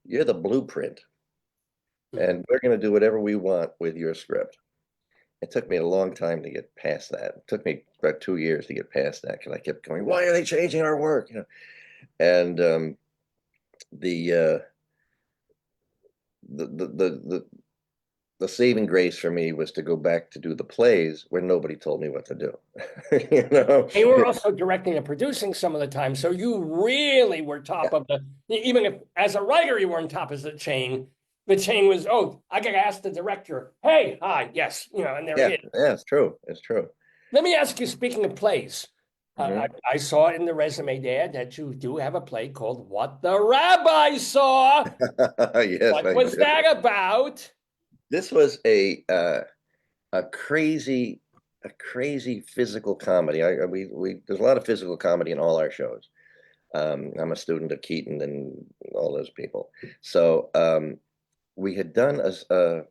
Speaker 3: You're the blueprint, and we're going to do whatever we want with your script. It took me a long time to get past that. It took me about 2 years to get past that because I kept going, why are they changing our work? And the, uh, the saving grace for me was to go back to do the plays where nobody told me what to do.
Speaker 1: You were also directing and producing some of the time, so you really were top of the. Even if as a writer you weren't top of the chain. The chain was, oh, I got to ask the director. Hey, hi, yes, and there it is.
Speaker 3: Yeah, it's true. It's true.
Speaker 1: Let me ask you. Speaking of plays,
Speaker 3: Mhm.
Speaker 1: I saw in the resume there that you do have a play called "What the Rabbi Saw."
Speaker 3: Yes,
Speaker 1: What
Speaker 3: I
Speaker 1: was
Speaker 3: do.
Speaker 1: that about?
Speaker 3: This was a crazy physical comedy. We there's a lot of physical comedy in all our shows. I'm a student of Keaton and all those people. So we had done a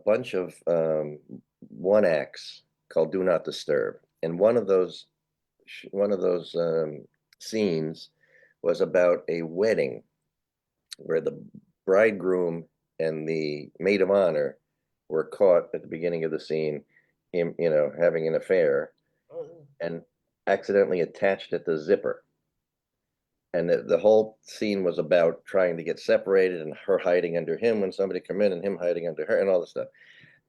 Speaker 3: bunch of one acts called "Do Not Disturb," and one of those scenes was about a wedding where the bridegroom and the maid of honor were caught at the beginning of the scene, having an affair and accidentally attached at the zipper. And the whole scene was about trying to get separated and her hiding under him when somebody come in and him hiding under her and all this stuff.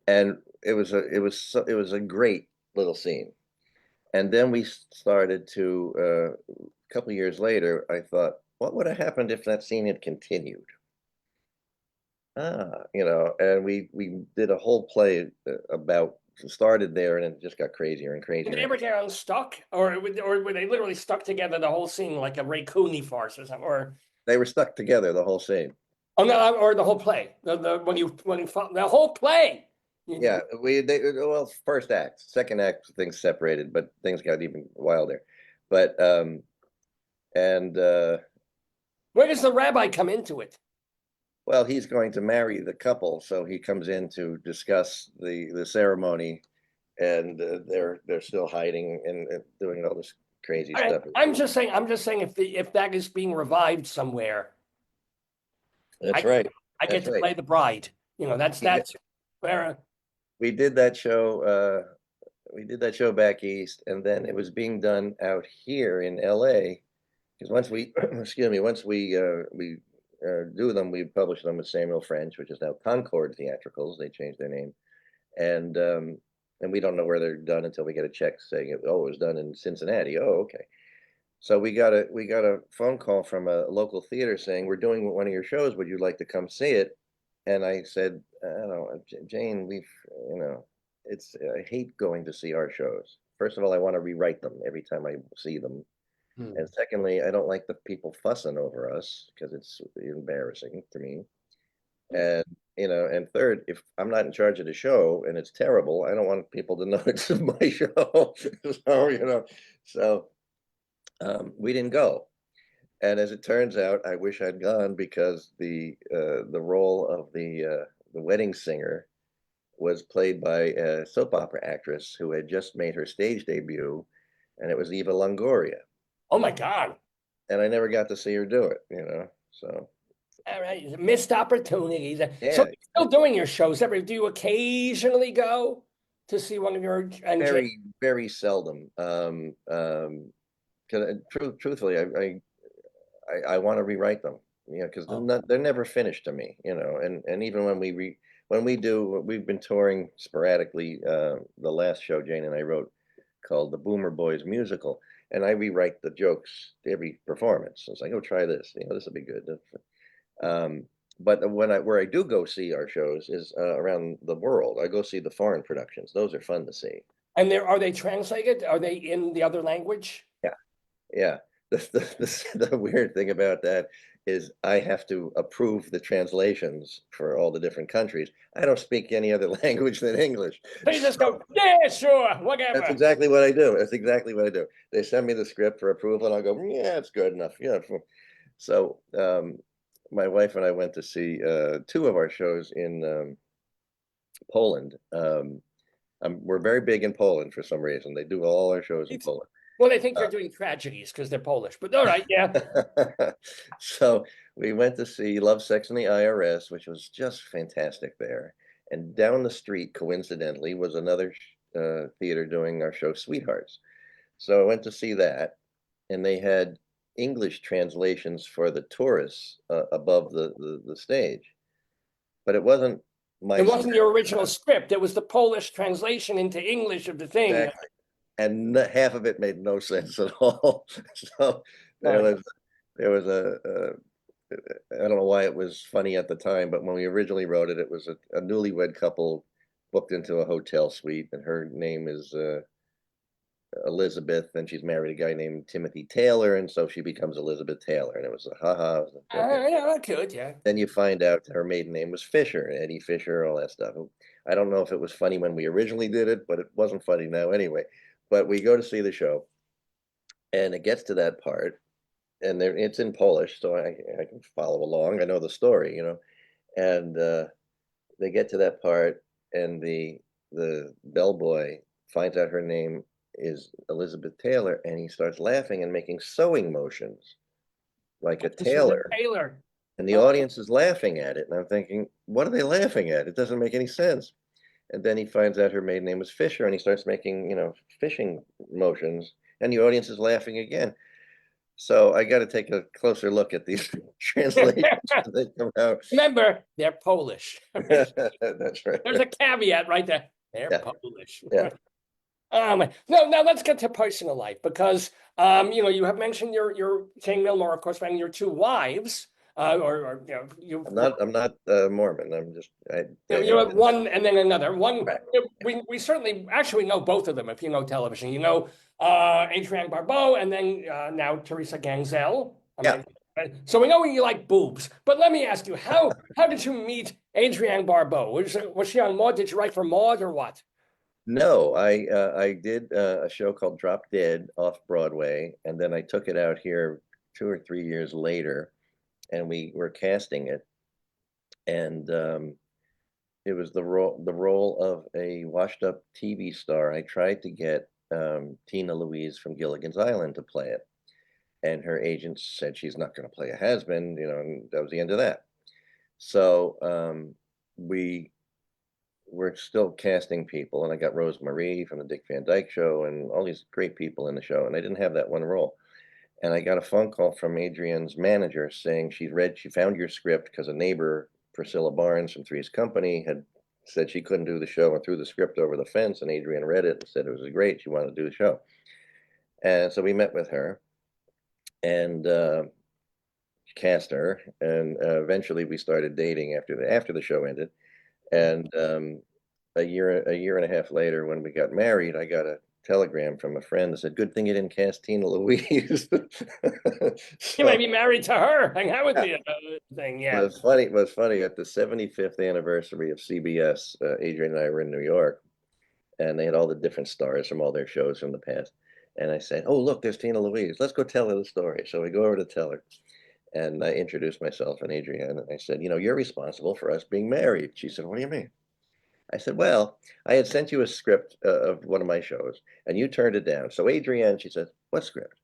Speaker 3: And it was a great little scene. And then we started to a couple of years later, I thought, what would have happened if that scene had continued? And we did a whole play about started there and it just got crazier and
Speaker 1: Did
Speaker 3: crazier.
Speaker 1: they ever get unstuck, or were they literally stuck together the whole scene like a Ray Cooney farce or something, or
Speaker 3: They were stuck together the whole scene.
Speaker 1: oh no, or the whole play? The when you the whole play.
Speaker 3: Yeah, well, first act, second act, things separated, but things got even wilder. But and
Speaker 1: Where does the rabbi come into it?
Speaker 3: well, he's going to marry the couple, so he comes in to discuss the ceremony, and they're still hiding and doing all this crazy
Speaker 1: All right,
Speaker 3: stuff.
Speaker 1: I'm just saying if that is being revived somewhere,
Speaker 3: That's
Speaker 1: I
Speaker 3: right.
Speaker 1: I get
Speaker 3: That's
Speaker 1: to
Speaker 3: right.
Speaker 1: play the bride. That's where.
Speaker 3: We did that show. We did that show back east, and then it was being done out here in LA. Because once we, excuse me, once we do them, we publish them with Samuel French, which is now Concord Theatricals. They changed their name, and and we don't know where they're done until we get a check saying it. Oh, it was done in Cincinnati. Oh, okay. So we got a phone call from a local theater saying we're doing one of your shows. Would you like to come see it? And I said, I don't know, Jane, I hate going to see our shows. First of all, I want to rewrite them every time I see them. And secondly, I don't like the people fussing over us because it's embarrassing to me. And and third, if I'm not in charge of the show and it's terrible, I don't want people to know it's my show. So we didn't go. And as it turns out, I wish I'd gone because the role of the wedding singer was played by a soap opera actress who had just made her stage debut, and it was Eva Longoria.
Speaker 1: Oh my God!
Speaker 3: And I never got to see her do it. So
Speaker 1: All right, missed opportunities. So
Speaker 3: yeah,
Speaker 1: you're still doing your shows. Do you occasionally go to see one of your and
Speaker 3: very, very seldom. 'Cause truthfully, I want to rewrite them, because they're never finished to me, and even when we've been touring sporadically. The last show Jane and I wrote called The Boomer Boys Musical, and I rewrite the jokes to every performance. So it's like, oh, try this, this will be good. But where I do go see our shows is around the world. I go see the foreign productions. Those are fun to see.
Speaker 1: and are they translated? Are they in the other language?
Speaker 3: Yeah. Yeah. The weird thing about that is I have to approve the translations for all the different countries. I don't speak any other language than English.
Speaker 1: So you just go, yeah, sure,
Speaker 3: That's
Speaker 1: whatever.
Speaker 3: exactly what I do. That's exactly what I do. They send me the script for approval, and I'll go, yeah, it's good enough. Yeah. So my wife and I went to see two of our shows in Poland. We're very big in Poland for some reason. They do all our shows in Poland.
Speaker 1: Well, they think they're doing tragedies because they're Polish, but all right, yeah.
Speaker 3: So we went to see Love, Sex, and the IRS, which was just fantastic there. And down the street, coincidentally, was another theater doing our show, Sweethearts. So I went to see that, and they had English translations for the tourists above the stage, but it wasn't my
Speaker 1: It wasn't
Speaker 3: script.
Speaker 1: your original script. It was the Polish translation into English of the thing.
Speaker 3: Exactly. And half of it made no sense at all. So there
Speaker 1: Right.
Speaker 3: was I don't know why it was funny at the time, but when we originally wrote it, it was a newlywed couple booked into a hotel suite, and her name is Elizabeth, and she's married a guy named Timothy Taylor, and so she becomes Elizabeth Taylor, and it was a haha. Okay.
Speaker 1: Yeah, I could, yeah.
Speaker 3: Then you find out her maiden name was Fisher, Eddie Fisher, all that stuff. I don't know if it was funny when we originally did it, but it wasn't funny now anyway. But we go to see the show, and it gets to that part, and it's in Polish, so I can follow along. I know the story, you know. And they get to that part, and the bellboy finds out her name is Elizabeth Taylor, and he starts laughing and making sewing motions like a tailor.
Speaker 1: Taylor.
Speaker 3: And the audience is laughing at it, and I'm thinking, what are they laughing at? It doesn't make any sense. And then he finds out her maiden name was Fisher, and he starts making, you know, fishing motions, and the audience is laughing again. So I got to take a closer look at these translations as they come out.
Speaker 1: Remember, they're Polish.
Speaker 3: That's right.
Speaker 1: There's a caveat right there. They're
Speaker 3: Yeah.
Speaker 1: Polish.
Speaker 3: Yeah.
Speaker 1: No, now let's get to personal life, because you know, you have mentioned your Jane Milmore, of course, and your two wives, or you know,
Speaker 3: I'm not Mormon. I'm just
Speaker 1: you have one and then another. One,
Speaker 3: Right.
Speaker 1: we certainly actually know both of them if you know television. You know, Adrienne Barbeau, and then now Teresa Ganzel.
Speaker 3: Yeah.
Speaker 1: So we know you like boobs, but let me ask you, how did you meet Adrienne Barbeau? Was she on Maude? Did you write for Maude or what?
Speaker 3: No, I did a show called Drop Dead off Broadway, and then I took it out here 2 or 3 years later, and we were casting it, and it was the role of a washed-up TV star. I tried to get Tina Louise from Gilligan's Island to play it, and her agent said she's not going to play a has-been, you know, and that was the end of that. So we're still casting people, and I got Rose Marie from the Dick Van Dyke Show and all these great people in the show, and I didn't have that one role. And I got a phone call from Adrienne's manager saying she found your script because a neighbor, Priscilla Barnes from Three's Company, had said she couldn't do the show and threw the script over the fence, and Adrienne read it and said it was great, she wanted to do the show. And so we met with her and cast her, and eventually we started dating after the show ended. And a year and a half later, when we got married, I got a telegram from a friend that said, "Good thing you didn't cast Tina Louise."
Speaker 1: You may be married to her. And that would be a thing, yeah.
Speaker 3: It was funny. At the 75th anniversary of CBS, Adrienne and I were in New York, and they had all the different stars from all their shows from the past. And I said, "Oh, look, there's Tina Louise. Let's go tell her the story." So we go over to tell her. And I introduced myself and Adrienne, and I said, "You know, you're responsible for us being married." She said, "What do you mean?" I said, "Well, I had sent you a script of one of my shows, and you turned it down." So Adrienne, she said, "What script?"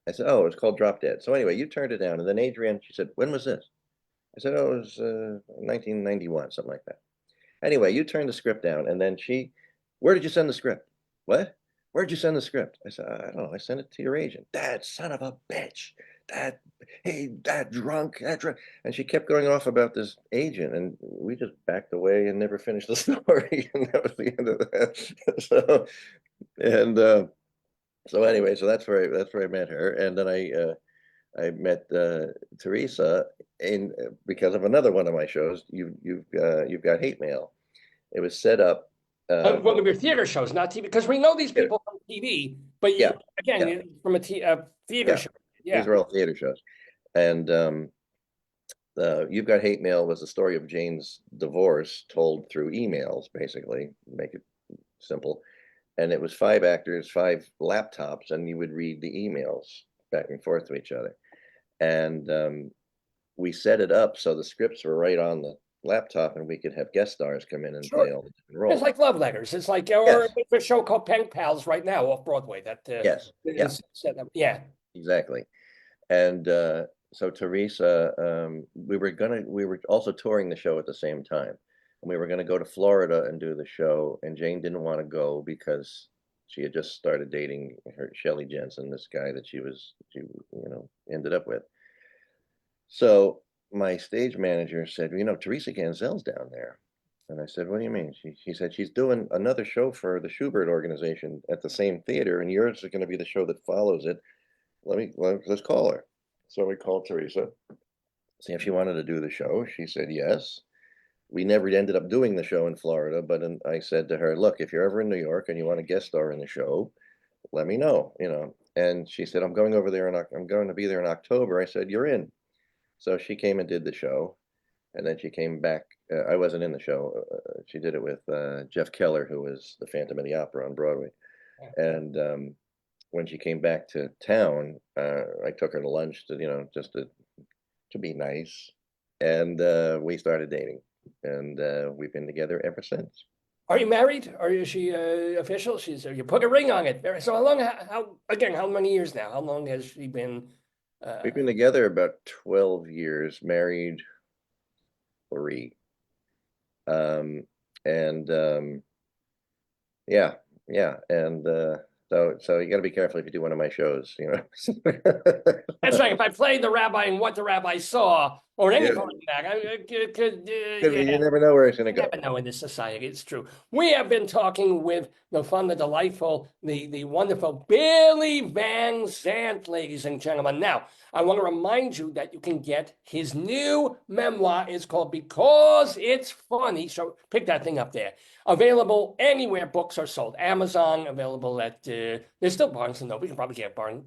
Speaker 3: I said, "Oh, it was called Drop Dead." So anyway, you turned it down. And then Adrienne, she said, "When was this?" I said, "Oh, it was 1991, something like that." Anyway, you turned the script down, and then "Where did you send the script?" "What? Where'd you send the script?" I said, "I don't know. I sent it to your agent." "That son of a bitch. That drunk. And she kept going off about this agent, and we just backed away and never finished the story. And that was the end of that. So anyway, so that's where I met her, and then I met Teresa because of another one of my shows. You've got Hate Mail. It was set up.
Speaker 1: One of your theater shows, not TV, because we know these people from TV, but
Speaker 3: Yeah.
Speaker 1: from a theater show. Yeah.
Speaker 3: These are all theater shows. And You've Got Hate Mail was the story of Jane's divorce told through emails, basically, make it simple. And it was 5 actors, 5 laptops, and you would read the emails back and forth to each other. And we set it up so the scripts were right on the laptop, and we could have guest stars come in and play all the different roles.
Speaker 1: It's like love letters. It's like, or
Speaker 3: Yes.
Speaker 1: there's a show called Pen Pals right now off Broadway that
Speaker 3: Yes, yeah,
Speaker 1: is set up. Yeah.
Speaker 3: exactly. And so Teresa, we were also touring the show at the same time. And we were gonna go to Florida and do the show, and Jane didn't want to go because she had just started dating Shelley Jensen, this guy that she ended up with. So my stage manager said, Teresa Ganzel's down there. And I said, what do you mean? She said, she's doing another show for the Schubert organization at the same theater, and yours is going to be the show that follows it. Let's call her. So we called Teresa, see if she wanted to do the show. She said yes. We never ended up doing the show in Florida, but I said to her, look, if you're ever in New York and you want to guest star in the show, let me know, And she said, I'm going over there and I'm going to be there in October. I said, you're in. So she came and did the show, and then she came back. I wasn't in the show. She did it with Jeff Keller, who was the Phantom of the Opera on Broadway. And when she came back to town, I took her to lunch to, just to be nice. And we started dating, and we've been together ever since.
Speaker 1: Are you married? Or is she official? You put a ring on it. So how many years now? How long has she been?
Speaker 3: We've been together about 12 years, married 3. Yeah. And so you got to be careful if you do one of my shows,
Speaker 1: That's right. If I played the rabbi and what the rabbi saw, or anything like that, it could
Speaker 3: you never know where it's going to go.
Speaker 1: Never know in this society. It's true. We have been talking with the fun, the delightful, the wonderful Billy Van Zandt, ladies and gentlemen. Now, I want to remind you that you can get his new memoir. It's called Because It's Funny. So pick that thing up there. Available anywhere books are sold. Amazon, available at, there's still Barnes & Noble. We can probably get Barnes,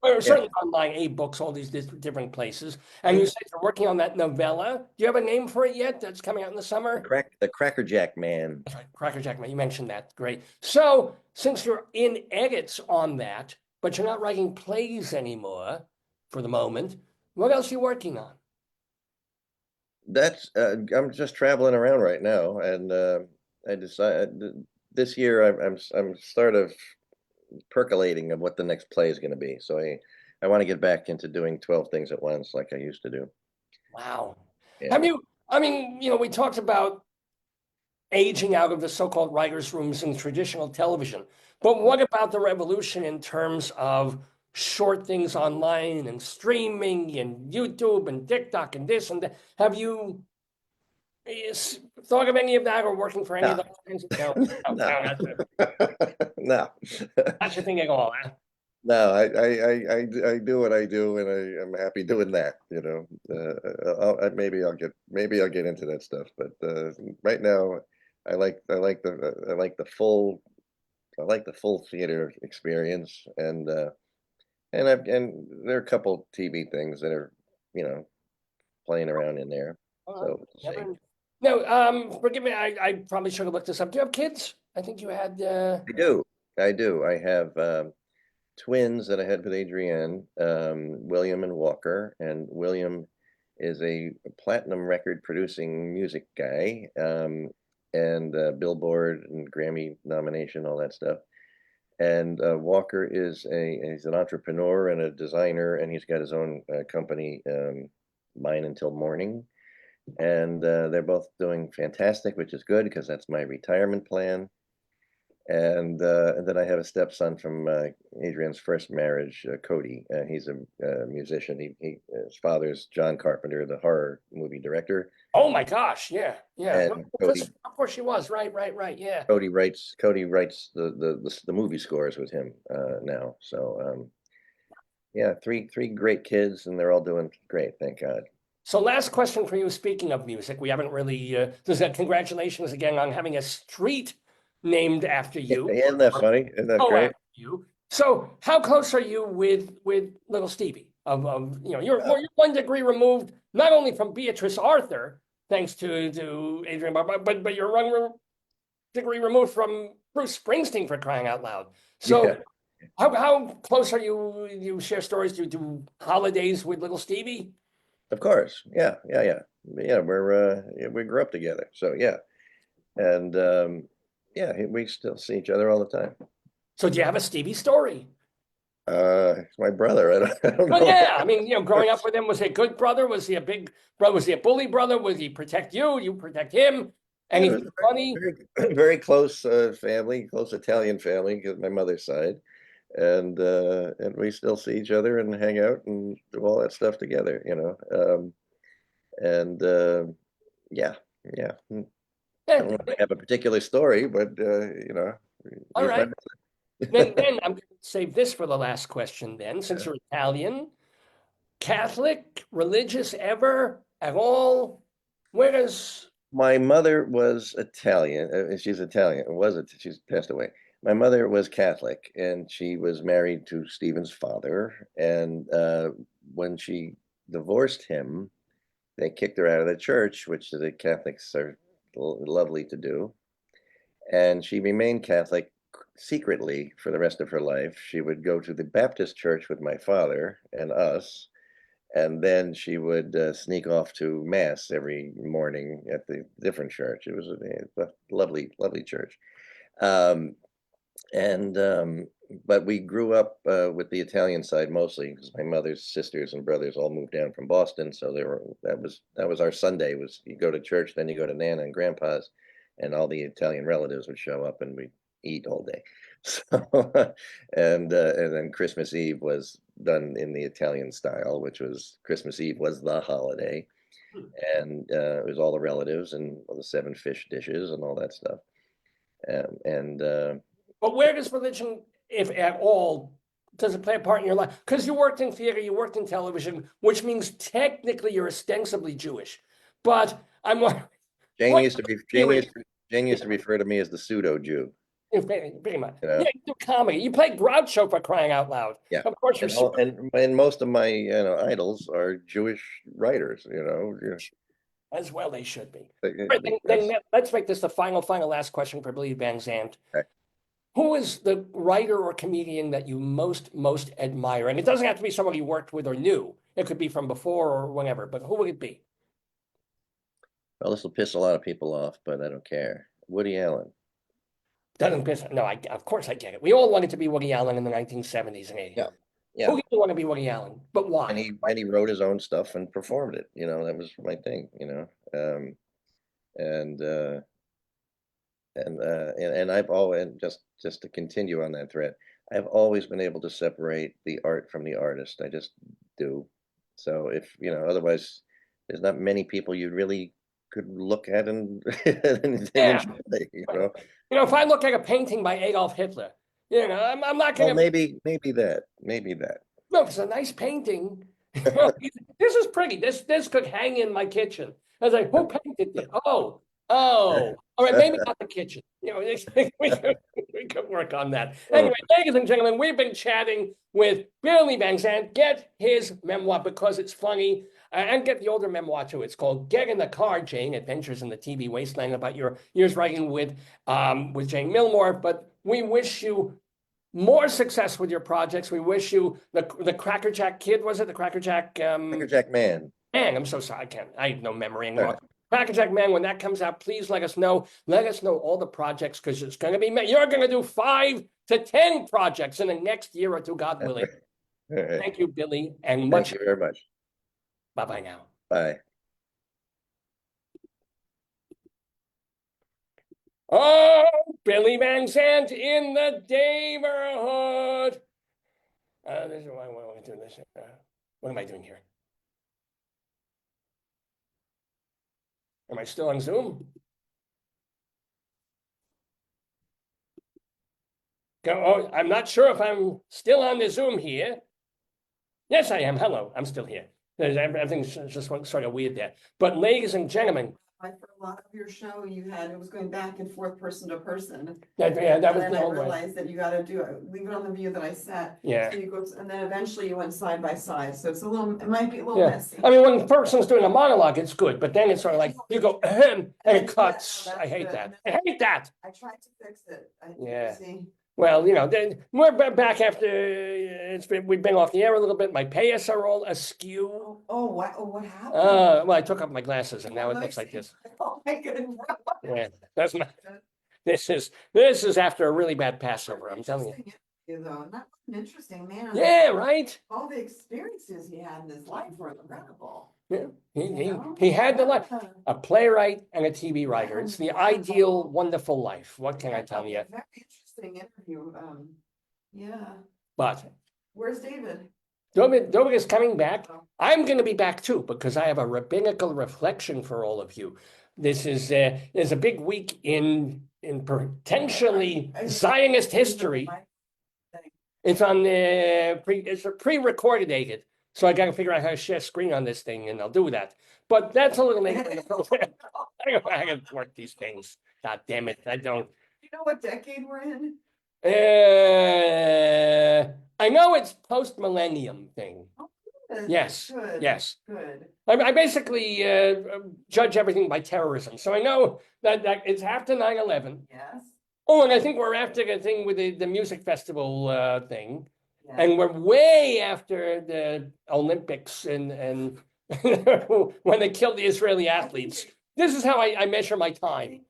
Speaker 1: or certainly online, books, all these different places. And you said you're working on that novella. Do you have a name for it yet that's coming out in the summer?
Speaker 3: The Crackerjack Man.
Speaker 1: That's right, Crackerjack Man. You mentioned that. Great. So since you're in edits on that, but you're not writing plays anymore for the moment, what else are you working on?
Speaker 3: That's I'm just traveling around right now, and I decided this year I'm sort of percolating of what the next play is going to be. So I want to get back into doing 12 things at once like I used to do.
Speaker 1: Wow.
Speaker 3: Yeah.
Speaker 1: We talked about aging out of the so-called writers' rooms in traditional television, but what about the revolution in terms of short things online and streaming and YouTube and TikTok and this and that? Have you thought of any of that or working for any of those things?
Speaker 3: No.
Speaker 1: Not your thing at all, huh?
Speaker 3: No, I do what I do, and I'm happy doing that. Maybe I'll get into that stuff, but right now I like the full theater experience, and there are a couple TV things that are playing around in there. So
Speaker 1: no, forgive me, I probably should have looked this up. Do you have kids? I think you had.
Speaker 3: I do. I have twins that I had with Adrienne, William and Walker, and William is a platinum record producing music guy, and Billboard and Grammy nomination, all that stuff. And Walker he's an entrepreneur and a designer, and he's got his own company, Mine Until Morning. And they're both doing fantastic, which is good because that's my retirement plan. And then I have a stepson from Adrian's first marriage, Cody. He's a musician. His father's John Carpenter, the horror movie director.
Speaker 1: Oh my gosh! Yeah.
Speaker 3: And Cody,
Speaker 1: of course, she was right. Yeah.
Speaker 3: Cody writes the movie scores with him now. So yeah, three great kids, and they're all doing great. Thank God.
Speaker 1: So last question for you. Speaking of music, we haven't really. Congratulations again on having a street named after you.
Speaker 3: Isn't that funny? Isn't that great?
Speaker 1: You. So how close are you with little Stevie? you're 1 degree removed, not only from Beatrice Arthur, thanks to Adrian Barber, but you're 1 degree removed from Bruce Springsteen, for crying out loud. So
Speaker 3: Yeah.
Speaker 1: how close are you? You share stories? Do you do holidays with little Stevie?
Speaker 3: Of course. Yeah. We grew up together. So yeah. And yeah, we still see each other all the time.
Speaker 1: So do you have a Stevie story?
Speaker 3: It's my brother. I don't
Speaker 1: Well,
Speaker 3: know.
Speaker 1: yeah. I mean, growing up with him, was he a good brother? Was he a big brother? Was he a bully brother? Was he protect you? You protect him?
Speaker 3: Yeah, it was
Speaker 1: Anything funny?
Speaker 3: very close family, close Italian family, because my mother's side, and we still see each other and hang out and do all that stuff together, and yeah, yeah. I don't know if I have a particular story, but
Speaker 1: All
Speaker 3: he's my
Speaker 1: right. Then I'm going to save this for the last question then, since you're Italian. Catholic, religious ever, at all? Where does...
Speaker 3: My mother was Italian. She's Italian. She's passed away. My mother was Catholic, and she was married to Stephen's father. And when she divorced him, they kicked her out of the church, which the Catholics are lovely to do. And she remained Catholic secretly for the rest of her life. She would go to the Baptist church with my father and us, and then she would sneak off to mass every morning at the different church. It was a lovely, lovely church. But we grew up with the Italian side mostly, because my mother's sisters and brothers all moved down from Boston. So that was our Sunday. Was you go to church, then you go to Nana and Grandpa's, and all the Italian relatives would show up, and we'd eat all day. So and then Christmas Eve was done in the Italian style, which was Christmas Eve was the holiday, and it was all the relatives and all the 7 fish dishes and all that stuff.
Speaker 1: But where does religion, if at all, does it play a part in your life? Because you worked in theater, you worked in television, which means technically you're ostensibly Jewish. But I'm wondering,
Speaker 3: Jane used to refer to me as the pseudo Jew.
Speaker 1: pretty much. Yeah, you do comedy. You play Groucho, for crying out loud.
Speaker 3: Yeah,
Speaker 1: of course you're
Speaker 3: and most of my idols are Jewish writers.
Speaker 1: As well, they should be.
Speaker 3: Right,
Speaker 1: Right, then let's make this the final last question for Billy Van Zandt.
Speaker 3: Okay.
Speaker 1: Who is the writer or comedian that you most admire? And it doesn't have to be somebody you worked with or knew. It could be from before or whenever, but who would it be?
Speaker 3: Well, this will piss a lot of people off, but I don't care. Woody Allen.
Speaker 1: Doesn't piss. No, of course I get it. We all wanted to be Woody Allen in the 1970s and 80s.
Speaker 3: Yeah.
Speaker 1: Who didn't want to be Woody Allen? But why?
Speaker 3: And he wrote his own stuff and performed it. That was my thing. And I've always, just to continue on that thread, I've always been able to separate the art from the artist. I just do. So if otherwise, there's not many people you really could look at and enjoy,
Speaker 1: if I look at a painting by Adolf Hitler, I'm not going to.
Speaker 3: Well, maybe that.
Speaker 1: No, it's a nice painting. This is pretty. This could hang in my kitchen. I was like, who painted it? Oh, all right, maybe not the kitchen. We could work on that. Anyway, ladies and gentlemen, we've been chatting with Billy Van Zandt. Get his memoir because it's funny, and get the older memoir too. It's called Get in the Car, Jane: Adventures in the TV Wasteland, about your years writing with Jane Milmore. But we wish you more success with your projects. We wish you the Cracker Jack Kid, was it? The Cracker Jack
Speaker 3: Cracker Jack Man.
Speaker 1: Man, I'm so sorry. I have no memory anymore. Cracker Jack Man, when that comes out, please let us know. Let us know all the projects, because it's going to be, you're going to do 5 to 10 projects in the next year or two, God willing.
Speaker 3: Right.
Speaker 1: Thank you, Billy, and
Speaker 3: Thank you very much.
Speaker 1: Bye-bye now.
Speaker 3: Bye.
Speaker 1: Oh, Billy Van Zandt in the Daverhood. This is why I want to do this. What am I doing here? Am I still on Zoom? Oh, I'm not sure if I'm still on the Zoom here. Yes, I am. Hello, I'm still here. Everything's just sort of weird there. But ladies and gentlemen,
Speaker 2: For a lot of your show, it was going back and forth person to person.
Speaker 1: Yeah, that was
Speaker 2: And
Speaker 1: the
Speaker 2: then I
Speaker 1: old way.
Speaker 2: realized that you gotta leave it on the view that I set.
Speaker 1: Yeah.
Speaker 2: So you go, and then eventually you went side by side, so it might be a little
Speaker 1: Yeah,
Speaker 2: messy.
Speaker 1: I mean, when the person's doing a monologue, it's good, but then it's sort of like, you go, ahem, and it cuts.
Speaker 2: Yeah,
Speaker 1: I hate
Speaker 2: that's
Speaker 1: that. I hate that.
Speaker 2: I tried to fix it.
Speaker 1: Yeah.
Speaker 2: See.
Speaker 1: Well, then we're back after we've been off the air a little bit. My payas are all askew.
Speaker 2: Oh, what happened?
Speaker 1: Well, I took off my glasses and now it looks like this.
Speaker 2: Oh, my goodness.
Speaker 1: Yeah, that's not. This is after a really bad Passover. I'm telling you.
Speaker 2: Interesting interview, though. Not an interesting man.
Speaker 1: Yeah, right.
Speaker 2: All the experiences he had in his life were incredible.
Speaker 1: Yeah,
Speaker 2: You
Speaker 1: he had the life.
Speaker 2: know?
Speaker 1: A playwright and a TV writer. It's the ideal, wonderful life. What can I tell you?
Speaker 2: Very interesting interview. Yeah.
Speaker 1: But
Speaker 2: Where's David?
Speaker 1: David is coming back. I'm going to be back too because I have a rabbinical reflection for all of you. This is there's a big week in potentially Zionist history. It's on it's a pre-recorded dated, so I got to figure out how to share screen on this thing, and I'll do that. But that's a little later in the program. I got to work these things. God damn it! I don't.
Speaker 2: You know what decade we're in?
Speaker 1: I know it's post-millennium thing.
Speaker 2: Good,
Speaker 1: Yes,
Speaker 2: good,
Speaker 1: yes.
Speaker 2: Good.
Speaker 1: I basically judge everything by terrorism, so I know that it's after 9/11.
Speaker 2: Yes.
Speaker 1: Oh, and I think we're after the thing with the music festival thing,
Speaker 2: Yes.
Speaker 1: and we're way after the Olympics and when they killed the Israeli athletes. This is how I measure my time.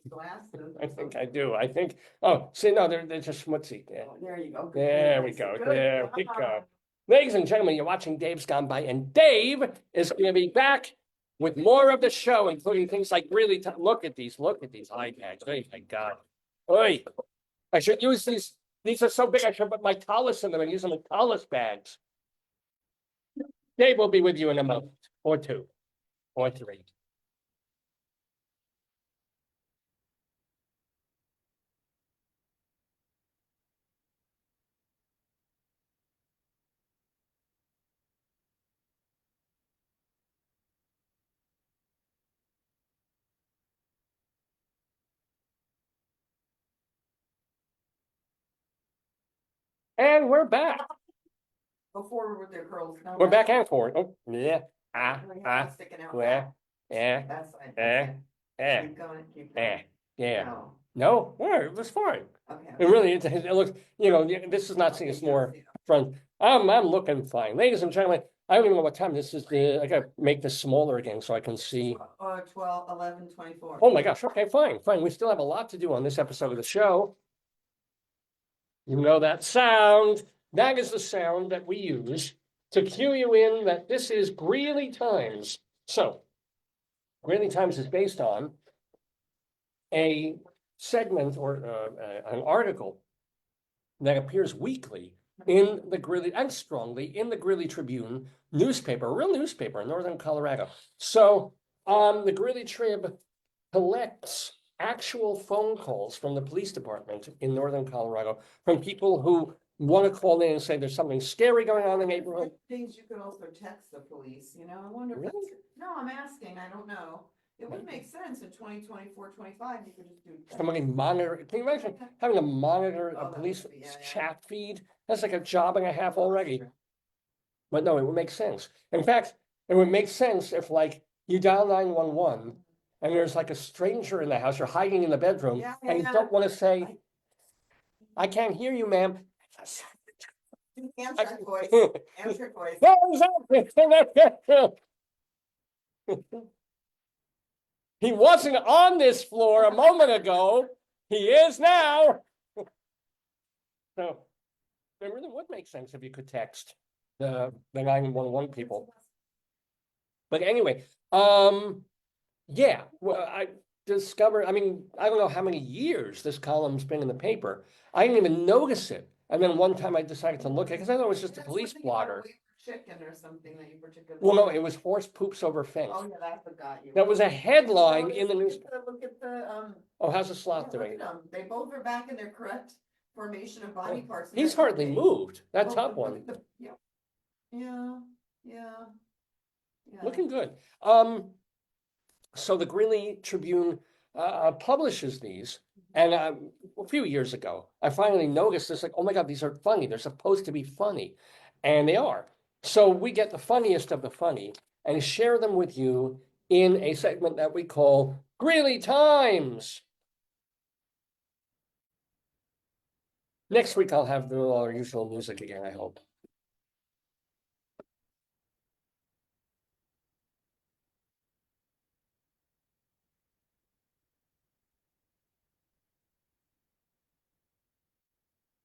Speaker 2: Glasses.
Speaker 1: I think I do. I think. Oh, see, no, they're just schmutzy. Yeah.
Speaker 2: Oh, there you go.
Speaker 1: There we go.
Speaker 2: Good
Speaker 1: There we
Speaker 2: job.
Speaker 1: go. Ladies and gentlemen, you're watching Dave's Gone By, and Dave is going to be back with more of the show, including things like really. Look at these iPads. Oh my God. Oi. I should use these. These are so big. I should put my tallis in them and use them as tallis bags. Dave will be with you in a moment or two or three. And we're back.
Speaker 2: Before with their curls. No,
Speaker 1: We're back and forward. Oh, yeah.
Speaker 2: Sticking out.
Speaker 1: Yeah. Yeah.
Speaker 2: That's fine.
Speaker 1: Yeah. Yeah.
Speaker 2: Keep going. Keep
Speaker 1: Yeah.
Speaker 2: going.
Speaker 1: Yeah.
Speaker 2: No.
Speaker 1: No, yeah, it was fine.
Speaker 2: Okay.
Speaker 1: It really, it looks, this is not seeing us more front. I'm looking fine. Ladies and gentlemen, I don't even know what time this is. I gotta make this smaller again so I can see.
Speaker 2: 12, 11, 24.
Speaker 1: Oh my gosh. Okay, fine. We still have a lot to do on this episode of the show. You know that sound. That is the sound that we use to cue you in that this is Greeley Times. So, Greeley Times is based on a segment or an article that appears weekly in the Greeley and strongly in the Greeley Tribune newspaper, a real newspaper in northern Colorado. So the Greeley Trib collects actual phone calls from the police department in northern Colorado from people who want to call in and say there's something scary going on in the neighborhood.
Speaker 2: Things you could also text the police, I wonder.
Speaker 1: Really?
Speaker 2: No, I'm asking, I don't know. It would make sense in 2024, 25, you could just do.
Speaker 1: Somebody monitor, can you imagine having to monitor a
Speaker 2: Oh, that
Speaker 1: police
Speaker 2: would be- yeah.
Speaker 1: chat feed? That's like a job and a half already. But no, it would make sense. In fact, it would make sense if you dial 911 and there's a stranger in the house, you're hiding in the bedroom
Speaker 2: Yeah,
Speaker 1: and you
Speaker 2: yeah.
Speaker 1: don't want to say, I can't hear you, ma'am.
Speaker 2: Answer voice, answer voice.
Speaker 1: He wasn't on this floor a moment ago. He is now. So it really would make sense if you could text the 911 people. But anyway, yeah, well, I discovered, I don't know how many years this column's been in the paper. I didn't even notice it. And then one time I decided to look at it because I thought it was just a
Speaker 2: That's
Speaker 1: police
Speaker 2: something about
Speaker 1: blotter.
Speaker 2: Chicken or something that you particularly.
Speaker 1: Well, no, it was horse poops over fence.
Speaker 2: Oh, yeah, that's what got you.
Speaker 1: That was a headline in the news.
Speaker 2: Look at the,
Speaker 1: Oh, how's the
Speaker 2: yeah,
Speaker 1: sloth
Speaker 2: look
Speaker 1: doing?
Speaker 2: at them. They both are back in their correct formation of body parts. and
Speaker 1: He's
Speaker 2: they're
Speaker 1: hardly
Speaker 2: healthy.
Speaker 1: moved. That
Speaker 2: Oh,
Speaker 1: top
Speaker 2: look
Speaker 1: one,
Speaker 2: at the- Yeah. Yeah, yeah. Yeah.
Speaker 1: looking good. So the Greeley Tribune publishes these. And a few years ago, I finally noticed this, like, oh my God, these are funny. They're supposed to be funny. And they are. So we get the funniest of the funny and share them with you in a segment that we call Greeley Times. Next week, I'll have our usual music again, I hope.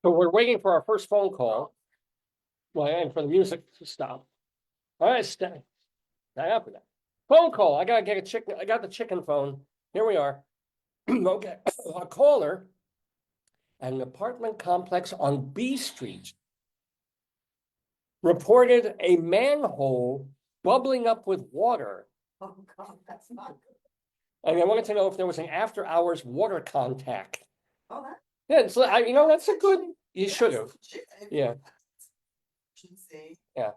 Speaker 1: So we're waiting for our first phone call. Well, and for the music to stop. All right, stay up with that. Phone call. I gotta get a chicken. I got the chicken phone. Here we are. Okay, a caller at an apartment complex on B Street reported a manhole bubbling up with water.
Speaker 2: Oh, God, that's not good.
Speaker 1: And I wanted to know if there was an after-hours water contact.
Speaker 2: Oh, that.
Speaker 1: Yeah, so that's a good. You should have. Yeah.
Speaker 2: Should see.
Speaker 1: Yeah.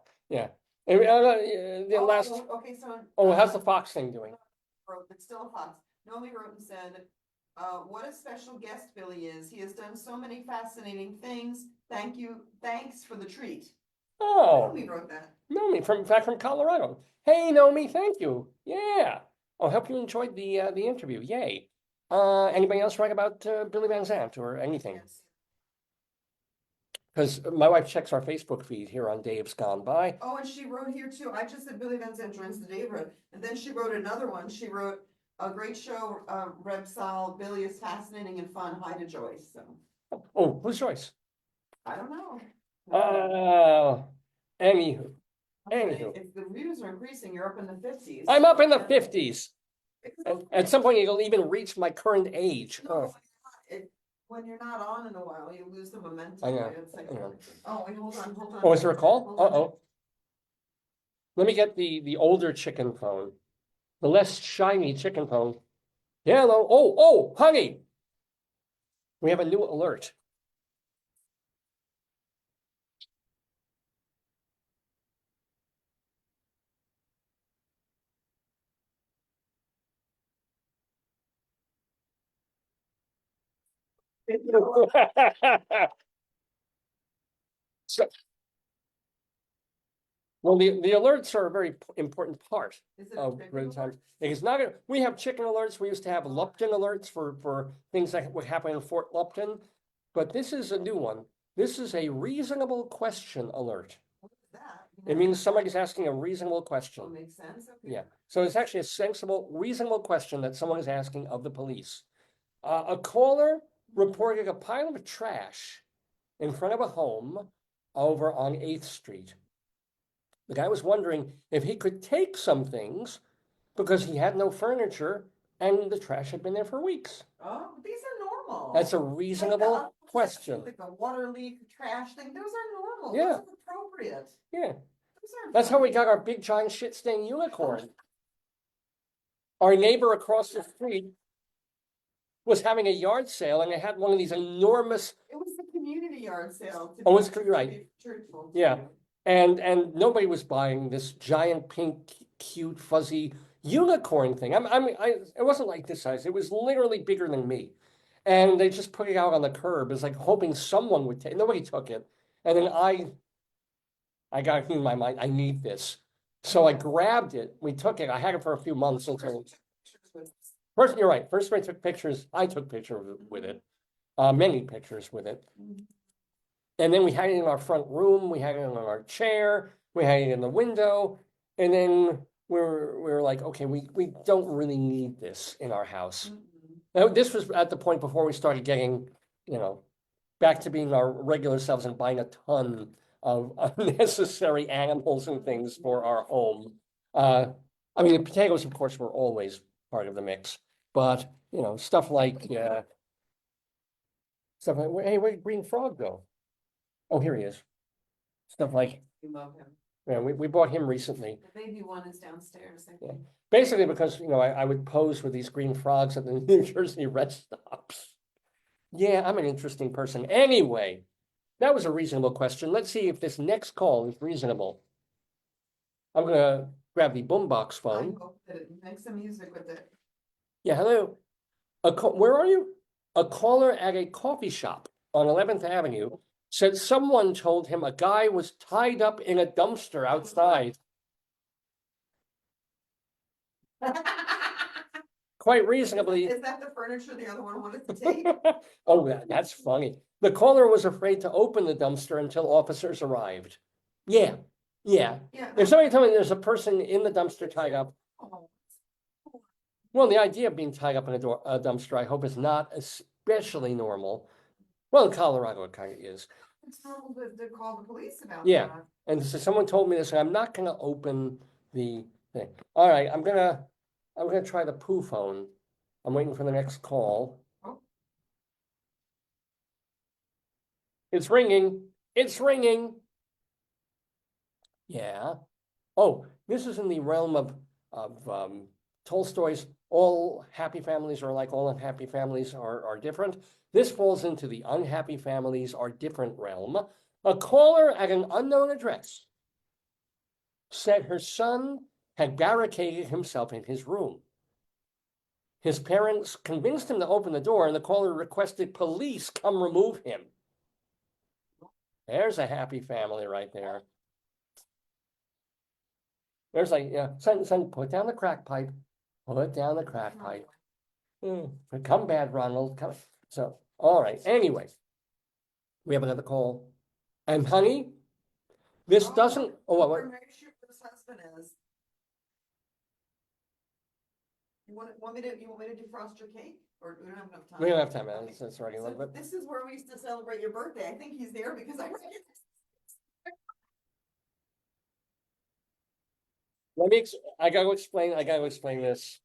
Speaker 1: And, the last.
Speaker 2: Okay, so.
Speaker 1: Oh, how's the Fox thing doing?
Speaker 2: It's still a Fox. Nomi wrote and said, what a special guest Billy is. He has done so many fascinating things. Thank you. Thanks for the treat.
Speaker 1: Oh,
Speaker 2: Nomi wrote that.
Speaker 1: Nomi from Colorado. Hey, Nomi, thank you. Yeah. I hope you enjoyed the interview. Yay. Anybody else write about Billy Van Zandt or anything?
Speaker 2: Yes.
Speaker 1: Because my wife checks our Facebook feed here on Dave's Gone By.
Speaker 2: Oh, and she wrote here too. I just said Billy Van Zandt joins the Daverhood. And then she wrote another one. She wrote a great show, Reb Sol. Billy is fascinating and fun. Hi to Joyce. So
Speaker 1: Oh, who's Joyce?
Speaker 2: I don't know.
Speaker 1: Anywho.
Speaker 2: If the views are increasing, you're up in the 50s.
Speaker 1: I'm up in the 50s. And at some point, it'll even reach my current age.
Speaker 2: No, when you're not on in a while, you lose the momentum.
Speaker 1: I know.
Speaker 2: It's like,
Speaker 1: I know.
Speaker 2: oh, wait, hold on.
Speaker 1: Oh, is there a call?
Speaker 2: Hold on.
Speaker 1: Uh-oh. Let me get the older chicken phone. The less shiny chicken phone. Yeah, hello. Oh, honey. We have a new alert. So, well, the alerts are a very important part
Speaker 2: Is it
Speaker 1: of
Speaker 2: a
Speaker 1: Greeley
Speaker 2: big
Speaker 1: Times. It's not gonna, we have chicken alerts. We used to have Lupton alerts for things that would happen in Fort Lupton, but this is a new one. This is a reasonable question alert.
Speaker 2: What is that?
Speaker 1: It means somebody's asking a reasonable
Speaker 2: Oh,
Speaker 1: question.
Speaker 2: makes sense. Okay.
Speaker 1: Yeah, so it's actually a sensible, reasonable question that someone is asking of the police. A caller reported a pile of trash in front of a home over on 8th Street. The guy was wondering if he could take some things because he had no furniture and the trash had been there for weeks.
Speaker 2: Oh, these are normal.
Speaker 1: That's a reasonable question.
Speaker 2: Like a water leak, trash thing. Those are normal.
Speaker 1: Yeah.
Speaker 2: Those are appropriate.
Speaker 1: Yeah,
Speaker 2: Those aren't
Speaker 1: that's how we
Speaker 2: funny.
Speaker 1: got our big giant shit stain unicorn. Our neighbor across the street was having a yard sale and they had one of these enormous,
Speaker 2: It was the community yard sale.
Speaker 1: Oh, it's right.
Speaker 2: To be truthful.
Speaker 1: Yeah. and nobody was buying this giant pink, cute, fuzzy unicorn thing. It wasn't like this size. It was literally bigger than me. And they just put it out on the curb. It's like hoping someone would take. Nobody took it. And then I got in my mind, I need this. So I grabbed it. We took it. I had it for a few months until. First, you're right. First, I took pictures. I took pictures with it, many pictures with it. And then we had it in our front room. We had it on our chair. We had it in the window. And then we were like, okay, we don't really need this in our house. Now, this was at the point before we started getting, back to being our regular selves and buying a ton of unnecessary animals and things for our home. I mean, the potatoes, of course, were always part of the mix, but stuff like hey, where'd Green Frog go? Oh, here he is. Stuff like,
Speaker 2: You love him.
Speaker 1: yeah, we bought him recently.
Speaker 2: The baby one is downstairs. I
Speaker 1: Yeah.
Speaker 2: think.
Speaker 1: Basically because, I would pose with these green frogs at the New Jersey rest stops. Yeah, I'm an interesting person. Anyway, that was a reasonable question. Let's see if this next call is reasonable. I'm gonna grab the boombox
Speaker 2: I
Speaker 1: phone.
Speaker 2: hope that it makes some music with it.
Speaker 1: Yeah, hello. Where are you? A caller at a coffee shop on 11th Avenue said someone told him a guy was tied up in a dumpster outside. Quite reasonably.
Speaker 2: Is that the furniture the other one wanted to take?
Speaker 1: Oh, that's funny. The caller was afraid to open the dumpster until officers arrived. Yeah, yeah.
Speaker 2: Yeah.
Speaker 1: If somebody told me there's a person in the dumpster tied up,
Speaker 2: Oh,
Speaker 1: well, the idea of being tied up in a dumpster, I hope, is not especially normal. Well, in Colorado, it kind of is.
Speaker 2: it's normal to call the police about
Speaker 1: Yeah.
Speaker 2: that.
Speaker 1: And so someone told me this, and I'm not gonna open the thing. All right, I'm gonna try the poo phone. I'm waiting for the next call.
Speaker 2: Oh.
Speaker 1: It's ringing. It's ringing. Yeah. Oh, this is in the realm of Tolstoy's all happy families are alike, all unhappy families are different. This falls into the unhappy families are different realm. A caller at an unknown address said her son had barricaded himself in his room. His parents convinced him to open the door, and the caller requested police come remove him. There's a happy family right there. There's like, yeah, son, put down the crack pipe. Put down the crack pipe. Come bad, Ronald. Come. So, all right. Anyway, we have another call. And honey, this doesn't. Oh, what?
Speaker 2: Very sure who this husband is. You want me to defrost your cake, or we don't have enough time?
Speaker 1: We don't have time, man.
Speaker 2: Okay.
Speaker 1: It's already a
Speaker 2: So
Speaker 1: little bit.
Speaker 2: this is where we used to celebrate your birthday. I think he's there because I.
Speaker 1: I gotta explain this.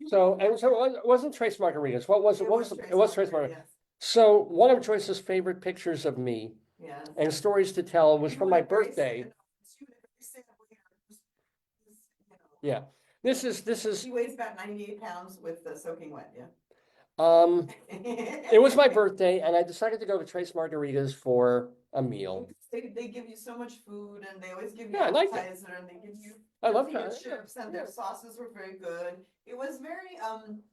Speaker 1: So, and so it wasn't Trace Margaritas. What was it? What was it? It was Trace Margaritas.
Speaker 2: Yes.
Speaker 1: So one of Joyce's favorite pictures of me
Speaker 2: Yes.
Speaker 1: and stories to tell was from my birthday. Yeah, this is,
Speaker 2: He weighs about 98 pounds with the soaking wet, yeah.
Speaker 1: it was my birthday and I decided to go to Trace Margaritas for a meal.
Speaker 2: They give you so much food and they always give you
Speaker 1: Yeah, I liked it.
Speaker 2: appetizer and they give you
Speaker 1: I love
Speaker 2: potato
Speaker 1: that.
Speaker 2: chips and their sauces were very good. It was very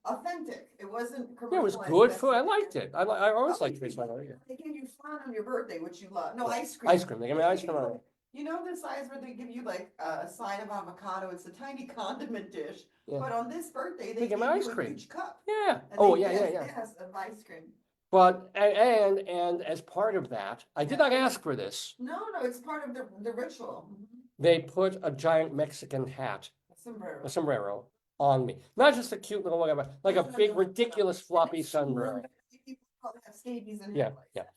Speaker 2: authentic. It wasn't
Speaker 1: Yeah, it was
Speaker 2: commercialized.
Speaker 1: good
Speaker 2: That's
Speaker 1: food. I
Speaker 2: the-
Speaker 1: liked it. I always
Speaker 2: Oh,
Speaker 1: liked Trace Margaritas.
Speaker 2: They gave you flan on your birthday, which you love. No, ice cream.
Speaker 1: Ice cream. They gave me ice cream on it.
Speaker 2: You know the size where they give you like a side of avocado? It's a tiny condiment dish.
Speaker 1: Yeah.
Speaker 2: But on this birthday,
Speaker 1: They
Speaker 2: they
Speaker 1: gave
Speaker 2: gave
Speaker 1: me
Speaker 2: you
Speaker 1: ice
Speaker 2: a
Speaker 1: cream.
Speaker 2: huge cup.
Speaker 1: Yeah.
Speaker 2: And
Speaker 1: Oh,
Speaker 2: they-
Speaker 1: yeah,
Speaker 2: yes,
Speaker 1: yeah.
Speaker 2: yes, of ice cream.
Speaker 1: But, and as part of that, I did not ask for this.
Speaker 2: No, it's part of the ritual.
Speaker 1: They put a giant Mexican hat,
Speaker 2: Sombrero.
Speaker 1: a sombrero, on me. Not just a cute little whatever, like a big, ridiculous floppy sombrero.
Speaker 2: People probably have scabies in
Speaker 1: Yeah,
Speaker 2: hair like
Speaker 1: yeah.
Speaker 2: that.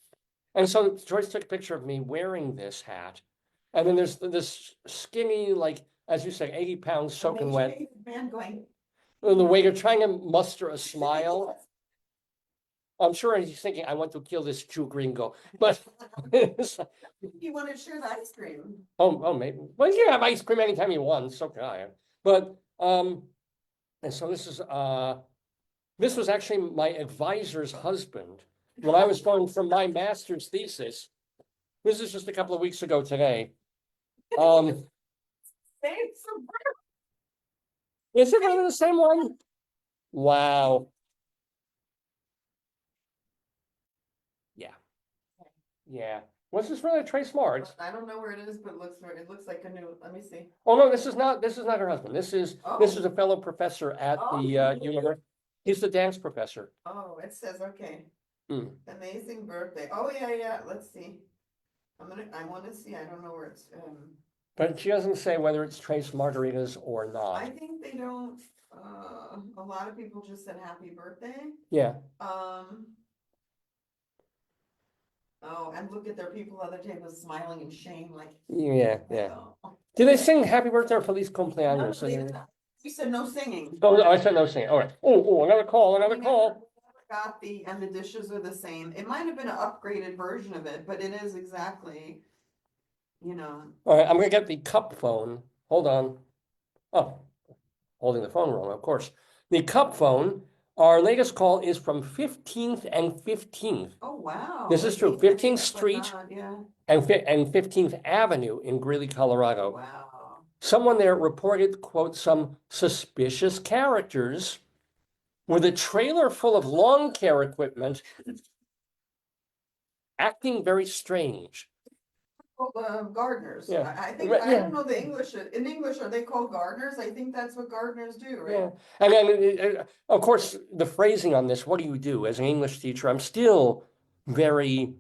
Speaker 1: And so Joyce took a picture of me wearing this hat. And then there's this skinny, like, as you say, 80 pounds soaking
Speaker 2: And
Speaker 1: wet.
Speaker 2: they shave the man going.
Speaker 1: And the waiter trying to muster a smile. I'm sure he's thinking, I want to kill this Jew gringo. But, it's like,
Speaker 2: You want to share the ice cream.
Speaker 1: oh, maybe. Well, you can have ice cream anytime you want. So can I. But, and so this was actually my advisor's husband. When I was going for my master's thesis, this is just a couple of weeks ago today.
Speaker 2: Same
Speaker 1: Is it really the same one? Wow. Yeah. Yeah. Was this really a Trace Margs?
Speaker 2: I don't know where it is, but it looks like a new, let me see.
Speaker 1: Oh, no, this is not her husband. This is
Speaker 2: Oh.
Speaker 1: a fellow professor at the university. He's the dance professor.
Speaker 2: Oh, it says, okay.
Speaker 1: Hmm.
Speaker 2: Amazing birthday. Oh, yeah, let's see. I want to see, I don't know where it's,
Speaker 1: But she doesn't say whether it's Trace Margaritas or
Speaker 2: I
Speaker 1: not.
Speaker 2: think they don't, a lot of people just said happy birthday.
Speaker 1: Yeah.
Speaker 2: Oh, and look at their people at other tables smiling in shame, like.
Speaker 1: Yeah.
Speaker 2: Oh.
Speaker 1: Did they sing happy birthday or Feliz
Speaker 2: No,
Speaker 1: cumpleaños?
Speaker 2: we said no singing.
Speaker 1: Oh, I said no singing. All right. Oh, another call.
Speaker 2: We never got and the dishes are the same. It might have been an upgraded version of it, but it is exactly,
Speaker 1: All right, I'm gonna get the cup phone. Hold on. Oh, holding the phone wrong, of course. The cup phone, our latest call is from 15th and 15th
Speaker 2: Oh, wow.
Speaker 1: This is true. 15th Street.
Speaker 2: Yeah,
Speaker 1: and 15th Avenue in Greeley, Colorado.
Speaker 2: wow.
Speaker 1: Someone there reported, quote, some suspicious characters with a trailer full of lawn care equipment acting very strange.
Speaker 2: Gardeners.
Speaker 1: Yeah.
Speaker 2: I think,
Speaker 1: Right,
Speaker 2: I
Speaker 1: yeah.
Speaker 2: don't know the English, in English, are they called gardeners? I think that's what gardeners do,
Speaker 1: Yeah,
Speaker 2: right?
Speaker 1: and then, of course, the phrasing on this, what do you do as an English teacher? I'm still very,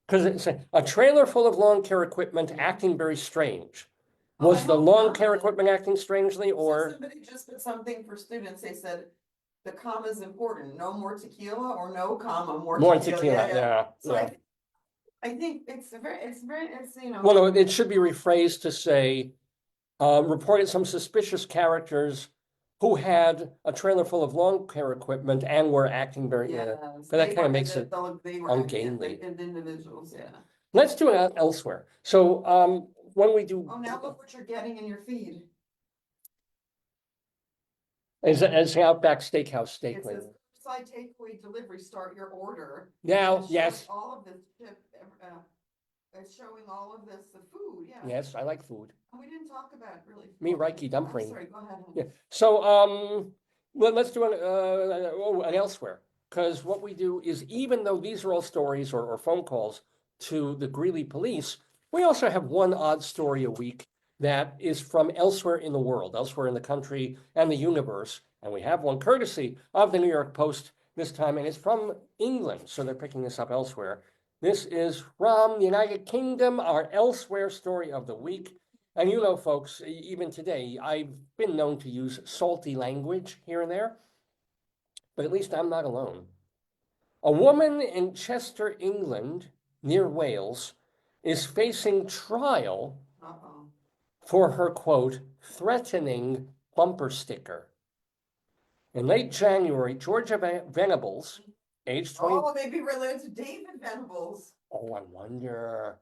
Speaker 1: because it's a trailer full of lawn care equipment acting very strange.
Speaker 2: Oh, I
Speaker 1: Was the
Speaker 2: hope
Speaker 1: lawn
Speaker 2: not.
Speaker 1: care equipment acting strangely,
Speaker 2: So
Speaker 1: or
Speaker 2: somebody just put something for students, they said, the comma is important, no more tequila or no comma, more
Speaker 1: more
Speaker 2: tequila.
Speaker 1: tequila? Yeah,
Speaker 2: So
Speaker 1: yeah.
Speaker 2: I think it's you know.
Speaker 1: Well, no, it should be rephrased to say, reported some suspicious characters who had a trailer full of lawn care equipment and were acting very,
Speaker 2: Yes,
Speaker 1: but that
Speaker 2: they
Speaker 1: kind of
Speaker 2: were-
Speaker 1: makes it
Speaker 2: they were
Speaker 1: ungainly.
Speaker 2: individuals, yeah.
Speaker 1: Let's do it elsewhere. So, when we do,
Speaker 2: Oh, now look what you're getting in your feed.
Speaker 1: as the Outback Steakhouse steak
Speaker 2: It
Speaker 1: wing.
Speaker 2: says curbside takeaway delivery, start your order.
Speaker 1: Now,
Speaker 2: It's showing
Speaker 1: yes,
Speaker 2: all of this chip, it's showing all of this, the food, yeah.
Speaker 1: yes, I like food.
Speaker 2: And we didn't talk about really.
Speaker 1: Me,
Speaker 2: Oh,
Speaker 1: Reiki
Speaker 2: I'm
Speaker 1: dumpling.
Speaker 2: sorry, go ahead.
Speaker 1: Yeah. So, let's do an elsewhere, because what we do is, even though these are all stories or phone calls to the Greeley police, we also have one odd story a week that is from elsewhere in the world, elsewhere in the country and the universe. And we have one courtesy of the New York Post this time, and it's from England. So they're picking this up elsewhere. This is from the United Kingdom, our elsewhere story of the week. And you know, folks, even today, I've been known to use salty language here and there, but at least I'm not alone. A woman in Chester, England, near Wales, is facing trial
Speaker 2: Uh-oh.
Speaker 1: for her, quote, threatening bumper sticker. In late January, Georgia Venables, age 20.
Speaker 2: Oh, maybe related to David Venables.
Speaker 1: Oh, I wonder.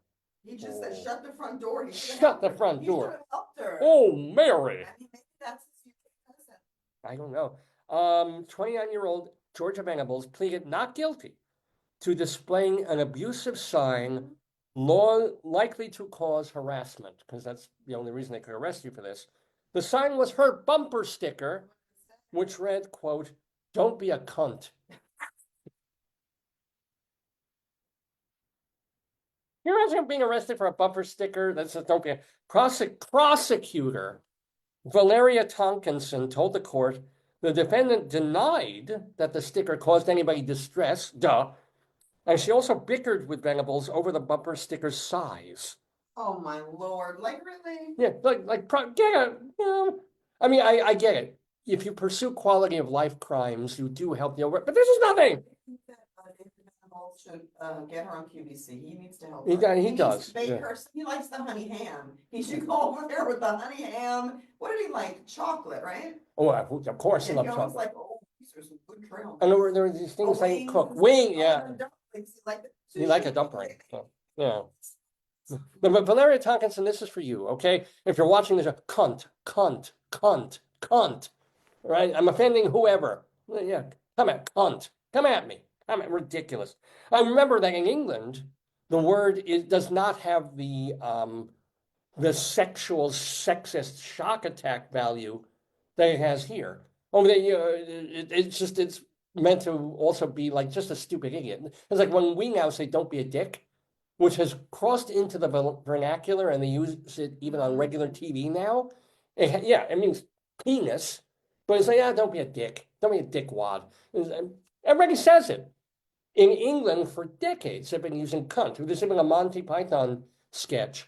Speaker 2: He just said, shut the front door. He should've
Speaker 1: Shut the
Speaker 2: helped her.
Speaker 1: front
Speaker 2: He
Speaker 1: door.
Speaker 2: should've helped her.
Speaker 1: Oh, Mary.
Speaker 2: I mean, maybe that's his UK cousin.
Speaker 1: I don't know. 29-year-old Georgia Venables pleaded not guilty to displaying an abusive sign likely to cause harassment, because that's the only reason they could arrest you for this. The sign was her bumper sticker, which read, quote, "Don't be a cunt." You imagine being arrested for a bumper sticker that says "Don't be a..." Prosecutor Valeria Tonkinson told the court the defendant denied that the sticker caused anybody distress, and she also bickered with Venables over the bumper sticker's size.
Speaker 2: Oh, my Lord. Like, really?
Speaker 1: Yeah, get it. You know, I mean, I get it. If you pursue quality of life crimes, you do help the over, but this is nothing.
Speaker 2: I think that David Venables should get her on QVC. He needs to help
Speaker 1: He
Speaker 2: her.
Speaker 1: does- he
Speaker 2: needs
Speaker 1: does,
Speaker 2: to bake
Speaker 1: yeah.
Speaker 2: her. He likes the honey ham. He should go over there with the honey ham. What did he like? Chocolate, right?
Speaker 1: Oh, of course, I
Speaker 2: And
Speaker 1: love
Speaker 2: he always
Speaker 1: chocolate.
Speaker 2: like, oh, these are some good trail.
Speaker 1: And there were these things they
Speaker 2: wings.
Speaker 1: cook.
Speaker 2: Oh,
Speaker 1: Yeah.
Speaker 2: and dumplings.
Speaker 1: You like a dumpling. Yeah. But Valeria Tonkinson, this is for you, okay? If you're watching this, cunt, cunt, cunt, cunt, right? I'm offending whoever. Yeah, come at cunt. Come at me. Come at ridiculous. I remember that in England, the word does not have the sexual sexist shock attack value that it has here. Oh, it's meant to also be like just a stupid idiot. It's like when we now say "don't be a dick," which has crossed into the vernacular, and they use it even on regular TV now. It means penis, but it's like, don't be a dick. Don't be a dickwad. Everybody says it. In England, for decades, they've been using cunt. There's even a Monty Python sketch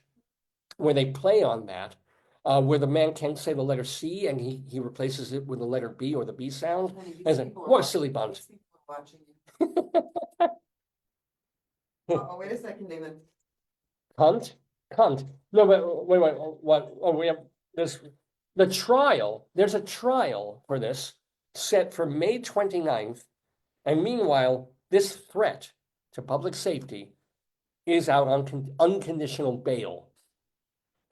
Speaker 1: where they play on that, where the man can't say the letter C and he replaces it with the letter B or the B sound. As in, what a silly bunt.
Speaker 2: Oh, wait a second, David.
Speaker 1: Cunt? Cunt. No, but wait, what? Oh, we have this. There's a trial for this set for May 29th. And meanwhile, this threat to public safety is out on unconditional bail.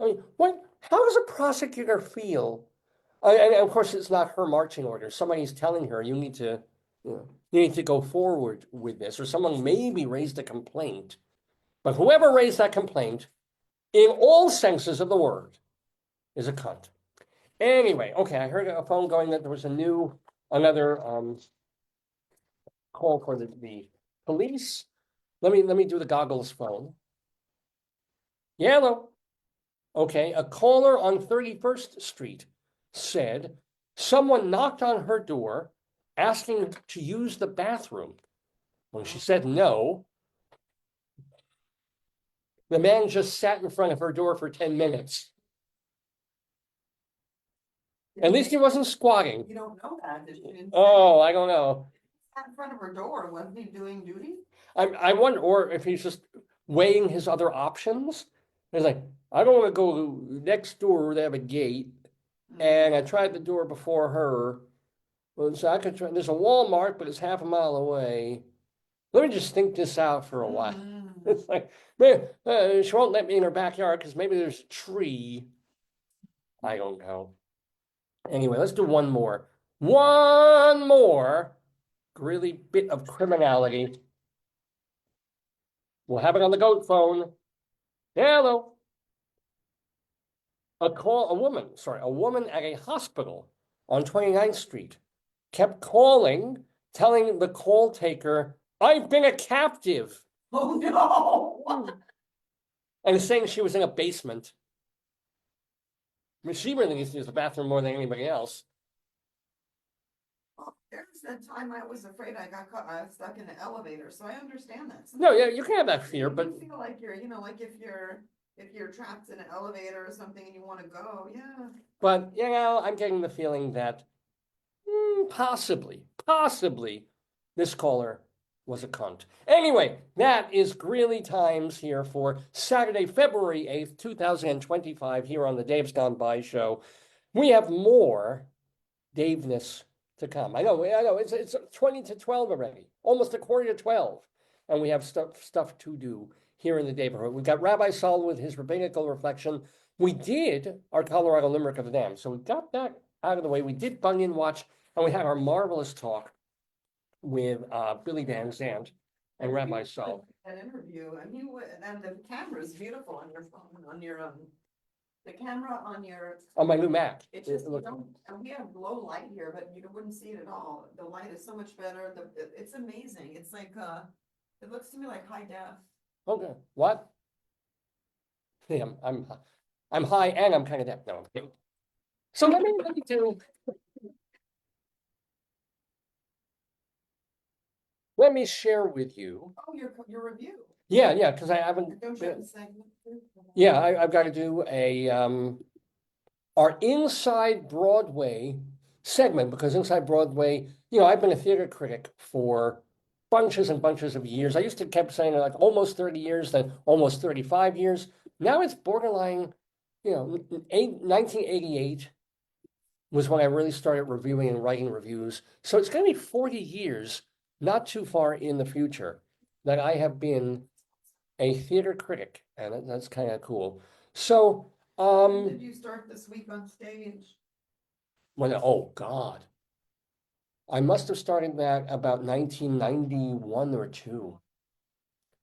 Speaker 1: I mean, how does a prosecutor feel? And of course, it's not her marching orders. Somebody's telling her you need to go forward with this, or someone maybe raised a complaint. But whoever raised that complaint, in all senses of the word, is a cunt. Anyway, okay, I heard a phone going that there was another call for the police. Let me do the goggles phone. Yeah, hello. Okay, a caller on 31st Street said someone knocked on her door asking to use the bathroom. When she said no, the man just sat in front of her door for 10 minutes. At least he wasn't squatting.
Speaker 2: You don't know that, did you?
Speaker 1: Oh, I don't know.
Speaker 2: Sat in front of her door, wasn't he doing duty?
Speaker 1: I wonder, or if he's just weighing his other options. He's like, I don't want to go next door, they have a gate. And I tried the door before her. Well, so I could try, there's a Walmart, but it's half a mile away. Let me just think this out for a while. It's like, man, she won't let me in her backyard because maybe there's a tree. I don't know. Anyway, let's do one more. One more really bit of criminality. We'll have it on the goat phone. Hello. A woman at a hospital on 29th Street kept calling, telling the call taker, I've been a captive.
Speaker 2: Oh, no.
Speaker 1: And saying she was in a basement. I mean, she really needs to use the bathroom more than anybody else.
Speaker 2: There's that time I was afraid I got stuck in the elevator, so I understand that.
Speaker 1: No, yeah, you can have that fear, but
Speaker 2: You feel like you're, like if you're trapped in an elevator or something and you want to go, yeah.
Speaker 1: but I'm getting the feeling that possibly this caller was a cunt. Anyway, that is Greeley Times here for Saturday, February 8th, 2025, here on the Dave's Gone By show. We have more Daveness to come. I know, it's 20 to 12 already, almost a quarter to 12. And we have stuff to do here in the Daverhood. We've got Rabbi Sol with his Rabbinical Reflection. We did our Colorado Limerick of the Dam, so we got that out of the way. We did BUNION Watch, and we had our marvelous talk with Billy Van Zandt and Rabbi Sol.
Speaker 2: An interview, and and the camera's beautiful on your phone, on your the camera on your.
Speaker 1: On my new Mac.
Speaker 2: It's just, and we have low light here, but you wouldn't see it at all. The light is so much better. It's amazing. It's like, it looks to me like high def.
Speaker 1: Okay, what? Yeah, I'm high and I'm kind of deaf. No, I'm kidding. So let me do. Let me share with you.
Speaker 2: Oh, your review.
Speaker 1: Yeah, because I haven't.
Speaker 2: Don't you have a segment?
Speaker 1: Yeah, I've got to do our Inside Broadway segment, because Inside Broadway, I've been a theater critic for bunches and bunches of years. I used to kept saying like almost 30 years, then almost 35 years. Now it's borderline, 1988 was when I really started reviewing and writing reviews. So it's going to be 40 years, not too far in the future, that I have been a theater critic, and that's kind of cool. So,
Speaker 2: When did you start this week on stage?
Speaker 1: oh God, I must have started that about 1991 or two,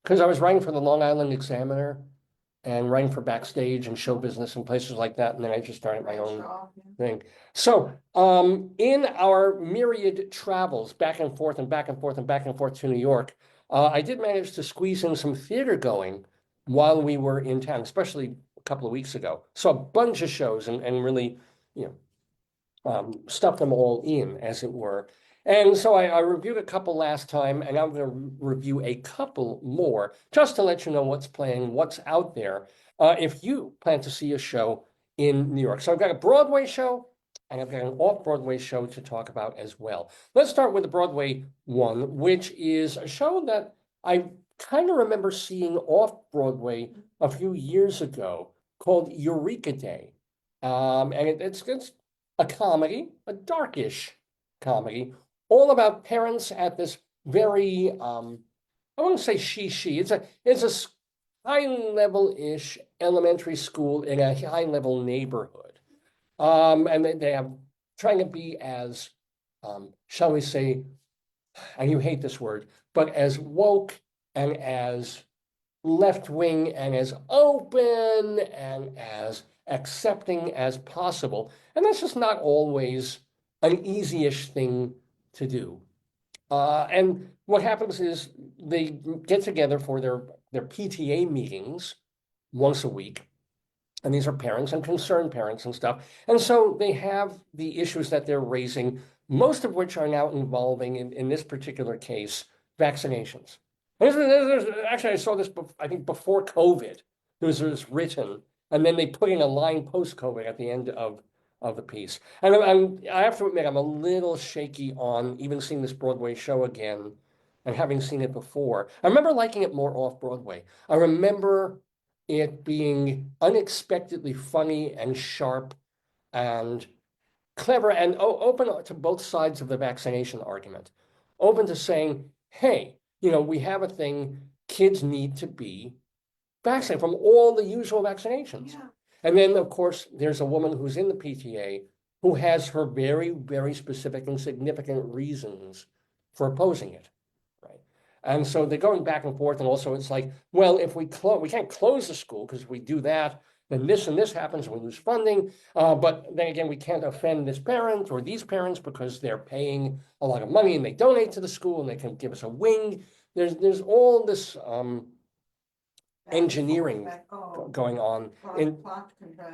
Speaker 1: because I was writing for the Long Island Examiner and writing for Backstage and Show Business and places like that, and then I just started my own thing. So, in our myriad travels back and forth and back and forth and back and forth to New York, I did manage to squeeze in some theater going while we were in town, especially a couple of weeks ago. So a bunch of shows and really, stuffed them all in, as it were. And so I reviewed a couple last time, and I'm going to review a couple more just to let you know what's playing, what's out there, if you plan to see a show in New York. So I've got a Broadway show, and I've got an off-Broadway show to talk about as well. Let's start with the Broadway one, which is a show that I kind of remember seeing off-Broadway a few years ago called Eureka Day. And it's a comedy, a darkish comedy, all about parents at this very, I wouldn't say she, it's a high-level-ish elementary school in a high-level neighborhood. And they have trying to be as, shall we say, and you hate this word, but as woke and as left-wing and as open and as accepting as possible. And that's just not always an easy-ish thing to do. And what happens is they get together for their PTA meetings once a week. And these are parents and concerned parents and stuff. And so they have the issues that they're raising, most of which are now involving, in this particular case, vaccinations. Actually, I saw this, I think, before COVID. It was written, and then they put in a line post-COVID at the end of the piece. And I have to admit, I'm a little shaky on even seeing this Broadway show again and having seen it before. I remember liking it more off-Broadway. I remember it being unexpectedly funny and sharp and clever and open to both sides of the vaccination argument. Open to saying, hey, we have a thing, kids need to be vaccinated from all the usual vaccinations.
Speaker 2: Yeah.
Speaker 1: And then, of course, there's a woman who's in the PTA who has her very, very specific and significant reasons for opposing it. And so they're going back and forth, and also it's like, well, if we can't close the school, because if we do that, then this and this happens, and we lose funding. But then again, we can't offend this parent or these parents because they're paying a lot of money and they donate to the school and they can give us a wing. There's all this engineering going on.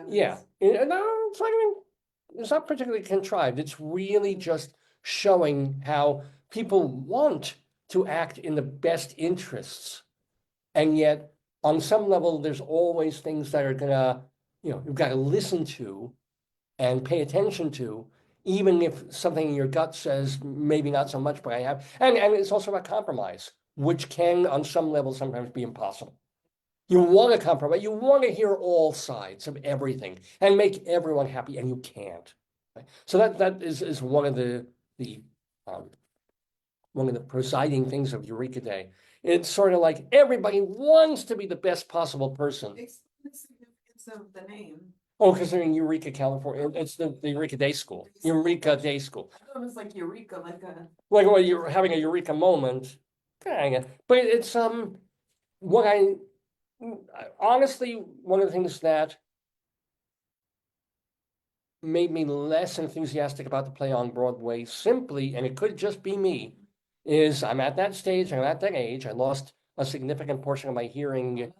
Speaker 1: Yeah, it's like, it's not particularly contrived. It's really just showing how people want to act in the best interests. And yet, on some level, there's always things that are gonna, you've got to listen to and pay attention to, even if something in your gut says, maybe not so much, but I have. And it's also about compromise, which can, on some level, sometimes be impossible. You want to compromise, you want to hear all sides of everything and make everyone happy, and you can't. Right? So that is one of the presiding things of Eureka Day. It's sort of like everybody wants to be the best possible person.
Speaker 2: It's the significance of the name.
Speaker 1: Oh, because they're in Eureka, California. It's the Eureka Day School. Eureka Day School.
Speaker 2: I thought it was like Eureka,
Speaker 1: like well, you're having a Eureka moment, kind of. But it's honestly, one of the things that made me less enthusiastic about the play on Broadway simply, and it could just be me, is I'm at that stage, I'm at that age, I lost a significant portion of my hearing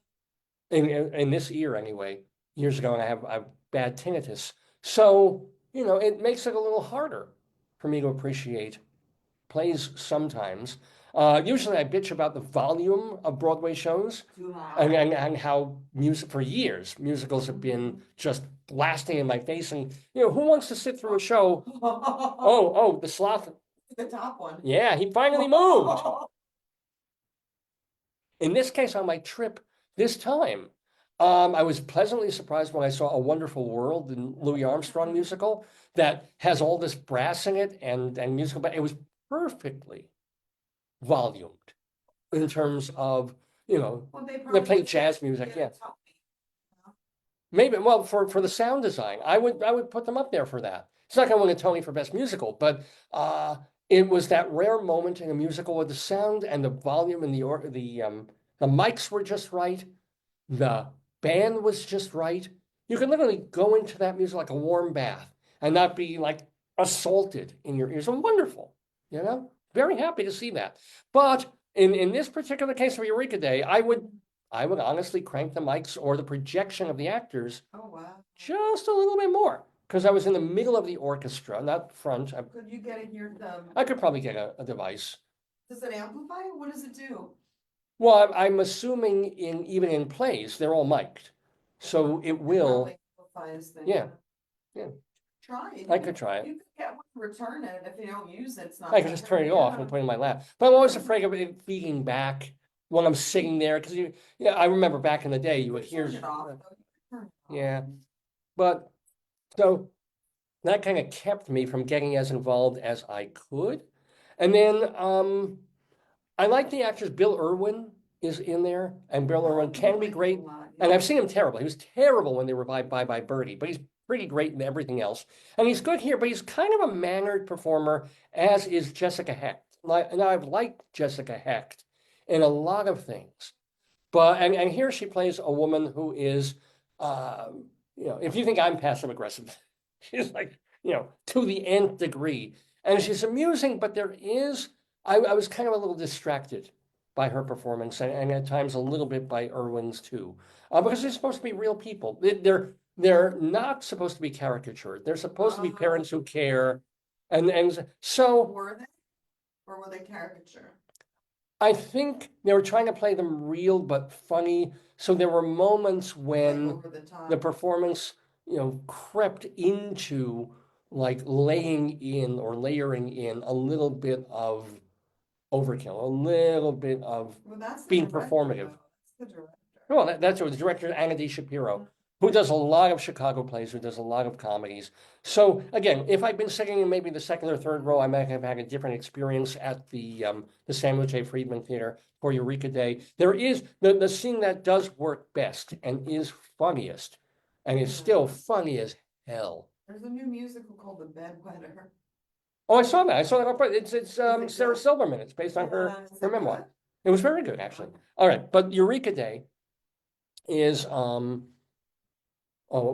Speaker 1: in this ear anyway, years ago, and I have bad tinnitus. So, it makes it a little harder for me to appreciate plays sometimes. Usually I bitch about the volume of Broadway shows and how for years, musicals have been just blasting in my face. And, who wants to sit through a show? Oh, the sloth.
Speaker 2: The top one.
Speaker 1: Yeah, he finally moved. In this case, on my trip this time, I was pleasantly surprised when I saw A Wonderful World, the Louis Armstrong musical, that has all this brass in it and musical, but it was perfectly volumed in terms of, they play jazz music, yeah. Maybe, well, for the sound design, I would put them up there for that. It's not going to win a Tony for Best Musical, but it was that rare moment in a musical where the sound and the volume and the mics were just right, the band was just right. You can literally go into that music like a warm bath and not be like assaulted in your ears. Wonderful, very happy to see that. But in this particular case of Eureka Day, I would honestly crank the mics or the projection of the actors just a little bit more, because I was in the middle of the orchestra, not front.
Speaker 2: Could you get it here?
Speaker 1: I could probably get a device.
Speaker 2: Does it amplify? What does it do?
Speaker 1: Well, I'm assuming even in plays, they're all mic'd. So it will. Yeah.
Speaker 2: Try.
Speaker 1: I could try it.
Speaker 2: You could get one, return it. If you don't use it, it's not.
Speaker 1: I could just turn it off and put it in my lap. But I'm always afraid of it feeding back when I'm sitting there, because I remember back in the day you would hear. Yeah. But so that kind of kept me from getting as involved as I could. And then I like the actors. Bill Irwin is in there, and Bill Irwin can be great. And I've seen him terrible. He was terrible when they were Bye Bye Birdie, but he's pretty great in everything else. And he's good here, but he's kind of a mannered performer, as is Jessica Hecht. And I've liked Jessica Hecht in a lot of things. But and here she plays a woman who is if you think I'm passive aggressive, she's like, to the nth degree. And she's amusing, but I was kind of a little distracted by her performance and at times a little bit by Irwin's too. Because they're supposed to be real people. They're not supposed to be caricatured. They're supposed to be parents who care. And so
Speaker 2: Were they? Or were they caricature?
Speaker 1: I think they were trying to play them real but funny. So there were moments
Speaker 2: Like
Speaker 1: when
Speaker 2: over the top?
Speaker 1: the performance, crept into like laying in or layering in a little bit of overkill, a little bit of
Speaker 2: Well, that's the
Speaker 1: being
Speaker 2: director,
Speaker 1: performative.
Speaker 2: though. That's the director.
Speaker 1: Well, that's what the director, Anna D. Shapiro, who does a lot of Chicago plays, who does a lot of comedies. So again, if I'd been sitting in maybe the second or third row, I might have had a different experience at the Samuel J. Friedman Theater for Eureka Day. There is the scene that does work best and is funniest, and is still funny as hell.
Speaker 2: There's a new musical called The Bedwetter.
Speaker 1: Oh, I saw that. I saw that. It's
Speaker 2: it
Speaker 1: Sarah
Speaker 2: good?
Speaker 1: Silverman. It's based on
Speaker 2: Is
Speaker 1: her
Speaker 2: it
Speaker 1: memoir.
Speaker 2: good?
Speaker 1: It was very good, actually. All right, but Eureka Day is what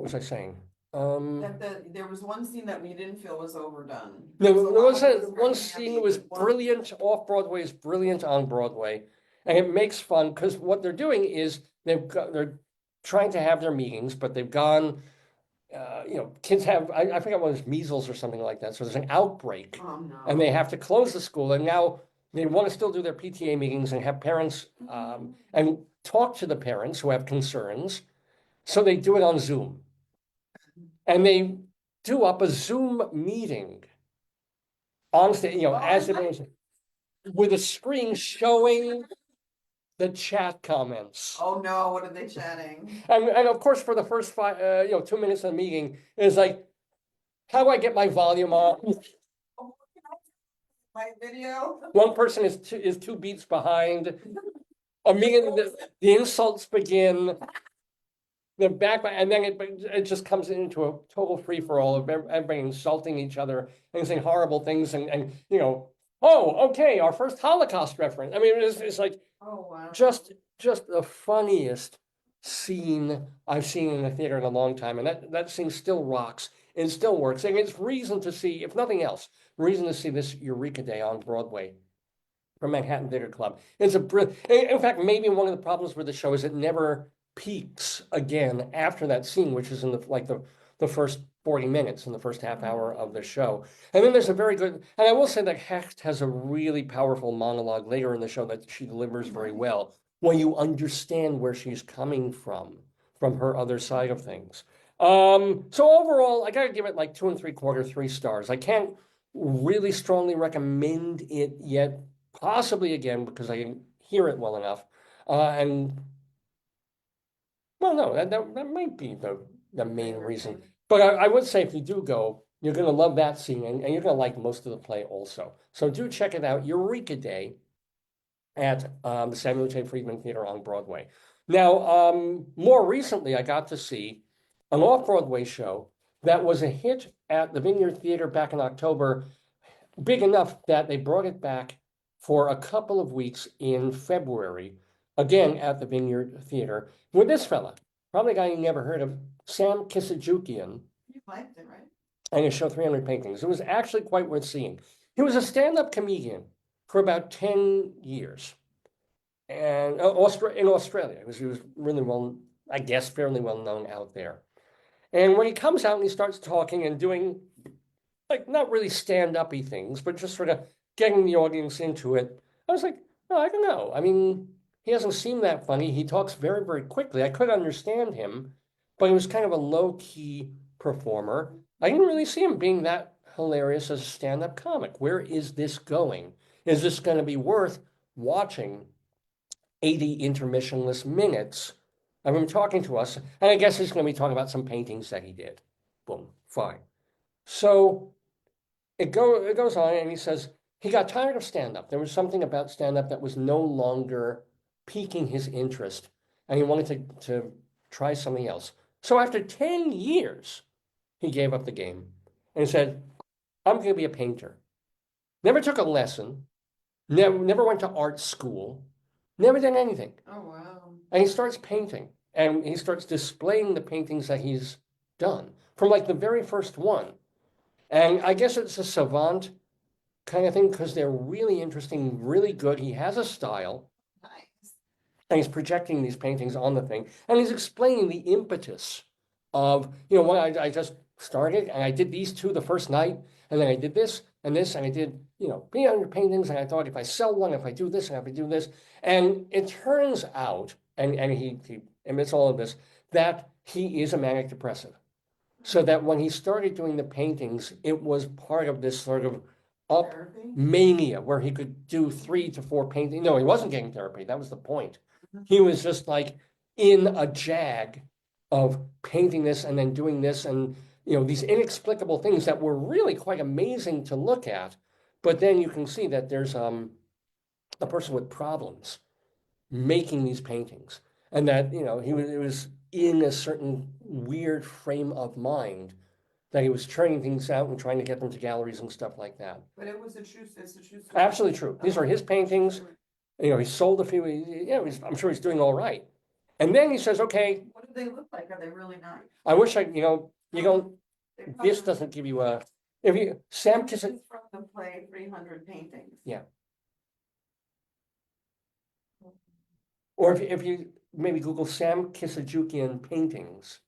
Speaker 1: was I saying?
Speaker 2: There was one scene that we didn't feel was overdone.
Speaker 1: There
Speaker 2: a lot
Speaker 1: was
Speaker 2: of
Speaker 1: a
Speaker 2: it was
Speaker 1: one
Speaker 2: very
Speaker 1: scene
Speaker 2: heavy,
Speaker 1: that was
Speaker 2: but one-
Speaker 1: brilliant off Broadway, is brilliant on Broadway, and it makes fun because what they're doing is they're trying to have their meetings, but they've gone. Kids have I forget what it was, measles or something like that. So there's an outbreak,
Speaker 2: Oh, no.
Speaker 1: and they have to close the school, and now they want to still do their PTA meetings and have parents and talk to the parents who have concerns. So they do it on Zoom. And they do up a Zoom meeting on stage, as it was, with a screen showing the chat comments.
Speaker 2: Oh, no, what are they chatting?
Speaker 1: And of course, for the first 2 minutes of the meeting, it's like, how do I get my volume on?
Speaker 2: My video?
Speaker 1: One person is 2 beats behind. A meeting, the insults begin. The back, and then it just comes into a total free for all of everybody insulting each other and saying horrible things and oh, okay, our first Holocaust reference. I mean, it's like
Speaker 2: Oh, wow.
Speaker 1: just the funniest scene I've seen in a theater in a long time, and that scene still rocks and still works, and it's reason to see, if nothing else, reason to see this Eureka Day on Broadway from Manhattan Theater Club. It's in fact, maybe one of the problems with the show is it never peaks again after that scene, which is in the first 40 minutes in the first half hour of the show. And then there's a very good, and I will say that Hecht has a really powerful monologue later in the show that she delivers very well, when you understand where she's coming from her other side of things. So overall, I gotta give it like 2 3/4, 3 stars. I can't really strongly recommend it yet, possibly again, because I didn't hear it well enough. And well, no, that might be the main reason. But I would say if you do go, you're going to love that scene, and you're going to like most of the play also. So do check it out, Eureka Day, at the Samuel J. Friedman Theater on Broadway. Now, more recently, I got to see an off-Broadway show that was a hit at the Vineyard Theater back in October, big enough that they brought it back for a couple of weeks in February, again at the Vineyard Theater, with this fella, probably a guy you never heard of, Sam Kisajukian,
Speaker 2: You liked it, right?
Speaker 1: and his show 300 Paintings. It was actually quite worth seeing. He was a stand-up comedian for about 10 years. And in Australia, he was really well, I guess, fairly well known out there. And when he comes out and he starts talking and doing, like, not really stand-up-y things, but just sort of getting the audience into it, I was like, oh, I don't know. I mean, he doesn't seem that funny. He talks very, very quickly. I could understand him, but he was kind of a low-key performer. I didn't really see him being that hilarious as a stand-up comic. Where is this going? Is this going to be worth watching 80 intermissionless minutes of him talking to us? And I guess he's going to be talking about some paintings that he did. Boom, fine. So it goes on, and he says he got tired of stand-up. There was something about stand-up that was no longer piquing his interest, and he wanted to try something else. So after 10 years, he gave up the game and said, I'm going to be a painter. Never took a lesson, never went to art school, never did anything.
Speaker 2: Oh, wow.
Speaker 1: And he starts painting, and he starts displaying the paintings that he's done from like the very first one. And I guess it's a savant kind of thing because they're really interesting, really good. He has a style.
Speaker 2: Nice.
Speaker 1: And he's projecting these paintings on the thing, and he's explaining the impetus of, you know, when I just started and I did these two the first night, and then I did this, and I did, you know, 300 paintings, and I thought if I sell one, if I do this, and if I do this, and it turns out, and he admits all of this, that he is a manic depressive. So that when he started doing the paintings, it was part of this sort of up
Speaker 2: Therapy?
Speaker 1: mania where he could do 3 to 4 paintings. No, he wasn't getting therapy. That was the point. He was just like in a jag of painting this and then doing this, and you know, these inexplicable things that were really quite amazing to look at. But then you can see that there's a person with problems making these paintings, and that, you know, it was in a certain weird frame of mind that he was churning things out and trying to get them to galleries and stuff like that.
Speaker 2: But it's a true story.
Speaker 1: Absolutely true. These are his paintings. You know, he sold a few, you know, I'm sure he's doing all right. And then he says, okay,
Speaker 2: What do they look like? Are they really nice?
Speaker 1: I wish you know, you don't,
Speaker 2: They're
Speaker 1: this
Speaker 2: probably-
Speaker 1: doesn't give you if you, Sam
Speaker 2: This
Speaker 1: Kiss,
Speaker 2: is from the play 300 paintings.
Speaker 1: Yeah. or if you maybe Google Sam Kisajukian paintings,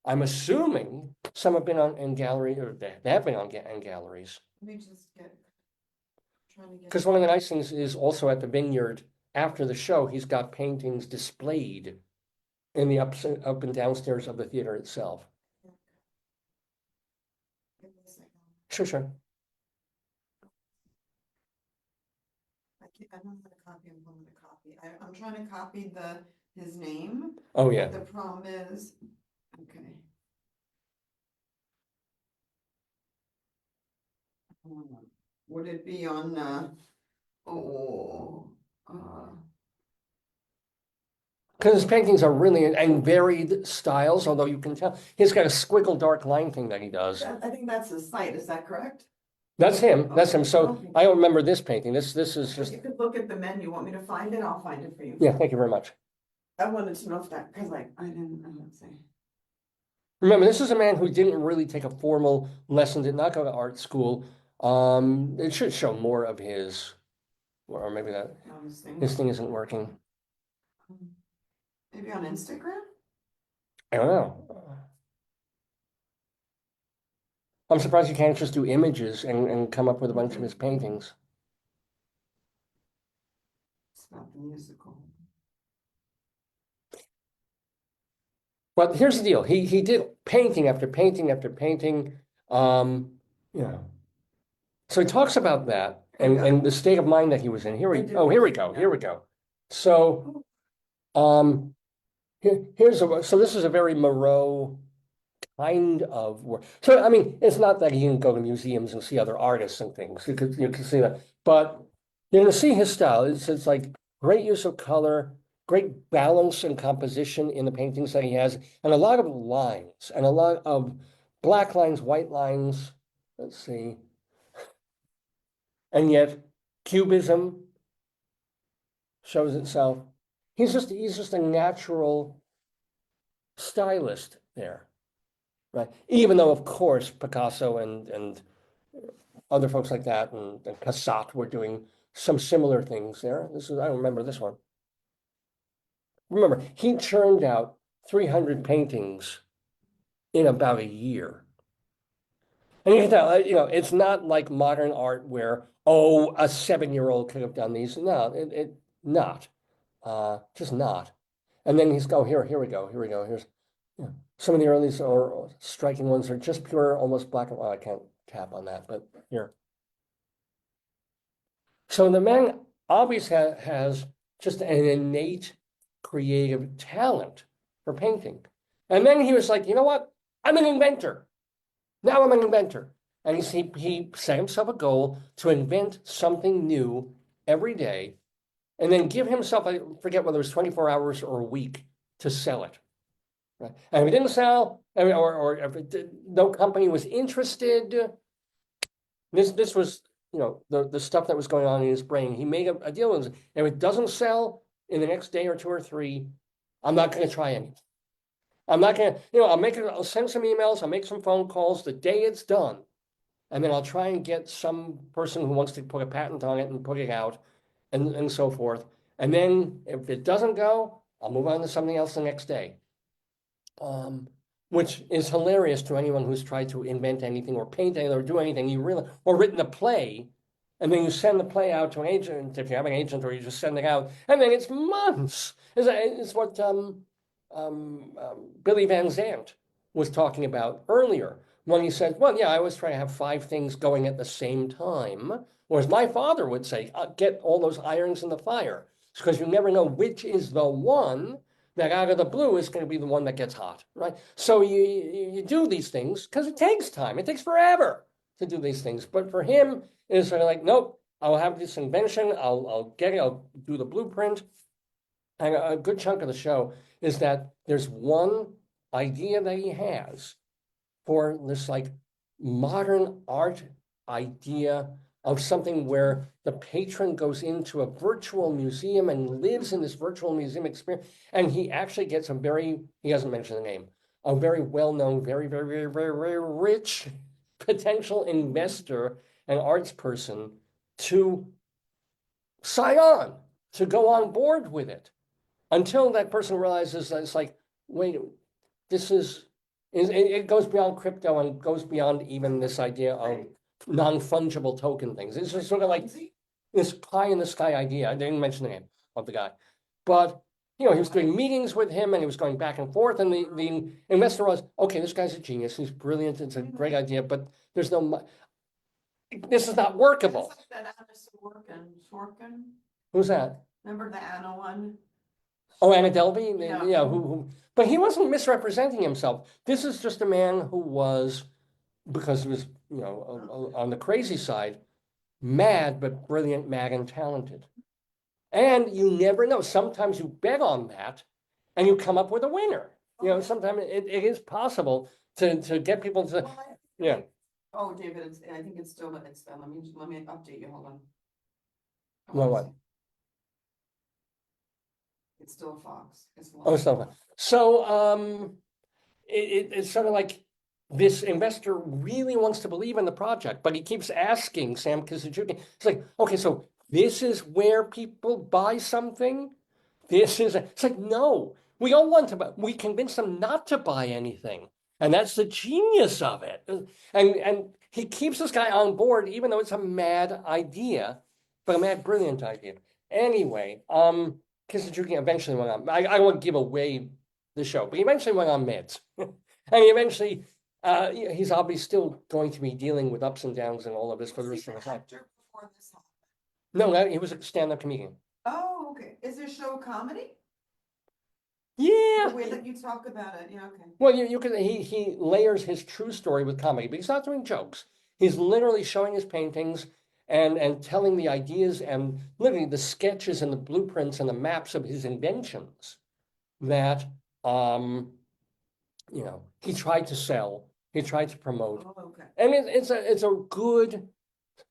Speaker 1: I'm assuming some have been in gallery, or they have been in galleries.
Speaker 2: Let me just trying to get.
Speaker 1: Because one of the nice things is also at the Vineyard, after the show, he's got paintings displayed in the up and downstairs of the theater itself.
Speaker 2: Give me a second.
Speaker 1: Sure.
Speaker 2: I don't have a copy. I'm going to copy. I'm trying to copy his name.
Speaker 1: Oh, yeah.
Speaker 2: The problem is, okay. Would it be on,
Speaker 1: Because his paintings are really in varied styles, although you can tell he's got a squiggle dark line thing that he does.
Speaker 2: I think that's his site, is that correct?
Speaker 1: That's him. That's him. So
Speaker 2: Okay.
Speaker 1: I don't remember this painting. This is
Speaker 2: If
Speaker 1: just,
Speaker 2: you could look at the menu, want me to find it? I'll find it for you.
Speaker 1: yeah, thank you very much.
Speaker 2: I wanted to know if that, because I didn't say.
Speaker 1: Remember, this is a man who didn't really take a formal lesson, did not go to art school. It should show more of his, or maybe that his thing isn't working.
Speaker 2: Maybe on Instagram?
Speaker 1: I don't know. I'm surprised you can't just do images and come up with a bunch of his paintings.
Speaker 2: It's about the musical.
Speaker 1: But here's the deal. He did painting after painting after painting. You know. So he talks about that and the state of mind that he was in. Here we go. So so this is a very Moreau kind of work. So I mean, it's not that he didn't go to museums and see other artists and things. You can see that, but you're gonna see his style. It's like great use of color, great balance and composition in the paintings that he has, and a lot of lines and a lot of black lines, white lines. Let's see. And yet Cubism shows itself. He's just a natural stylist there. Right. Even though, of course, Picasso and other folks like that and Cassatt were doing some similar things there. I don't remember this one. Remember, he churned out 300 paintings in about a year. And you can tell, you know, it's not like modern art where, oh, a 7-year-old could have done these. No, not. Just not. And then here we go. Here's some of the earliest or striking ones are just pure, almost black and white. I can't tap on that, but here. So the man obviously has just an innate creative talent for painting. And then he was like, you know what? I'm an inventor. Now I'm an inventor. And he set himself a goal to invent something new every day and then give himself, I forget whether it was 24 hours or a week to sell it. Right. And if it didn't sell, or if no company was interested, this was, you know, the stuff that was going on in his brain. He made a deal with it. If it doesn't sell in the next day or 2 or 3, I'm not going to try anything. I'm not gonna, I'll send some emails, I'll make some phone calls the day it's done. And then I'll try and get some person who wants to put a patent on it and put it out and so forth. And then if it doesn't go, I'll move on to something else the next day. Which is hilarious to anyone who's tried to invent anything or paint anything or do anything or written a play, and then you send the play out to an agent, if you have an agent, or you just send it out, and then it's months. It's what Billy Van Zandt was talking about earlier when he said, well, yeah, I always try to have 5 things going at the same time. Or as my father would say, get all those irons in the fire, because you never know which is the one that out of the blue is going to be the one that gets hot, right? So you do these things because it takes time. It takes forever to do these things. But for him, it's sort of like, nope, I'll have this invention. I'll get it. I'll do the blueprint. And a good chunk of the show is that there's one idea that he has for this like modern art idea of something where the patron goes into a virtual museum and lives in this virtual museum experience. And he actually gets he doesn't mention the name, a very well-known, very, very, very, very, very rich potential investor and arts person to sign on, to go on board with it. Until that person realizes that it's like, wait, it goes beyond crypto and goes beyond even this idea of non-fungible token things. It's just sort of like this pie in the sky idea. I didn't mention the name of the guy, but he was doing meetings with him and he was going back and forth. And the investor was, okay, this guy's a genius. He's brilliant. It's a great idea, but this is not workable.
Speaker 2: It's like that Anna Sorkin.
Speaker 1: Who's that?
Speaker 2: Remember the Anna one?
Speaker 1: Oh, Anna Delvey?
Speaker 2: Yeah.
Speaker 1: Yeah, but he wasn't misrepresenting himself. This is just a man who was, because he was, on the crazy side, mad, but brilliant, mad, and talented. And you never know. Sometimes you bet on that and you come up with a winner. Sometimes it is possible to get people to, yeah.
Speaker 2: Oh, David, I think it's still, let me update you, hold on.
Speaker 1: Well, what?
Speaker 2: It's still a Fox.
Speaker 1: Oh, so it's sort of like this investor really wants to believe in the project, but he keeps asking Sam Kizichuki, it's like, okay, so this is where people buy something? It's like, no, we all want to buy, we convince them not to buy anything. And that's the genius of it. And he keeps this guy on board, even though it's a mad idea, but a mad, brilliant idea. Anyway, Kizichuki eventually went on, I won't give away the show, but he eventually went on meds. And he eventually, he's obviously still going to be dealing with ups and downs and all of this for the rest of his life.
Speaker 2: Before this happened?
Speaker 1: No, he was a stand-up comedian.
Speaker 2: Oh, okay. Is this show comedy?
Speaker 1: Yeah.
Speaker 2: The way that you talk about it, yeah, okay.
Speaker 1: Well, you can, he layers his true story with comedy, but he's not doing jokes. He's literally showing his paintings and telling the ideas and literally the sketches and the blueprints and the maps of his inventions that he tried to sell, he tried to promote.
Speaker 2: Oh, okay.
Speaker 1: And it's a good,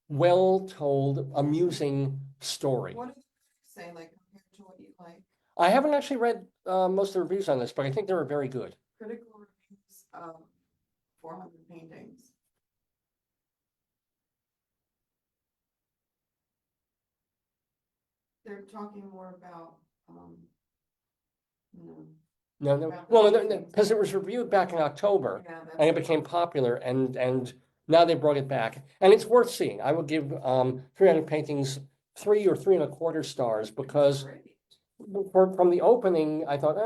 Speaker 1: well-told, amusing story.
Speaker 2: What did you say, like, compared to what you like?
Speaker 1: I haven't actually read most of the reviews on this, but I think they were very good.
Speaker 2: Critical reviews of 400 paintings. They're talking more about,
Speaker 1: No,
Speaker 2: About
Speaker 1: well,
Speaker 2: the
Speaker 1: because it was reviewed back in October
Speaker 2: yeah,
Speaker 1: and it became popular and now they brought it back. And it's worth seeing. I would give 300 paintings 3 or 3.25 stars because from the opening, I thought,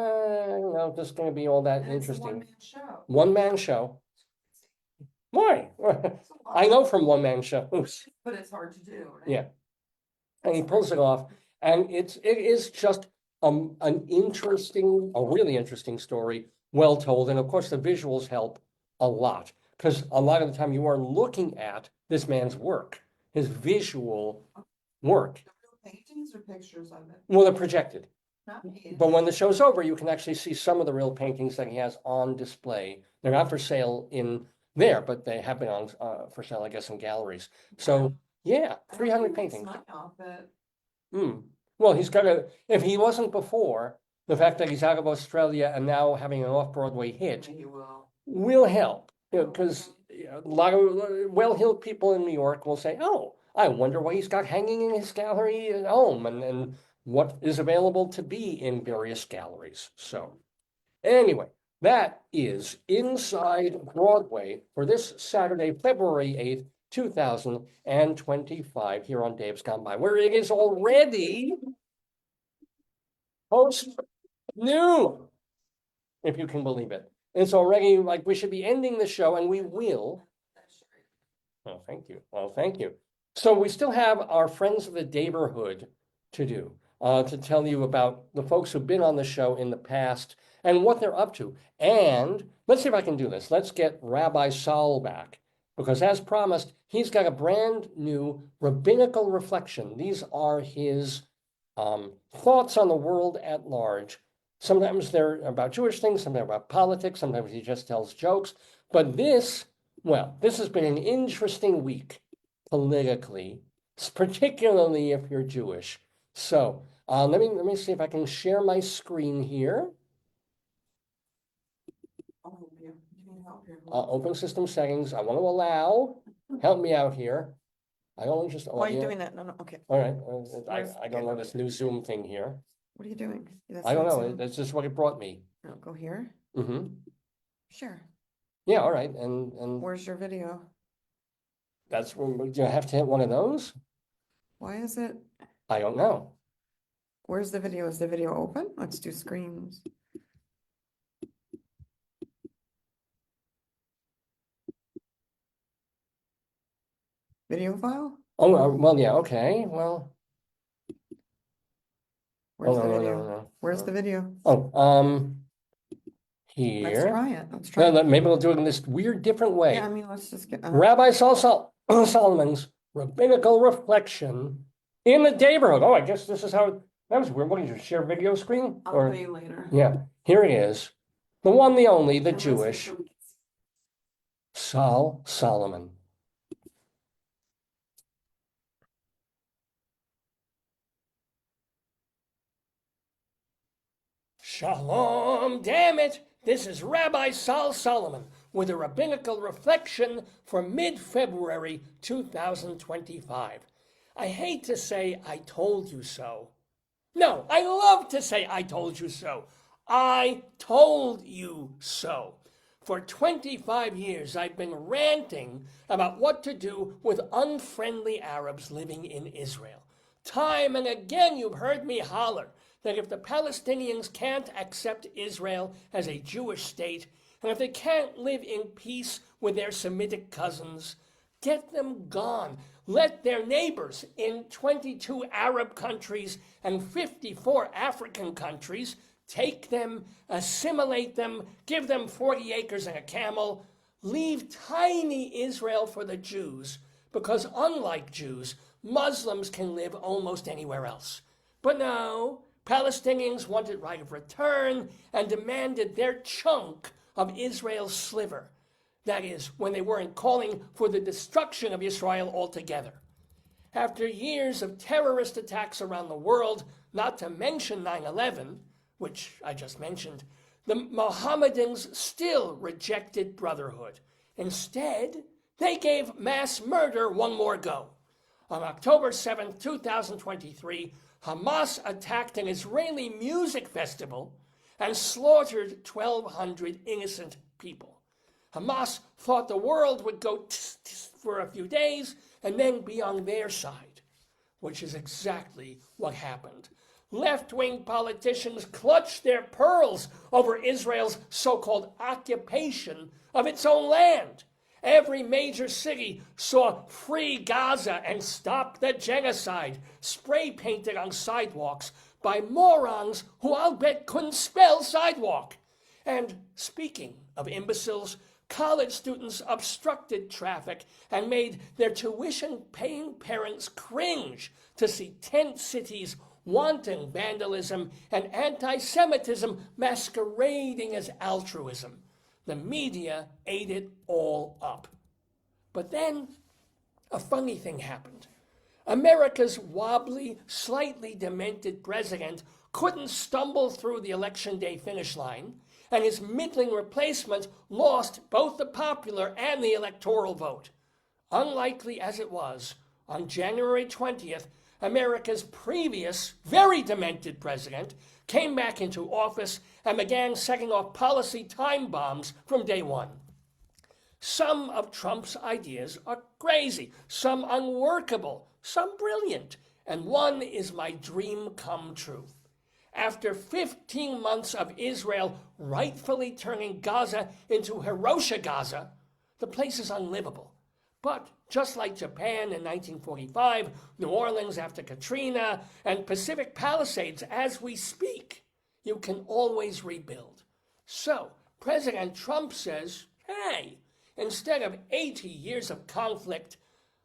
Speaker 1: this is going to be all that interesting. One-man show. Why? I know from one-man shows.
Speaker 2: But it's hard to do, right?
Speaker 1: Yeah. And he pulls it off. And it is just a really interesting story, well told. And of course, the visuals help a lot because a lot of the time you are looking at this man's work, his visual work.
Speaker 2: Paintings or pictures of it?
Speaker 1: Well, they're projected.
Speaker 2: Not painted.
Speaker 1: But when the show's over, you can actually see some of the real paintings that he has on display. They're not for sale in there, but they have been on for sale, I guess, in galleries. So yeah, 300 paintings.
Speaker 2: Sign off it.
Speaker 1: Well, he's got if he wasn't before, the fact that he's out of Australia and now having an off-Broadway hit
Speaker 2: He will.
Speaker 1: will help. Because a lot of well-heeled people in New York will say, oh, I wonder what he's got hanging in his gallery at home and what is available to be in various galleries. So anyway, that is Inside Broadway for this Saturday, February 8th, 2025, here on Dave's Gone By, where it is already post noon, if you can believe it. It's already like we should be ending the show, and we will. Oh, thank you. Well, thank you. So we still have our friends of the Daverhood to do, to tell you about the folks who've been on the show in the past and what they're up to. And let's see if I can do this. Let's get Rabbi Sol back, because as promised, he's got a brand new Rabbinical Reflection. These are his thoughts on the world at large. Sometimes they're about Jewish things, sometimes about politics, sometimes he just tells jokes. But this, well, this has been an interesting week politically, particularly if you're Jewish. So let me see if I can share my screen here.
Speaker 2: Oh, you need help here.
Speaker 1: Open system settings. I want to allow. Help me out here. I only just.
Speaker 2: Why are you doing that? No, okay.
Speaker 1: All right.
Speaker 2: Where's-
Speaker 1: I don't know this new Zoom thing here.
Speaker 2: What are you doing? That's
Speaker 1: I don't
Speaker 2: not
Speaker 1: know.
Speaker 2: Zoom.
Speaker 1: That's just what it brought me.
Speaker 2: No, go here.
Speaker 1: Mm-hmm.
Speaker 2: Sure.
Speaker 1: Yeah. All right. And
Speaker 2: Where's your video?
Speaker 1: that's when you have to hit one of those.
Speaker 2: Why is it?
Speaker 1: I don't know.
Speaker 2: Where's the video? Is the video open? Let's do screens. Video file?
Speaker 1: Oh, well, yeah. Okay. Well.
Speaker 2: Where's
Speaker 1: Oh,
Speaker 2: the
Speaker 1: no, no,
Speaker 2: video?
Speaker 1: no, no.
Speaker 2: Where's the video?
Speaker 1: Oh,
Speaker 2: Let's
Speaker 1: here.
Speaker 2: try it. Let's try
Speaker 1: No,
Speaker 2: it.
Speaker 1: maybe we'll do it in this weird, different way.
Speaker 2: Yeah, I mean, let's just get.
Speaker 1: Rabbi Sol Solomon's Rabbinical Reflection in the Daverhood. Oh, I guess this is how that was weird. What did you share video screen?
Speaker 2: I'll
Speaker 1: Or
Speaker 2: tell you later.
Speaker 1: yeah, here it is. The one, the only, the
Speaker 2: And let's see
Speaker 1: Jewish
Speaker 2: if we can-
Speaker 1: Sol Solomon. Shalom, damn it! This is Rabbi Sol Solomon with a Rabbinical Reflection for mid-February 2025. I hate to say I told you so. No, I love to say I told you so. I told you so. For 25 years, I've been ranting about what to do with unfriendly Arabs living in Israel. Time and again, you've heard me holler that if the Palestinians can't accept Israel as a Jewish state, and if they can't live in peace with their Semitic cousins, get them gone. Let their neighbors in 22 Arab countries and 54 African countries take them, assimilate them, give them 40 acres and a camel, leave tiny Israel for the Jews, because unlike Jews, Muslims can live almost anywhere else. But no, Palestinians wanted right of return and demanded their chunk of Israel's sliver. That is, when they weren't calling for the destruction of Israel altogether. After years of terrorist attacks around the world, not to mention 9/11, which I just mentioned, the Mohammedans still rejected brotherhood. Instead, they gave mass murder one more go. On October 7, 2023, Hamas attacked an Israeli music festival and slaughtered 1,200 innocent people. Hamas thought the world would go for a few days and then be on their side, which is exactly what happened. Left-wing politicians clutched their pearls over Israel's so-called occupation of its own land. Every major city saw "Free Gaza" and "Stop the Genocide" spray painted on sidewalks by morons who I'll bet couldn't spell sidewalk. And speaking of imbeciles, college students obstructed traffic and made their tuition-paying parents cringe to see tent cities, wanton vandalism, and anti-Semitism masquerading as altruism. The media ate it all up. But then a funny thing happened. America's wobbly, slightly demented president couldn't stumble through the election day finish line, and his middling replacement lost both the popular and the electoral vote. Unlikely as it was, on January 20th, America's previous, very demented president came back into office and began setting off policy time bombs from day one. Some of Trump's ideas are crazy, some unworkable, some brilliant, and one is my dream come true. After 15 months of Israel rightfully turning Gaza into Hiroshima Gaza, the place is unlivable. But just like Japan in 1945, New Orleans after Katrina, and Pacific Palisades as we speak, you can always rebuild. So President Trump says, hey, instead of 80 years of conflict,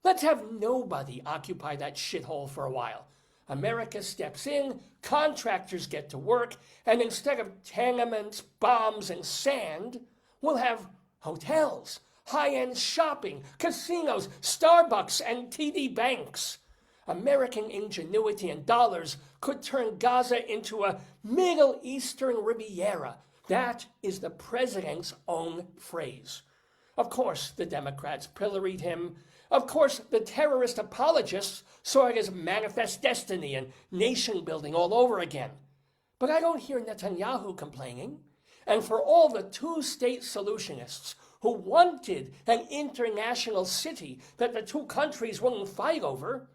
Speaker 1: let's have nobody occupy that shithole for a while. America steps in, contractors get to work, and instead of tenements, bombs, and sand, we'll have hotels, high-end shopping, casinos, Starbucks, and TD Banks. American ingenuity and dollars could turn Gaza into a Middle Eastern Riviera. That is the president's own phrase. Of course, the Democrats pilloried him. Of course, the terrorist apologists saw it as manifest destiny and nation building all over again. But I don't hear Netanyahu complaining. And for all the two-state solutionists who wanted an international city that the two countries wouldn't fight over,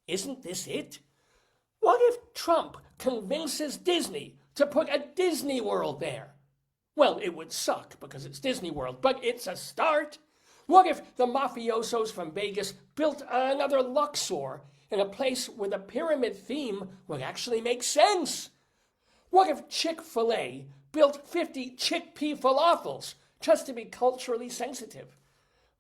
Speaker 1: isn't this it? What if Trump convinces Disney to put a Disney World there? Well, it would suck because it's Disney World, but it's a start. What if the mafiosos from Vegas built another Luxor in a place where the pyramid theme would actually make sense? What if Chick-fil-A built 50 chickpea falafels just to be culturally sensitive?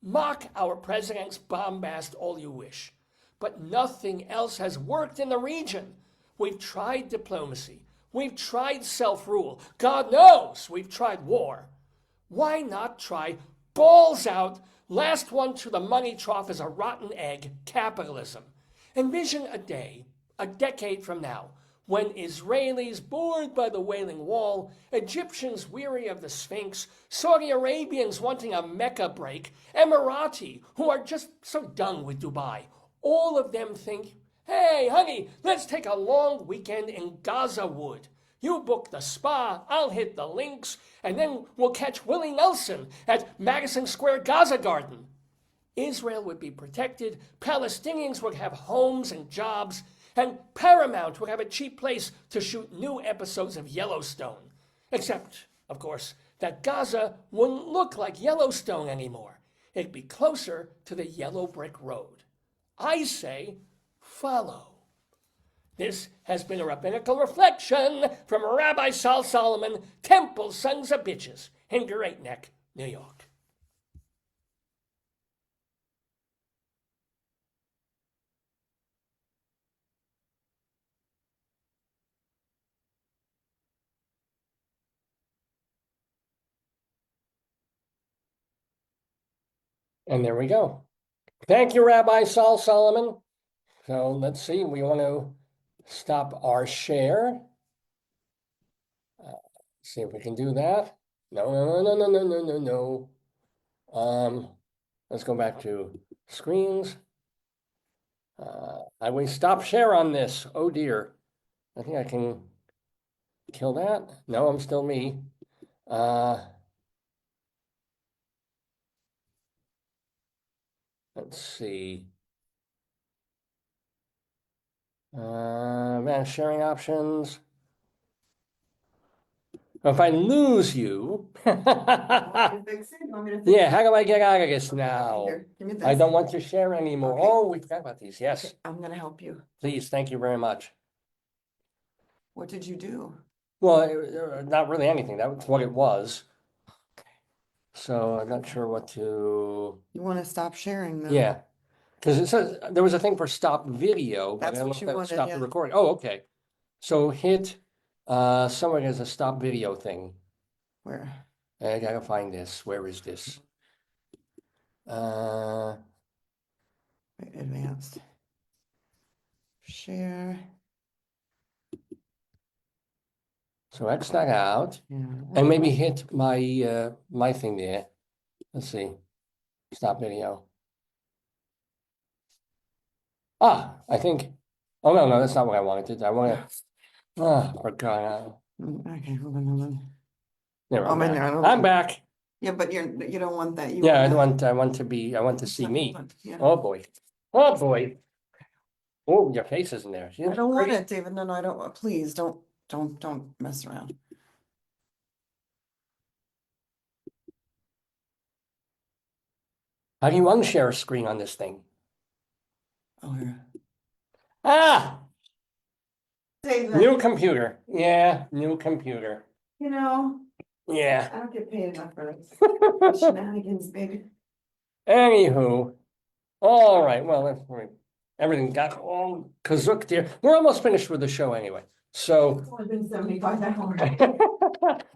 Speaker 1: Mock our president's bombast all you wish, but nothing else has worked in the region. We've tried diplomacy. We've tried self-rule. God knows we've tried war. Why not try balls out, last one to the money trough is a rotten egg, capitalism? Envision a day, a decade from now, when Israelis bored by the Wailing Wall, Egyptians weary of the Sphinx, Saudi Arabians wanting a Mecca break, Emirati who are just so done with Dubai, all of them think, hey, honey, let's take a long weekend in Gazawood. You book the spa, I'll hit the links, and then we'll catch Willie Nelson at Madison Square Gaza Garden. Israel would be protected, Palestinians would have homes and jobs, and Paramount would have a cheap place to shoot new episodes of Yellowstone. Except, of course, that Gaza wouldn't look like Yellowstone anymore. It'd be closer to the yellow brick road. I say, follow. This has been a Rabbinical Reflection from Rabbi Sol Solomon, Temple Sons of Bitches, in Great Neck, New York. And there we go. Thank you, Rabbi Sol Solomon. So let's see, we want to stop our share. See if we can do that. No. Let's go back to screens. I will stop share on this. Oh dear. I think I can kill that. No, I'm still me. Let's see. Sharing options. If I lose you,
Speaker 2: Want me to fix it? Want me to fix
Speaker 1: yeah,
Speaker 2: it?
Speaker 1: how do I get out of this now?
Speaker 2: Here, give me this.
Speaker 1: I don't want to share anymore.
Speaker 2: Okay.
Speaker 1: Oh, we forgot about these. Yes,
Speaker 2: Okay, I'm gonna help you.
Speaker 1: please. Thank you very much.
Speaker 2: What did you do?
Speaker 1: Well, not really anything. That was what it was.
Speaker 2: Okay.
Speaker 1: So I'm not sure what to.
Speaker 2: You wanna stop sharing though?
Speaker 1: Yeah, because it says there was a thing for stop video, but I
Speaker 2: That's
Speaker 1: don't know
Speaker 2: what
Speaker 1: if
Speaker 2: you
Speaker 1: that
Speaker 2: wanted,
Speaker 1: stopped
Speaker 2: yeah.
Speaker 1: the recording. Oh, okay. So hit somewhere there's a stop video thing.
Speaker 2: Where?
Speaker 1: I gotta find this. Where is this?
Speaker 2: Wait, advanced. Share.
Speaker 1: So X that out
Speaker 2: Yeah.
Speaker 1: and maybe hit my my thing there. Let's see. Stop video. I think. Oh no, that's not what I wanted to do. I want to. For God.
Speaker 2: Okay, hold on.
Speaker 1: There,
Speaker 2: Oh,
Speaker 1: I'm
Speaker 2: man,
Speaker 1: back.
Speaker 2: I don't-
Speaker 1: I'm back.
Speaker 2: Yeah, but you don't want that. You
Speaker 1: Yeah,
Speaker 2: want
Speaker 1: I want to see
Speaker 2: that.
Speaker 1: me.
Speaker 2: Yeah.
Speaker 1: Oh boy. Oh boy. Oh, your face isn't there.
Speaker 2: I don't want it, David. No, I don't. Please don't mess around.
Speaker 1: How do you unshare a screen on this thing?
Speaker 2: Oh, yeah.
Speaker 1: Ah,
Speaker 2: David,
Speaker 1: new computer. Yeah, new computer.
Speaker 2: you know,
Speaker 1: Yeah.
Speaker 2: I don't get paid enough for this shenanigans, baby.
Speaker 1: Anywho, all right. Well, everything got all kazooked here. We're almost finished with the show anyway. So,
Speaker 2: It's only been 75 hours.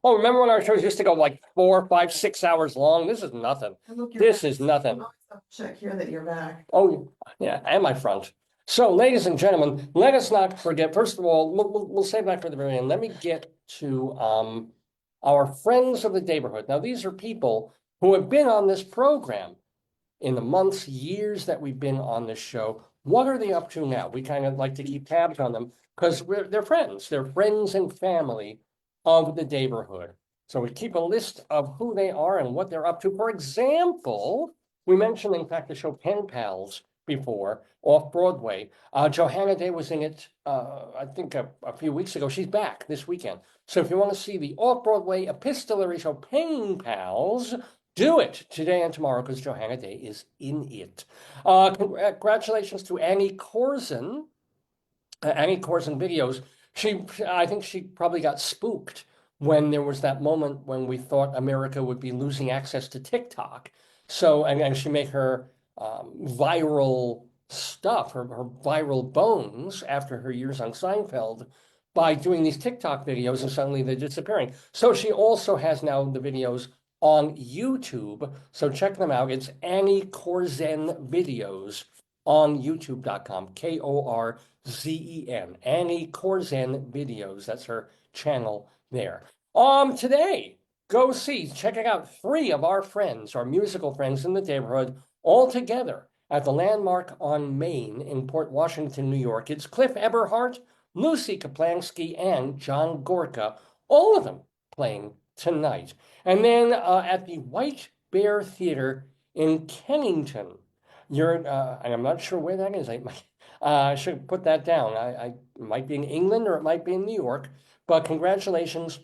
Speaker 1: oh, remember when our shows used to go like 4, 5, 6 hours long? This is nothing.
Speaker 2: And look, you're
Speaker 1: This
Speaker 2: back.
Speaker 1: is nothing.
Speaker 2: I'll check here that you're back.
Speaker 1: Oh, yeah, and my front. So, ladies and gentlemen, let us not forget. First of all, we'll save that for the very end. Let me get to our friends of the Daverhood. Now, these are people who have been on this program in the months, years that we've been on this show. What are they up to now? We kind of like to keep tabs on them because they're friends. They're friends and family of the Daverhood. So we keep a list of who they are and what they're up to. For example, we mentioned, in fact, the show Pen Pals before, off Broadway. Johanna Day was in it, I think a few weeks ago. She's back this weekend. So if you want to see the off-Broadway epistolary show Pen Pals, do it today and tomorrow because Johanna Day is in it. Congratulations to Annie Corson. Annie Corson videos. I think she probably got spooked when there was that moment when we thought America would be losing access to TikTok. So, and she made her viral stuff, her viral bones after her years on Seinfeld by doing these TikTok videos, and suddenly they're disappearing. So she also has now the videos on YouTube. So check them out. It's Annie Corzen Videos on youtube.com. Korzen. Annie Corzen Videos. That's her channel there. Today, checking out 3 of our friends, our musical friends in the neighborhood, all together at the Landmark on Main in Port Washington, New York. It's Cliff Eberhardt, Lucy Kaplansky, and John Gorka, all of them playing tonight. And then at the White Bear Theater in Kennington, and I'm not sure where that is. I should put that down. It might be in England or it might be in New York. But congratulations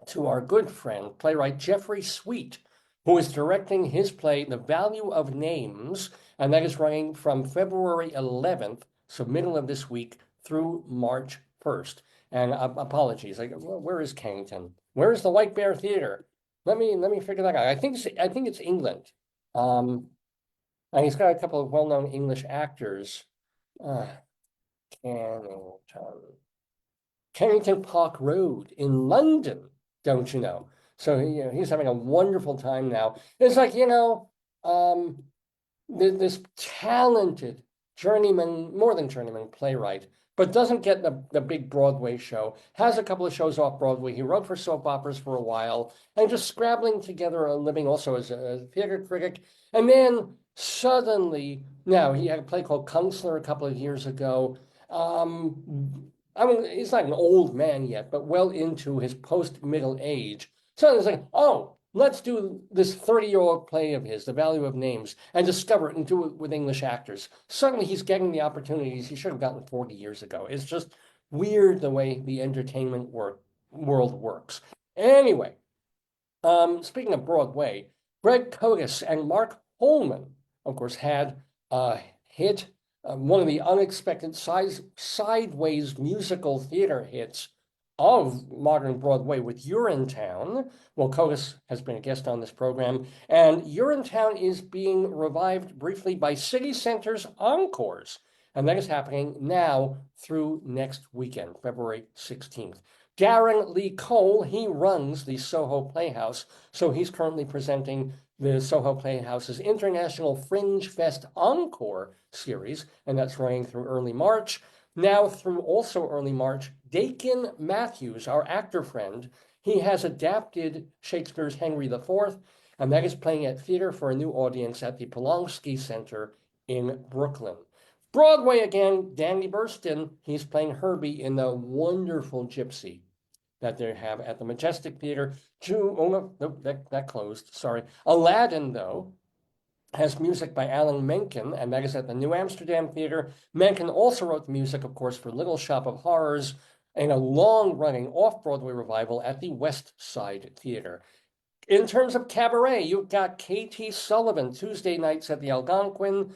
Speaker 1: to our good friend, playwright Jeffrey Sweet, who is directing his play, The Value of Names, and that is running from February 11th, so middle of this week, through March 1st. And apologies, where is Kennington? Where is the White Bear Theater? Let me figure that out. I think it's England. And he's got a couple of well-known English actors. Kennington Park Road in London, don't you know? So he's having a wonderful time now. It's like, this talented journeyman, more than journeyman playwright, but doesn't get the big Broadway show, has a couple of shows off Broadway. He wrote for soap operas for a while and just scrabbling together a living also as a theater critic. And then suddenly, now he had a play called Counselor a couple of years ago. I mean, he's not an old man yet, but well into his post-middle age. So it's like, oh, let's do this 30-year-old play of his, The Value of Names, and discover it and do it with English actors. Suddenly he's getting the opportunities he should have gotten 40 years ago. It's just weird the way the entertainment world works. Anyway, speaking of Broadway, Greg Kotis and Mark Holman, of course, had a hit, one of the unexpected sideways musical theater hits of modern Broadway with Urinetown. Well, Kotis has been a guest on this program, and Urinetown is being revived briefly by City Center's Encores, and that is happening now through next weekend, February 16th. Darren Lee Cole, he runs the Soho Playhouse, so he's currently presenting the Soho Playhouse's International Fringe Fest Encore series, and that's running through early March. Now through also early March, Dakin Matthews, our actor friend, he has adapted Shakespeare's Henry IV, and that is playing at theater for a new audience at the Polonsky Center in Brooklyn. Broadway again, Danny Burston, he's playing Herbie in the wonderful Gypsy that they have at the Majestic Theater. That closed, sorry. Aladdin, though, has music by Alan Menken, and that is at the New Amsterdam Theater. Menken also wrote the music, of course, for Little Shop of Horrors and a long-running off-Broadway revival at the West Side Theater. In terms of cabaret, you've got K.T. Sullivan, Tuesday nights at the Algonquin,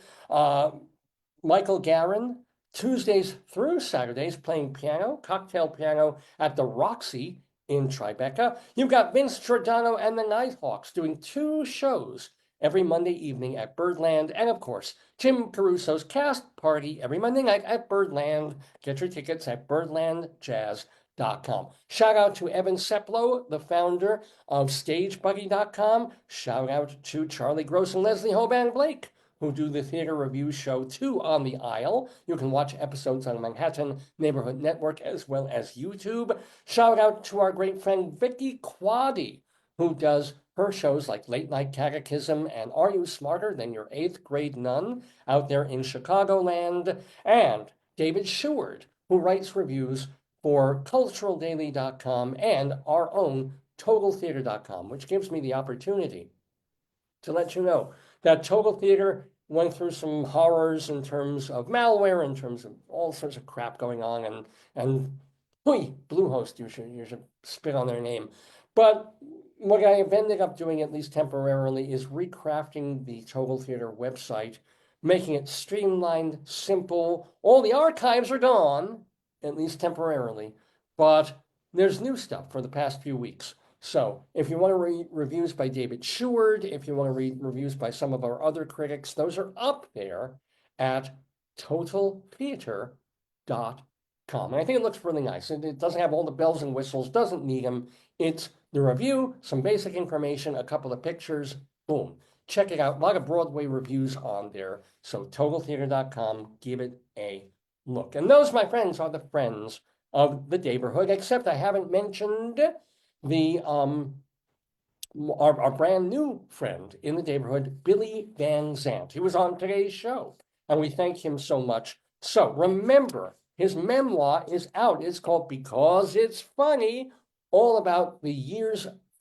Speaker 1: Michael Garin, Tuesdays through Saturdays playing piano, cocktail piano at the Roxy in Tribeca. You've got Vince Giordano and the Nighthawks doing 2 shows every Monday evening at Birdland, and of course, Jim Caruso's cast party every Monday night at Birdland. Get your tickets at birdlandjazz.com. Shout out to Evan Seplow, the founder of StageBuggy.com. Shout out to Charlie Gross and Leslie Hoban Blake, who do the theater review show 2 on the Aisle. You can watch episodes on Manhattan Neighborhood Network as well as YouTube. Shout out to our great friend Vicky Quaddy, who does her shows like Late Night Catechism and Are You Smarter Than Your 8th Grade Nun out there in Chicagoland, and David Sheward, who writes reviews for culturaldaily.com and our own totaltheater.com, which gives me the opportunity to let you know that Total Theater went through some horrors in terms of malware, in terms of all sorts of crap going on, and Bluehost, you should spit on their name. But what I have ended up doing, at least temporarily, is recrafting the Total Theater website, making it streamlined, simple. All the archives are gone, at least temporarily, but there's new stuff for the past few weeks. So if you want to read reviews by David Sheward, if you want to read reviews by some of our other critics, those are up there at totaltheater.com. And I think it looks really nice. It doesn't have all the bells and whistles, doesn't need them. It's the review, some basic information, a couple of pictures, boom. Check it out. A lot of Broadway reviews on there. So totaltheater.com, give it a look. And those, my friends, are the friends of the Daverhood, except I haven't mentioned the our brand new friend in the Daverhood, Billy Van Zandt. He was on today's show, and we thank him so much. So remember, his memoir is out. It's called Because It's Funny, all about the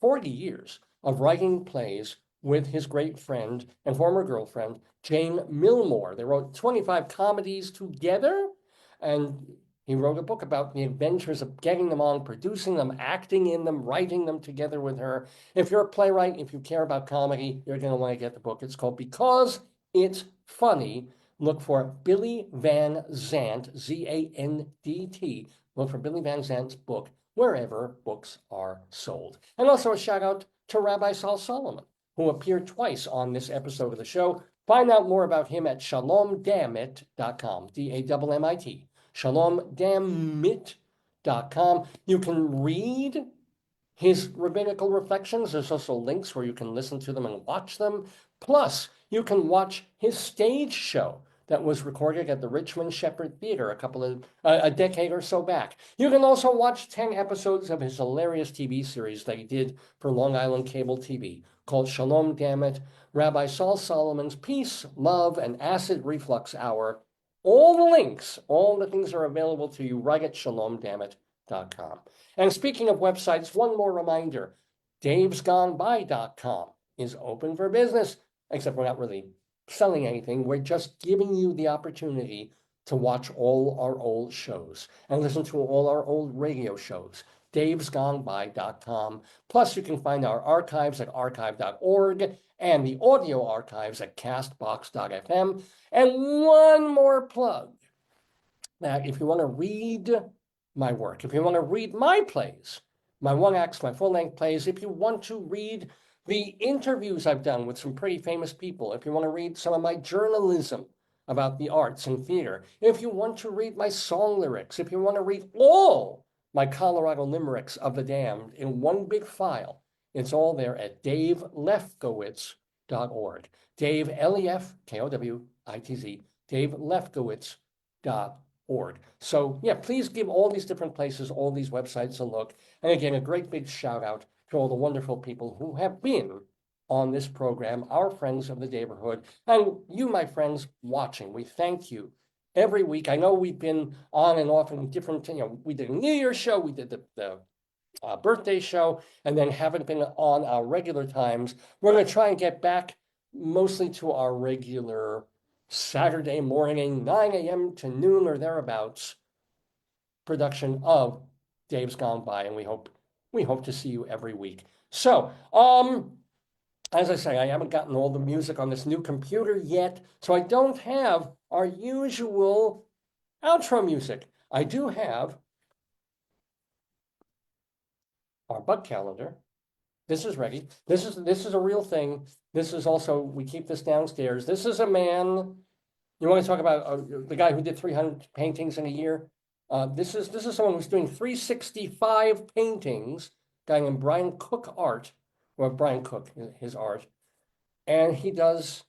Speaker 1: 40 years of writing plays with his great friend and former girlfriend, Jane Milmore. They wrote 25 comedies together, and he wrote a book about the adventures of getting them on, producing them, acting in them, writing them together with her. If you're a playwright, if you care about comedy, you're going to want to get the book. It's called Because It's Funny. Look for Billy Van Zandt, Z-A-N-D-T. Look for Billy Van Zandt's book wherever books are sold. And also a shout out to Rabbi Sol Solomon, who appeared twice on this episode of the show. Find out more about him at shalomdammit.com, D-A-M-M-I-T. shalomdammit.com. You can read his Rabbinical Reflections. There's also links where you can listen to them and watch them. Plus, you can watch his stage show that was recorded at the Richmond Shepherd Theater a decade or so back. You can also watch 10 episodes of his hilarious TV series that he did for Long Island Cable TV called Shalom Dammit, Rabbi Sol Solomon's Peace, Love, and Acid Reflux Hour. All the links, all the things are available to you right at shalomdammit.com. And speaking of websites, one more reminder, davesgoneby.com is open for business, except we're not really selling anything. We're just giving you the opportunity to watch all our old shows and listen to all our old radio shows. davesgoneby.com. Plus, you can find our archives at archive.org and the audio archives at castbox.fm. And one more plug, that if you want to read my work, if you want to read my plays, my one-acts, my full-length plays, if you want to read the interviews I've done with some pretty famous people, if you want to read some of my journalism about the arts and theater, if you want to read my song lyrics, if you want to read all my Colorado limericks of the damned in one big file, it's all there at davelefkowitz.org. Dave, L-E-F-K-O-W-I-T-Z, davelefkowitz.org. org. So yeah, please give all these different places, all these websites a look. And again, a great big shout out to all the wonderful people who have been on this program, our friends of the Daverhood, and you, my friends, watching. We thank you every week. I know we've been on and off in different, we did a New Year's show, we did the birthday show, and then haven't been on our regular times. We're going to try and get back mostly to our regular Saturday morning, 9 a.m. to noon or thereabouts production of Dave's Gone By, and we hope to see you every week. So, as I say, I haven't gotten all the music on this new computer yet, so I don't have our usual outro music. I do have our bug calendar. This is ready. This is a real thing. This is also, we keep this downstairs. This is a man. You want to talk about the guy who did 300 paintings in a year? This is someone who's doing 365 paintings. Guy named Brian Cook Art, or Brian Cook, his art, and he does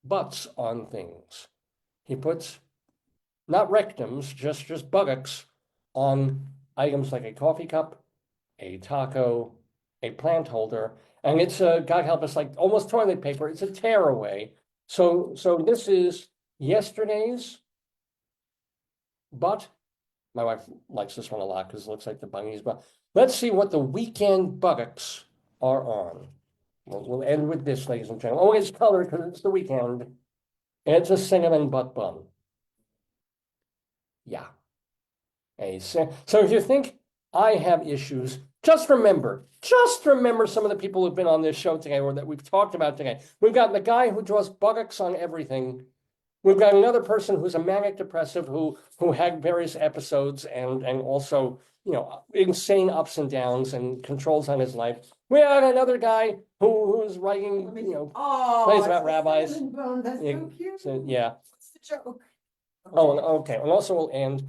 Speaker 1: butts on things. He puts not rectums, just buttocks on items like a coffee cup, a taco, a plant holder, and it's a, God help us, like almost toilet paper. It's a tearaway. So this is yesterday's butt. My wife likes this one a lot because it looks like the bunnies, but let's see what the weekend buttocks are on. We'll end with this, ladies and gentlemen. Oh, it's colored because it's the weekend. It's a cinnamon butt bun. Yeah. So if you think I have issues, just remember some of the people who've been on this show today or that we've talked about today. We've got the guy who draws buttocks on everything. We've got another person who's a manic depressive who had various episodes and also, insane ups and downs and controls on his life. We had another guy who's writing, plays about rabbis.
Speaker 2: Cinnamon bun, that's so cute.
Speaker 1: So, yeah.
Speaker 2: What's the joke?
Speaker 1: Oh, okay. And also we'll end.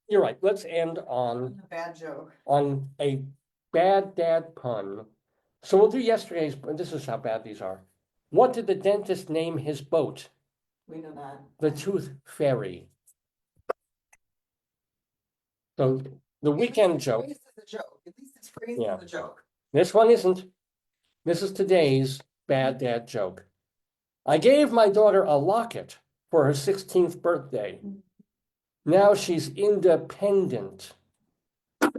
Speaker 1: You're right. Let's end on
Speaker 2: A bad joke.
Speaker 1: on a bad dad pun. So we'll do yesterday's. This is how bad these are. What did the dentist name his boat?
Speaker 2: We know that.
Speaker 1: The Tooth Fairy. So the weekend joke.
Speaker 2: At least it's a joke. At least it's crazy
Speaker 1: Yeah.
Speaker 2: as a joke.
Speaker 1: This one isn't. This is today's bad dad joke. I gave my daughter a locket for her 16th birthday. Now she's independent. You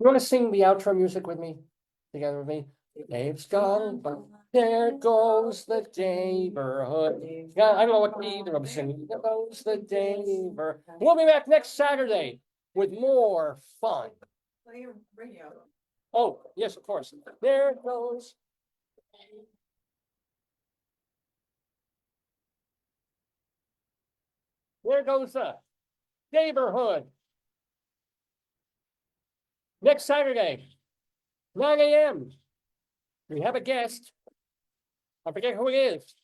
Speaker 1: want to sing the outro music with me? Together with me? Dave's gone, but there goes the Daverhood. Yeah, I don't know what either of them singing. There goes the Daver. We'll be back next Saturday with more fun.
Speaker 2: Play your radio.
Speaker 1: Oh, yes, of course. There goes. There goes the Daverhood. Next Saturday, 9 a.m. We have a guest. I forget who it is.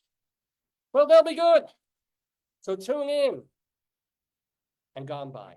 Speaker 1: Well, they'll be good. So tune in and gone by.